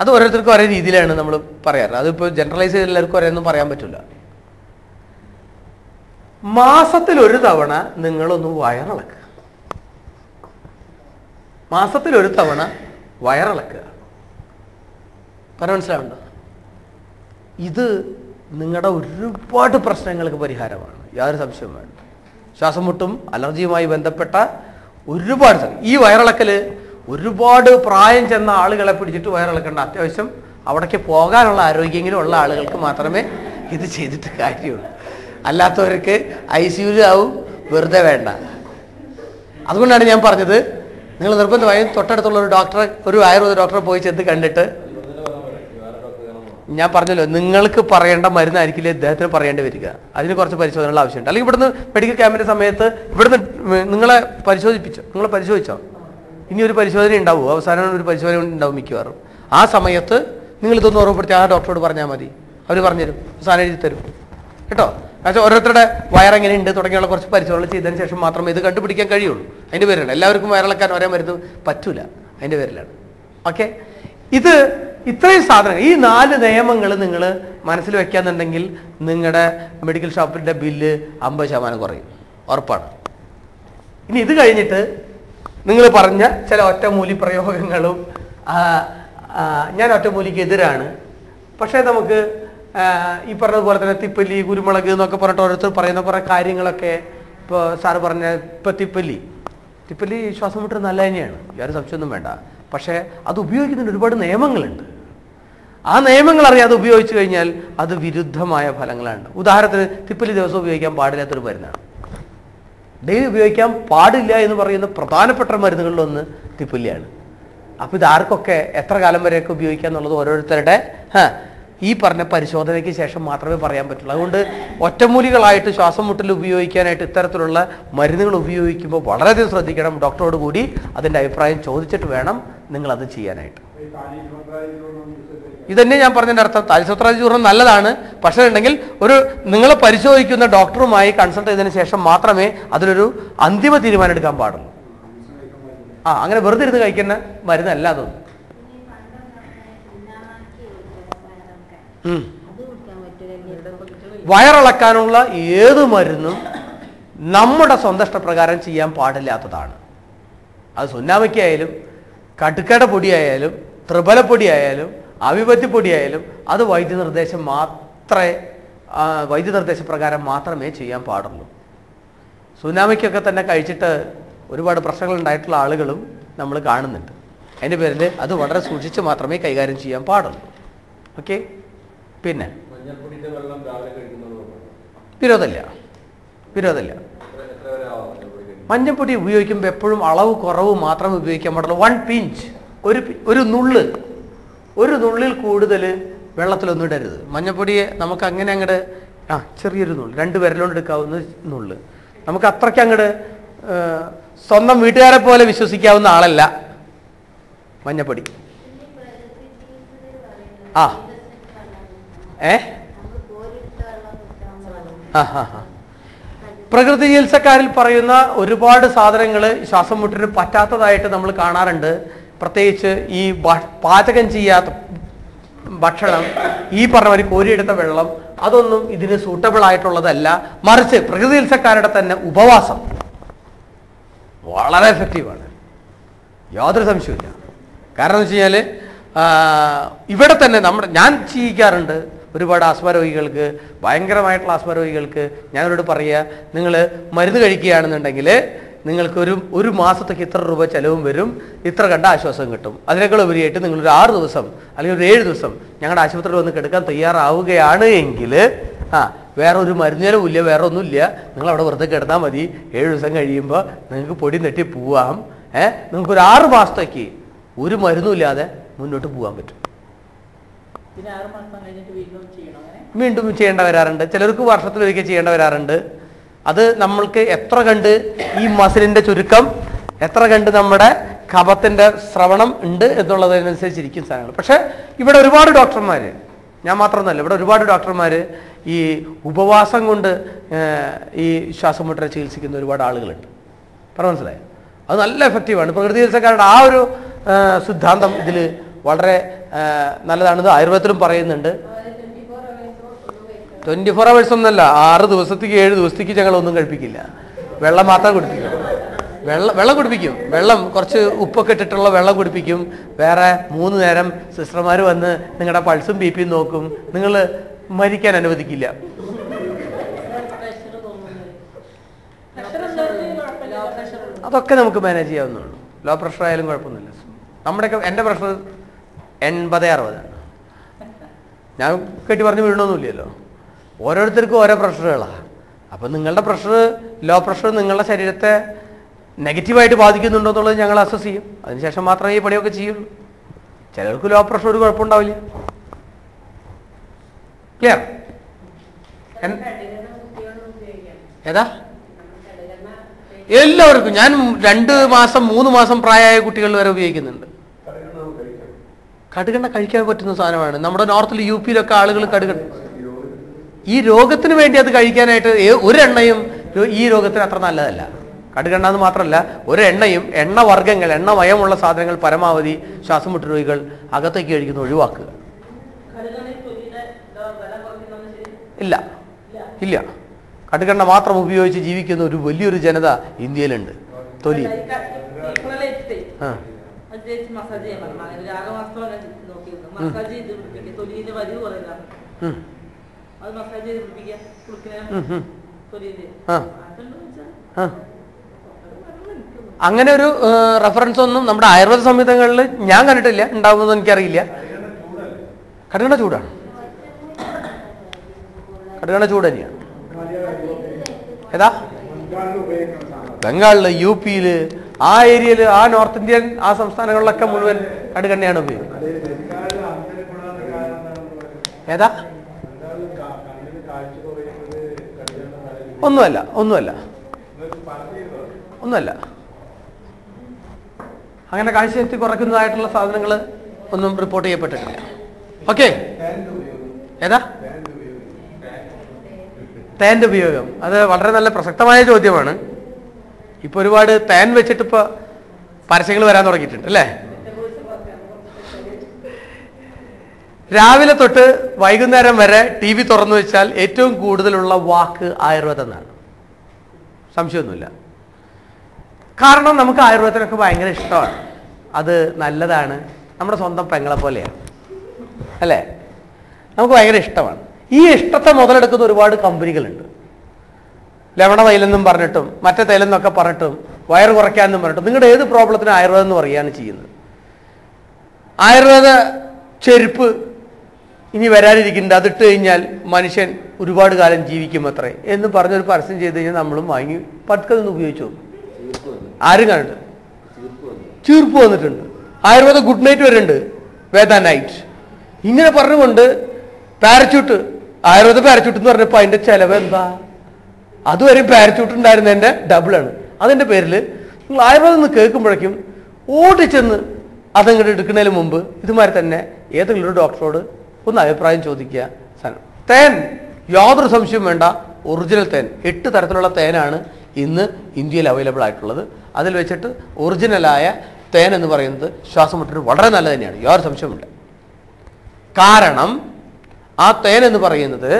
അത് ഓരോരുത്തർക്കും ഒരേ രീതിയിലാണ് നമ്മൾ പറയാറ്. അതിപ്പോൾ ജനറലൈസ് ചെയ്ത് എല്ലാവർക്കും ഒരേയൊന്നും പറയാൻ പറ്റില്ല. മാസത്തിൽ ഒരു തവണ നിങ്ങളൊന്ന് വയറിളക്കുക. മാസത്തിൽ ഒരു തവണ വയറിളക്കുക. പറഞ്ഞ മനസ്സിലാവുണ്ടോ? ഇത് നിങ്ങളുടെ ഒരുപാട് പ്രശ്നങ്ങൾക്ക് പരിഹാരമാണ്, യാതൊരു സംശയവും വേണ്ട. ശ്വാസം മുട്ടും അലർജിയുമായി ബന്ധപ്പെട്ട ഒരുപാട് ഈ വയറിളക്കല് ഒരുപാട് പ്രായം ചെന്ന ആളുകളെ പിടിച്ചിട്ട് വയറിളക്കേണ്ട. അത്യാവശ്യം അവിടേക്ക് പോകാനുള്ള ആരോഗ്യമെങ്കിലും ഉള്ള ആളുകൾക്ക് മാത്രമേ ഇത് ചെയ്തിട്ട് കാര്യമുള്ളൂ. അല്ലാത്തവർക്ക് ICU ആവും, വെറുതെ വേണ്ട. അതുകൊണ്ടാണ് ഞാൻ പറഞ്ഞത്, നിങ്ങൾ നിർബന്ധമായും തൊട്ടടുത്തുള്ള ഒരു ഡോക്ടറെ, ഒരു ആയുർവേദ ഡോക്ടറെ പോയി ചെന്ന് കണ്ടിട്ട്, ഞാൻ പറഞ്ഞല്ലോ നിങ്ങൾക്ക് പറയേണ്ട മരുന്നായിരിക്കില്ലേ ഇദ്ദേഹത്തിന് പറയേണ്ടി വരിക. അതിന് കുറച്ച് പരിശോധനകൾ ആവശ്യമുണ്ട്. അല്ലെങ്കിൽ ഇവിടുന്ന് മെഡിക്കൽ ക്യാമ്പിന്റെ സമയത്ത് ഇവിടുന്ന് നിങ്ങളെ പരിശോധിച്ചോ ഇനി ഒരു പരിശോധന ഉണ്ടാവും, അവസാനം ഒരു പരിശോധന ഉണ്ടാവും മിക്കവാറും. ആ സമയത്ത് നിങ്ങൾ ഇതൊന്ന് ഓർമ്മപ്പെടുത്തി ആ ഡോക്ടറോട് പറഞ്ഞാൽ മതി, അവർ പറഞ്ഞുതരും, അവസാനം എഴുതി തരും കേട്ടോ. പക്ഷേ ഓരോരുത്തരുടെ വയറെങ്ങനെയുണ്ട് തുടങ്ങിയുള്ള കുറച്ച് പരിശോധന ചെയ്തതിന് ശേഷം മാത്രമേ ഇത് കണ്ടുപിടിക്കാൻ കഴിയുള്ളൂ. അതിൻ്റെ പേരിലാണ് എല്ലാവർക്കും വയറിളക്കാൻ ഒരേ മരുന്ന് പറ്റൂല, അതിൻ്റെ പേരിലാണ്. ഓക്കെ, ഇത് ഇത്രയും സാധനങ്ങൾ, ഈ 4 നിയമങ്ങൾ നിങ്ങൾ മനസ്സിൽ വെക്കാന്നുണ്ടെങ്കിൽ നിങ്ങളുടെ മെഡിക്കൽ ഷോപ്പിൻ്റെ ബില്ല് 50% കുറയും, ഉറപ്പാണ്. ഇനി ഇത് കഴിഞ്ഞിട്ട് നിങ്ങൾ പറഞ്ഞ ചില ഒറ്റമൂലി പ്രയോഗങ്ങളും, ഞാൻ ഒറ്റമൂലിക്ക് എതിരാണ്, പക്ഷേ നമുക്ക് ഈ പറഞ്ഞതുപോലെ തന്നെ തിപ്പല്ലി, കുരുമുളക് എന്നൊക്കെ പറഞ്ഞിട്ട് ഓരോരുത്തർ പറയുന്ന കുറേ കാര്യങ്ങളൊക്കെ, ഇപ്പോൾ സാറ് പറഞ്ഞ ഇപ്പോൾ തിപ്പല്ലി ശ്വാസം മുട്ടൽ നല്ല തന്നെയാണ്, യാതൊരു സംശയമൊന്നും വേണ്ട. പക്ഷേ അത് ഉപയോഗിക്കുന്നതിന് ഒരുപാട് നിയമങ്ങളുണ്ട്. ആ നിയമങ്ങൾ അറിയാതെ ഉപയോഗിച്ചു കഴിഞ്ഞാൽ അത് വിരുദ്ധമായ ഫലങ്ങളാണ്. ഉദാഹരണത്തിന് തിപ്പല്ലി ദിവസം ഉപയോഗിക്കാൻ പാടില്ലാത്തൊരു മരുന്നാണ്, ഡെയിലി ഉപയോഗിക്കാൻ പാടില്ല എന്ന് പറയുന്ന പ്രധാനപ്പെട്ട മരുന്നുകളിലൊന്ന് തിപ്പല്ലിയാണ്. അപ്പോൾ ഇത് ആർക്കൊക്കെ എത്ര കാലം വരെയൊക്കെ ഉപയോഗിക്കുക എന്നുള്ളത് ഓരോരുത്തരുടെ ഈ പറഞ്ഞ പരിശോധനയ്ക്ക് ശേഷം മാത്രമേ പറയാൻ പറ്റുള്ളൂ. അതുകൊണ്ട് ഒറ്റമൂലികളായിട്ട് ശ്വാസം മുട്ടൽ ഉപയോഗിക്കാനായിട്ട് ഇത്തരത്തിലുള്ള മരുന്നുകൾ ഉപയോഗിക്കുമ്പോൾ വളരെയധികം ശ്രദ്ധിക്കണം. ഡോക്ടറോട് കൂടി അതിൻ്റെ അഭിപ്രായം ചോദിച്ചിട്ട് വേണം നിങ്ങളത് ചെയ്യാനായിട്ട്. ഇതന്നെ ഞാൻ പറഞ്ഞതിൻ്റെ അർത്ഥം. താലിസോത്രാജി ചൂർണം നല്ലതാണ്, പക്ഷേ ഉണ്ടെങ്കിൽ ഒരു നിങ്ങളെ പരിശോധിക്കുന്ന ഡോക്ടറുമായി കൺസൾട്ട് ചെയ്തതിന് ശേഷം മാത്രമേ അതിലൊരു അന്തിമ തീരുമാനം എടുക്കാൻ പാടുള്ളൂ. അങ്ങനെ വെറുതെ ഇരുന്ന് കഴിക്കുന്ന മരുന്നല്ല അതൊന്നും. വയറിളക്കാനുള്ള ഏത് മരുന്നും നമ്മുടെ സ്വന്തം ഇഷ്ടപ്രകാരം ചെയ്യാൻ പാടില്ലാത്തതാണ്. അത് സുന്നാമയ്ക്കായാലും കടുക്കട പൊടിയായാലും ത്രിബലപ്പൊടിയായാലും അവിപത്തിപ്പൊടിയായാലും അത് വൈദ്യനിർദ്ദേശപ്രകാരം മാത്രമേ ചെയ്യാൻ പാടുള്ളൂ. സുനാമിക്കൊക്കെ തന്നെ കഴിച്ചിട്ട് ഒരുപാട് പ്രശ്നങ്ങൾ ഉണ്ടായിട്ടുള്ള ആളുകളും നമ്മൾ കാണുന്നുണ്ട്. അതിൻ്റെ പേരിൽ അത് വളരെ സൂക്ഷിച്ച് മാത്രമേ കൈകാര്യം ചെയ്യാൻ പാടുള്ളൂ. ഓക്കെ. പിന്നെ വിരോധമില്ല. മഞ്ഞൾപ്പൊടി ഉപയോഗിക്കുമ്പോൾ എപ്പോഴും അളവ് കുറവ് മാത്രമേ ഉപയോഗിക്കാൻ പാടുള്ളൂ. 1 പിഞ്ച്, ഒരു നുള്ളിൽ കൂടുതൽ വെള്ളത്തിലൊന്നും ഇടരുത്. മഞ്ഞൾപ്പൊടിയെ നമുക്ക് അങ്ങനെ അങ്ങോട്ട് ചെറിയൊരു നുള്ള്, 2 വിരലുകൊണ്ട് എടുക്കാവുന്ന നുള്ള്. നമുക്ക് അത്രയ്ക്ക് അങ്ങോട്ട് സ്വന്തം വീട്ടുകാരെ പോലെ വിശ്വസിക്കാവുന്ന ആളല്ല മഞ്ഞൾപ്പൊടി. പ്രകൃതി ചികിത്സക്കാരിൽ പറയുന്ന ഒരുപാട് സാധനങ്ങൾ ശ്വാസം മുട്ടിന് പറ്റാത്തതായിട്ട് നമ്മൾ കാണാറുണ്ട്. പ്രത്യേകിച്ച് ഈ പാചകം ചെയ്യാത്ത ഭക്ഷണം, ഈ പറഞ്ഞ ഒരു കോരിയെടുത്ത വെള്ളം, അതൊന്നും ഇതിന് സൂട്ടബിൾ ആയിട്ടുള്ളതല്ല. മറിച്ച് പ്രകൃതി ചികിത്സക്കാരുടെ തന്നെ ഉപവാസം വളരെ എഫക്റ്റീവാണ്, യാതൊരു സംശയമില്ല. കാരണം എന്ന് വെച്ച് കഴിഞ്ഞാൽ ഇവിടെ തന്നെ ഞാൻ ചെയ്യിക്കാറുണ്ട് ഒരുപാട് ആസ്മ രോഗികൾക്ക്, ഭയങ്കരമായിട്ടുള്ള ആസ്മ രോഗികൾക്ക് ഞാനവരോട് പറയുക, നിങ്ങൾ മരുന്ന് കഴിക്കുകയാണെന്നുണ്ടെങ്കിൽ നിങ്ങൾക്ക് ഒരു മാസത്തേക്ക് ഇത്ര രൂപ ചിലവും വരും, ഇത്ര കണ്ട ആശ്വാസം കിട്ടും. അതിനേക്കാൾ ഉപരിയായിട്ട് നിങ്ങളൊരു 6 ദിവസം അല്ലെങ്കിൽ ഒരു 7 ദിവസം ഞങ്ങളുടെ ആശുപത്രിയിൽ വന്ന് കിടക്കാൻ തയ്യാറാവുകയാണ് എങ്കിൽ വേറെ ഒരു മരുന്ന് ചിലവും ഇല്ല, വേറെ ഒന്നുമില്ല, നിങ്ങൾ അവിടെ വെറുതെ കിടന്നാൽ മതി. 7 ദിവസം കഴിയുമ്പോൾ നിങ്ങൾക്ക് പൊടി നെട്ടി പോവാം. നിങ്ങൾക്കൊരു 6 മാസത്തേക്ക് ഒരു മരുന്നുമില്ലാതെ മുന്നോട്ട് പോകാൻ പറ്റും. വീണ്ടും ചെയ്യേണ്ട വരാറുണ്ട്. ചിലർക്ക് വർഷത്തിലൊരിക്കൽ ചെയ്യേണ്ട വരാറുണ്ട്. അത് നമ്മൾക്ക് എത്ര കണ്ട് ഈ മസിലിന്റെ ചുരുക്കം, എത്ര കണ്ട് നമ്മുടെ കഫത്തിന്റെ ശ്രവണം ഉണ്ട് എന്നുള്ളതിനനുസരിച്ചിരിക്കും സാധനങ്ങൾ. പക്ഷെ ഇവിടെ ഒരുപാട് ഡോക്ടർമാർ, ഞാൻ മാത്രമൊന്നുമല്ല, ഇവിടെ ഒരുപാട് ഡോക്ടർമാർ ഈ ഉപവാസം കൊണ്ട് ഈ ശ്വാസം മുട്ടനെ ചികിത്സിക്കുന്ന ഒരുപാട് ആളുകളുണ്ട്. പറഞ്ഞ മനസ്സിലായോ? അത് നല്ല എഫക്റ്റീവാണ്. പ്രകൃതി ചികിത്സക്കാരുടെ ആ ഒരു സിദ്ധാന്തം ഇതിൽ വളരെ നല്ലതാണിത്. ആയുർവേദത്തിലും പറയുന്നുണ്ട്. 24 hours ഒന്നല്ല, 6 ദിവസത്തേക്ക് 7 ദിവസത്തേക്ക് ഞങ്ങളൊന്നും കഴിപ്പിക്കില്ല. വെള്ളം മാത്രം കുടിപ്പിക്കും. വെള്ളം കുടിപ്പിക്കും. വെള്ളം കുറച്ച് ഉപ്പൊക്കെ ഇട്ടിട്ടുള്ള വെള്ളം കുടിപ്പിക്കും. വേറെ 3 നേരം സിസ്റ്റർമാർ വന്ന് നിങ്ങളുടെ പൾസും BP നോക്കും. നിങ്ങൾ മരിക്കാൻ അനുവദിക്കില്ല. അതൊക്കെ നമുക്ക് മാനേജ് ചെയ്യാവുന്നതാണ്. ലോ പ്രഷർ ആയാലും കുഴപ്പമൊന്നുമില്ല. നമ്മുടെയൊക്കെ എൻ്റെ പ്രഷർ 80-60. ഞാൻ കെട്ടി പറഞ്ഞ് വീഴണമെന്നില്ലല്ലോ. ഓരോരുത്തർക്കും ഓരോ പ്രഷറുകളാണ്. അപ്പം നിങ്ങളുടെ ലോ പ്രഷർ നിങ്ങളുടെ ശരീരത്തെ നെഗറ്റീവായിട്ട് ബാധിക്കുന്നുണ്ടോ എന്നുള്ളത് ഞങ്ങൾ അസസ് ചെയ്യും. അതിനുശേഷം മാത്രമേ ഈ പണിയൊക്കെ ചെയ്യുള്ളൂ. ചിലർക്ക് ലോ പ്രഷർ ഒരു കുഴപ്പമുണ്ടാവില്ല. ക്ലിയർ? ഏതാ? എല്ലാവർക്കും. ഞാൻ 2 മാസം 3 മാസം പ്രായമായ കുട്ടികൾ വരെ ഉപയോഗിക്കുന്നുണ്ട്. കടുകെണ്ണ കഴിക്കാൻ പറ്റുന്ന സാധനമാണ്. നമ്മുടെ നോർത്തിൽ UP ആളുകൾ കടുകെണ്ണ ഈ രോഗത്തിന് വേണ്ടി അത് കഴിക്കാനായിട്ട് ഒരു എണ്ണയും ഈ രോഗത്തിന് അത്ര നല്ലതല്ല. കടുകെണ്ണ എന്ന് മാത്രമല്ല, ഒരു എണ്ണയും എണ്ണവർഗ്ഗങ്ങൾ, എണ്ണമയമുള്ള സാധനങ്ങൾ പരമാവധി ശ്വാസം മുട്ട് രോഗികൾ അകത്തേക്ക് കഴിക്കുന്ന ഒഴിവാക്കുക. ഇല്ല. കടുകെണ്ണ മാത്രം ഉപയോഗിച്ച് ജീവിക്കുന്ന ഒരു വലിയൊരു ജനത ഇന്ത്യയിലുണ്ട്. തൊലി അങ്ങനെ ഒരു റെഫറൻസ് ഒന്നും നമ്മുടെ ആയുർവേദ സംഹിതകളിൽ ഞാൻ കണ്ടിട്ടില്ല. ഉണ്ടാവുമെന്ന് എനിക്കറിയില്ല. കടുകെണ്ണ ചൂടാണ്. കടുകെണ്ണ ചൂട് തന്നെയാണ്. ഏതാ? ബംഗാളില്, UP ആ ഏരിയയിൽ, ആ നോർത്ത് ഇന്ത്യൻ ആ സംസ്ഥാനങ്ങളിലൊക്കെ മുഴുവൻ കടുകെണ്ണയാണ് ഉപയോഗിക്കുന്നത്. ഏതാ? ഒന്നുമല്ല. അങ്ങനെ കാഴ്ചശക്തി കുറയ്ക്കുന്നതായിട്ടുള്ള സാധനങ്ങൾ ഒന്നും റിപ്പോർട്ട് ചെയ്യപ്പെട്ടിട്ടില്ല. ഓക്കെ. ഏതാ? തേൻ്റെ ഉപയോഗം. അത് വളരെ നല്ല പ്രസക്തമായ ചോദ്യമാണ്. ഇപ്പോൾ ഒരുപാട് തേൻ വെച്ചിട്ട് ഇപ്പോൾ പരസ്യങ്ങൾ വരാൻ തുടങ്ങിയിട്ടുണ്ട് അല്ലേ? രാവിലെ തൊട്ട് വൈകുന്നേരം വരെ TV തുറന്നു വെച്ചാൽ ഏറ്റവും കൂടുതലുള്ള വാക്ക് ആയുർവേദം എന്നാണ്. സംശയമൊന്നുമില്ല. കാരണം നമുക്ക് ആയുർവേദത്തിനൊക്കെ ഭയങ്കര ഇഷ്ടമാണ്. അത് നല്ലതാണ്. നമ്മുടെ സ്വന്തം പെങ്ങളെ പോലെയാണ് അല്ലേ? നമുക്ക് ഭയങ്കര ഇഷ്ടമാണ്. ഈ ഇഷ്ടത്തെ മുതലെടുക്കുന്ന ഒരുപാട് കമ്പനികളുണ്ട്. ലവണ തൈലെന്നും പറഞ്ഞിട്ടും മറ്റേ തൈലെന്നൊക്കെ പറഞ്ഞിട്ടും വയറ് കുറയ്ക്കാമെന്നും പറഞ്ഞിട്ടും നിങ്ങളുടെ ഏത് പ്രോബ്ലത്തിനും ആയുർവേദം എന്ന് പറയുകയാണ് ചെയ്യുന്നത്. ആയുർവേദ ചെരുപ്പ് ഇനി വരാനിരിക്കുന്നുണ്ട്, അതിട്ട് കഴിഞ്ഞാൽ മനുഷ്യൻ ഒരുപാട് കാലം ജീവിക്കും അത്രേ എന്ന് പറഞ്ഞൊരു പരസ്യം ചെയ്ത് കഴിഞ്ഞാൽ നമ്മളും വാങ്ങി പതുക്കെ നിന്ന് ഉപയോഗിച്ചു. ആരും കണ്ടിട്ട് ചീർപ്പ് വന്നിട്ടുണ്ട്. ആയുർവേദ ഗുഡ് നൈറ്റ് വരുന്നുണ്ട്, വേദ നൈറ്റ്. ഇങ്ങനെ പറഞ്ഞുകൊണ്ട് പാരച്യൂട്ട്, ആയുർവേദ പാരച്യൂട്ട് എന്ന് പറഞ്ഞപ്പോൾ അതിന്റെ ചെലവ് എന്താ? അതുവരെ പാരച്യൂട്ട് ഉണ്ടായിരുന്നതിന്റെ ഡബിളാണ്. അതിന്റെ പേരിൽ നിങ്ങൾ ആയുർവേദം എന്ന് കേൾക്കുമ്പോഴേക്കും ഓടിച്ചെന്ന് അതങ്ങോട്ട് എടുക്കുന്നതിന് മുമ്പ് ഇതുമാതിരി തന്നെ ഏതെങ്കിലും ഒരു ഡോക്ടറോട് ഒന്ന് അഭിപ്രായം ചോദിക്കുക. തേൻ യാതൊരു സംശയവും വേണ്ട, ഒറിജിനൽ തേൻ. 8 തരത്തിലുള്ള തേനാണ് ഇന്ന് ഇന്ത്യയിൽ അവൈലബിൾ ആയിട്ടുള്ളത്. അതിൽ വെച്ചിട്ട് ഒറിജിനലായ തേൻ എന്ന് പറയുന്നത് ശ്വാസം മുട്ടിന് വളരെ നല്ല തന്നെയാണ്, യാതൊരു സംശയമില്ല. കാരണം ആ തേൻ എന്ന് പറയുന്നത്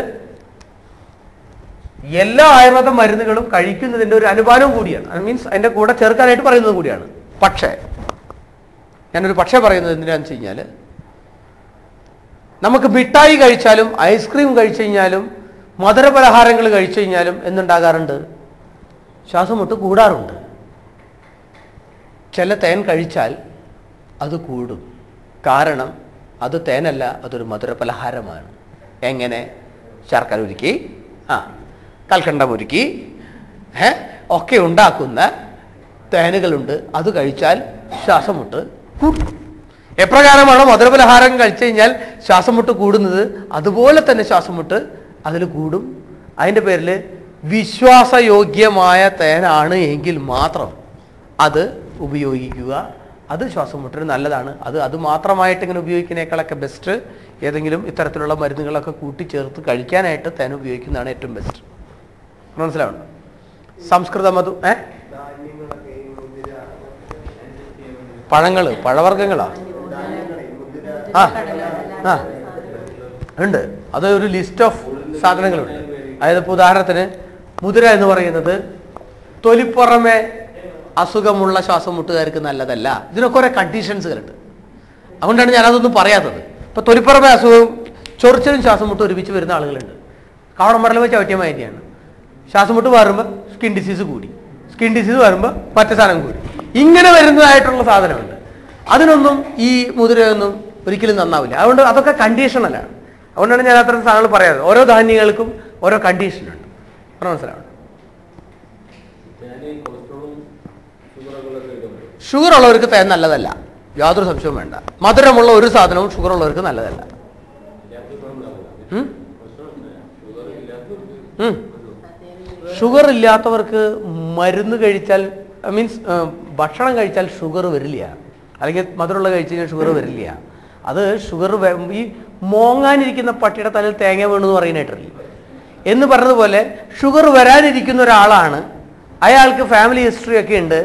എല്ലാ ആയുർവേദ മരുന്നുകളും കഴിക്കുന്നതിൻ്റെ ഒരു അനുപാനവും കൂടിയാണ്. മീൻസ് അതിൻ്റെ കൂടെ ചേർക്കാനായിട്ട് പറയുന്നത് കൂടിയാണ്. പക്ഷേ ഞാനൊരു പക്ഷേ പറയുന്നത് എന്തിനാണെന്ന് വെച്ച് കഴിഞ്ഞാൽ, നമുക്ക് മിഠായി കഴിച്ചാലും ഐസ്ക്രീം കഴിച്ചു കഴിഞ്ഞാലും മധുരപലഹാരങ്ങൾ കഴിച്ചു കഴിഞ്ഞാലും എന്തുണ്ടാകാറുണ്ട്? ശ്വാസം മുട്ട് കൂടാറുണ്ട്. ചില തേൻ കഴിച്ചാൽ അത് കൂടും. കാരണം അത് തേനല്ല, അതൊരു മധുരപലഹാരമാണ്. എങ്ങനെ? ശർക്കര ഉരുക്കി, കൽക്കണ്ടം ഉരുക്കി ഒക്കെ ഉണ്ടാക്കുന്ന തേനുകളുണ്ട്. അത് കഴിച്ചാൽ ശ്വാസം മുട്ട് കൂടും. എപ്രകാരമാണോ മധുരപലഹാരം കഴിച്ചു കഴിഞ്ഞാൽ ശ്വാസം മുട്ട് കൂടുന്നത്, അതുപോലെ തന്നെ ശ്വാസം മുട്ട് അതിൽ കൂടും. അതിൻ്റെ പേരിൽ വിശ്വാസയോഗ്യമായ തേനാണ് എങ്കിൽ മാത്രം അത് ഉപയോഗിക്കുക. അത് ശ്വാസം മുട്ടിന് നല്ലതാണ്. അത് മാത്രമായിട്ട് ഇങ്ങനെ ഉപയോഗിക്കുന്നതിനേക്കാളൊക്കെ ബെസ്റ്റ് ഏതെങ്കിലും ഇത്തരത്തിലുള്ള മരുന്നുകളൊക്കെ കൂട്ടിച്ചേർത്ത് കഴിക്കാനായിട്ട് തേൻ ഉപയോഗിക്കുന്നതാണ് ഏറ്റവും ബെസ്റ്റ്. മനസ്സിലാവണം? സംസ്കൃത മധു പഴങ്ങള്, പഴവർഗ്ഗങ്ങളാ ഉണ്ട്. അത് ഒരു ലിസ്റ്റ് ഓഫ് സാധനങ്ങളുണ്ട്. അതായത് ഇപ്പോൾ ഉദാഹരണത്തിന് മുതിര എന്ന് പറയുന്നത് തൊലിപ്പുറമെ അസുഖമുള്ള ശ്വാസം മുട്ടുകാർക്ക് നല്ലതല്ല. ഇതിനൊക്കെ കുറെ കണ്ടീഷൻസുകളുണ്ട്. അതുകൊണ്ടാണ് ഞാനതൊന്നും പറയാത്തത്. ഇപ്പൊ തൊലിപ്പുറമെ അസുഖവും ചൊറിച്ചിലും ശ്വാസം മുട്ടും ഒരുമിച്ച് വരുന്ന ആളുകളുണ്ട്. കാവടമരൽ വെച്ച് ചവിട്ടിയമാതിരിയാണ്. ശ്വാസം മുട്ട് മാറുമ്പോൾ സ്കിൻ ഡിസീസ് കൂടി, സ്കിൻ ഡിസീസ് വരുമ്പോൾ മറ്റേ സാധനം കൂടി, ഇങ്ങനെ വരുന്നതായിട്ടുള്ള സാധനമുണ്ട്. അതിനൊന്നും ഈ മുതിരയൊന്നും ഒരിക്കലും നന്നാവില്ല. അതുകൊണ്ട് അതൊക്കെ കണ്ടീഷണലാണ്. അതുകൊണ്ടാണ് ഞാൻ അത്തരം സാധനങ്ങൾ പറയാറ്. ഓരോ ധാന്യങ്ങൾക്കും ഓരോ കണ്ടീഷനുണ്ട്. മനസ്സിലാവണം? ഷുഗർ ഉള്ളവർക്ക് തേൻ നല്ലതല്ല, യാതൊരു സംശയവും വേണ്ട. മധുരമുള്ള ഒരു സാധനവും ഷുഗർ ഉള്ളവർക്ക് നല്ലതല്ല. ഷുഗർ ഇല്ലാത്തവർക്ക് മരുന്ന് കഴിച്ചാൽ, മീൻസ് ഭക്ഷണം കഴിച്ചാൽ ഷുഗർ വരില്ല, അല്ലെങ്കിൽ മധുരമുള്ള കഴിച്ചു കഴിഞ്ഞാൽ ഷുഗർ വരില്ല. അത് ഷുഗർ ഈ മോങ്ങാനിരിക്കുന്ന പട്ടിയുടെ തലയിൽ തേങ്ങ വീണെന്ന് പറയുന്നതായിട്ടില്ല എന്ന് പറഞ്ഞതുപോലെ ഷുഗർ വരാനിരിക്കുന്ന ഒരാളാണ്, അയാൾക്ക് ഫാമിലി ഹിസ്റ്ററി ഒക്കെ ഉണ്ട്.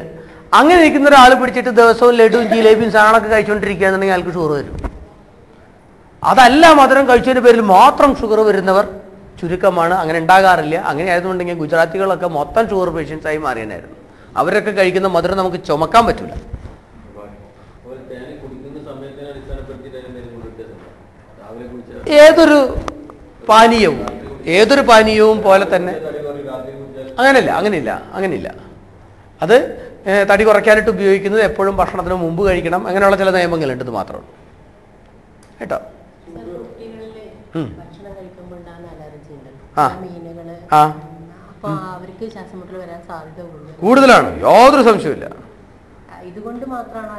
അങ്ങനെ ഇരിക്കുന്ന ഒരാൾ പിടിച്ചിട്ട് ദിവസവും ലഡുവും ജിലേബിയും സാധനങ്ങളൊക്കെ കഴിച്ചുകൊണ്ടിരിക്കുകയാണെന്നുണ്ടെങ്കിൽ അയാൾക്ക് ഷുഗർ വരും. അതല്ല, മധുരം കഴിച്ചതിൻ്റെ പേരിൽ മാത്രം ഷുഗർ വരുന്നവർ ചുരുക്കമാണ്. അങ്ങനെ ഉണ്ടാകാറില്ല. അങ്ങനെ ആയതുകൊണ്ടെങ്കിൽ ഗുജറാത്തികളൊക്കെ മൊത്തം ഷുഗർ പേഷ്യൻസ് ആയി മാറിയനായിരുന്നു. അവരൊക്കെ കഴിക്കുന്ന മധുരം നമുക്ക് ചുമക്കാൻ പറ്റില്ല. ഏതൊരു പാനീയവും പോലെ തന്നെ അങ്ങനെയില്ല. അത് തടി കുറയ്ക്കാനായിട്ട് ഉപയോഗിക്കുന്നത് എപ്പോഴും ഭക്ഷണത്തിന് മുമ്പ് കഴിക്കണം. അങ്ങനെയുള്ള ചില നിയമങ്ങളുണ്ടെന്ന് മാത്രമാണ് കേട്ടോ. കൂടുതലാണ്, യാതൊരു സംശയമില്ല. ഇതുകൊണ്ട് മാത്രമാണ്,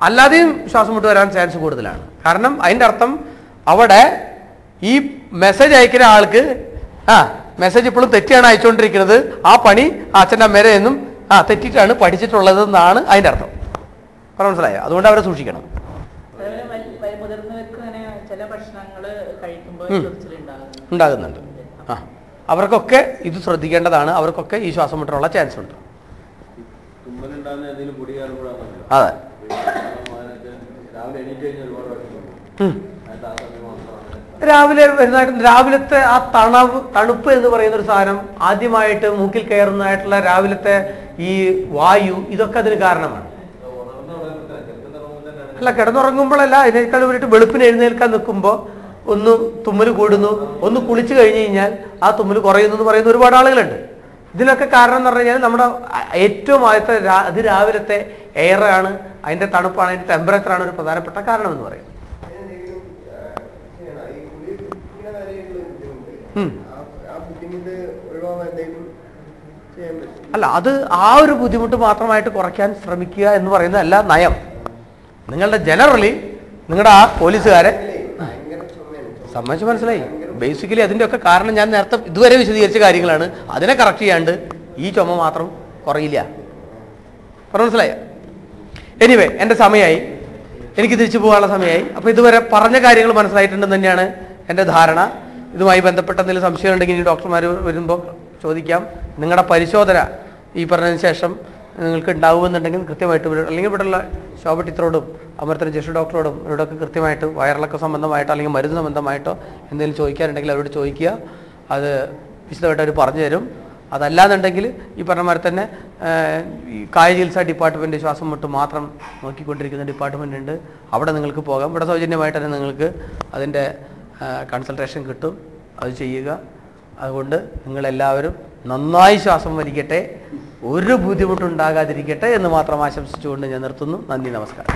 അല്ലാതെയും ശ്വാസം മുട്ട് വരാൻ ചാൻസ് കൂടുതലാണ്. കാരണം അതിന്റെ അർത്ഥം അവിടെ ഈ മെസ്സേജ് അയക്കുന്ന ആൾക്ക് മെസ്സേജ് ഇപ്പോഴും തെറ്റിയാണ് അയച്ചുകൊണ്ടിരിക്കുന്നത്. ആ പണി അച്ഛൻ്റെ അമ്മേരെ എന്നും തെറ്റിയിട്ടാണ് പഠിച്ചിട്ടുള്ളത് എന്നാണ് അതിന്റെ അർത്ഥം. മനസ്സിലായോ? അതുകൊണ്ട് അവരെ സൂക്ഷിക്കണം. ഉണ്ടാകുന്നുണ്ട്. അവർക്കൊക്കെ ഇത് ശ്രദ്ധിക്കേണ്ടതാണ്. അവർക്കൊക്കെ ഈ ശ്വാസം മുട്ടിനുള്ള ചാൻസ് ഉണ്ട്. അതെ. രാവിലെ വരുന്നതായിട്ട് രാവിലത്തെ ആ തണുപ്പ് എന്ന് പറയുന്ന ഒരു സാധനം ആദ്യമായിട്ട് മൂക്കിൽ കയറുന്നതായിട്ടുള്ള രാവിലത്തെ ഈ വായു ഇതൊക്കെ അതിന് കാരണമാണ്. അല്ല, കിടന്നുറങ്ങുമ്പോഴല്ല, അതിനേക്കാൾ വേണ്ടിയിട്ട് വെളുപ്പിന് എഴുന്നേൽക്കാൻ നിൽക്കുമ്പോൾ ഒന്ന് തുമ്മൽ കൂടുന്നു, ഒന്ന് കുളിച്ചു കഴിഞ്ഞ് കഴിഞ്ഞാൽ ആ തുമ്മൽ കുറയുന്നു എന്ന് പറയുന്ന ഒരുപാട് ആളുകളുണ്ട്. ഇതിനൊക്കെ കാരണം എന്ന് പറഞ്ഞു കഴിഞ്ഞാൽ നമ്മുടെ ഏറ്റവും ആദ്യത്തെ രാവിലത്തെ എയറാണ്, അതിൻ്റെ തണുപ്പാണ്, അതിൻ്റെ ടെമ്പറേച്ചറാണ് ഒരു പ്രധാനപ്പെട്ട കാരണം എന്ന് പറയുന്നത്. അല്ല, അത് ആ ഒരു ബുദ്ധിമുട്ട് മാത്രമായിട്ട് കുറയ്ക്കാൻ ശ്രമിക്കുക എന്ന് പറയുന്നതല്ല നയം. നിങ്ങളുടെ ജനറലി നിങ്ങളുടെ ആ പോലീസുകാരെ സമ്മതിച്ച് മനസ്സിലായി. ബേസിക്കലി അതിൻ്റെയൊക്കെ കാരണം ഞാൻ നേരത്തെ ഇതുവരെ വിശദീകരിച്ച കാര്യങ്ങളാണ്. അതിനെ കറക്റ്റ് ചെയ്യാണ്ട് ഈ ചുമ മാത്രം കുറയില്ല. പറഞ്ഞു മനസ്സിലായോ? എനിവേ, എൻ്റെ സമയമായി, എനിക്ക് തിരിച്ചു പോകാനുള്ള സമയമായി. അപ്പോൾ ഇതുവരെ പറഞ്ഞ കാര്യങ്ങൾ മനസ്സിലായിട്ടുണ്ടെന്ന് തന്നെയാണ് എൻ്റെ ധാരണ. ഇതുമായി ബന്ധപ്പെട്ട എന്തെങ്കിലും സംശയം ഉണ്ടെങ്കിൽ ഇനി ഡോക്ടർമാർ വരുമ്പോൾ ചോദിക്കാം. നിങ്ങളുടെ പരിശോധന ഈ പറഞ്ഞതിന് ശേഷം നിങ്ങൾക്ക് ഉണ്ടാവുമെന്നുണ്ടെങ്കിൽ കൃത്യമായിട്ട് അല്ലെങ്കിൽ ഇവിടെയുള്ള ശോഭ ടീച്ചറോടും അമൃതത്തിന് ജസ്റ്റ് ഡോക്ടറോടും ഇവരോടൊക്കെ കൃത്യമായിട്ട് വയറിളക്ക സംബന്ധമായിട്ടോ അല്ലെങ്കിൽ മരുന്ന് സംബന്ധമായിട്ടോ എന്തെങ്കിലും ചോദിക്കാനുണ്ടെങ്കിൽ അവരോട് ചോദിക്കുക. അത് വിശദമായിട്ട് അവർ പറഞ്ഞു തരും. അതല്ലാന്നുണ്ടെങ്കിൽ ഈ പറഞ്ഞ മാതിരി തന്നെ ഈ കായ ചികിത്സാ ഡിപ്പാർട്ട്മെൻറ്റ്, ശ്വാസം മുട്ട് മാത്രം നോക്കിക്കൊണ്ടിരിക്കുന്ന ഡിപ്പാർട്ട്മെൻ്റ് ഉണ്ട്. അവിടെ നിങ്ങൾക്ക് പോകാം. ഇവിടെ സൗജന്യമായിട്ട് തന്നെ നിങ്ങൾക്ക് അതിൻ്റെ കൺസൾട്ടേഷൻ കിട്ടും. അത് ചെയ്യുക. അതുകൊണ്ട് നിങ്ങളെല്ലാവരും നന്നായി ശ്വാസം വലിക്കട്ടെ, ഒരു ബുദ്ധിമുട്ടുണ്ടാകാതിരിക്കട്ടെ എന്ന് മാത്രം ആശംസിച്ചുകൊണ്ട് ഞാൻ നിർത്തുന്നു. നന്ദി, നമസ്കാരം.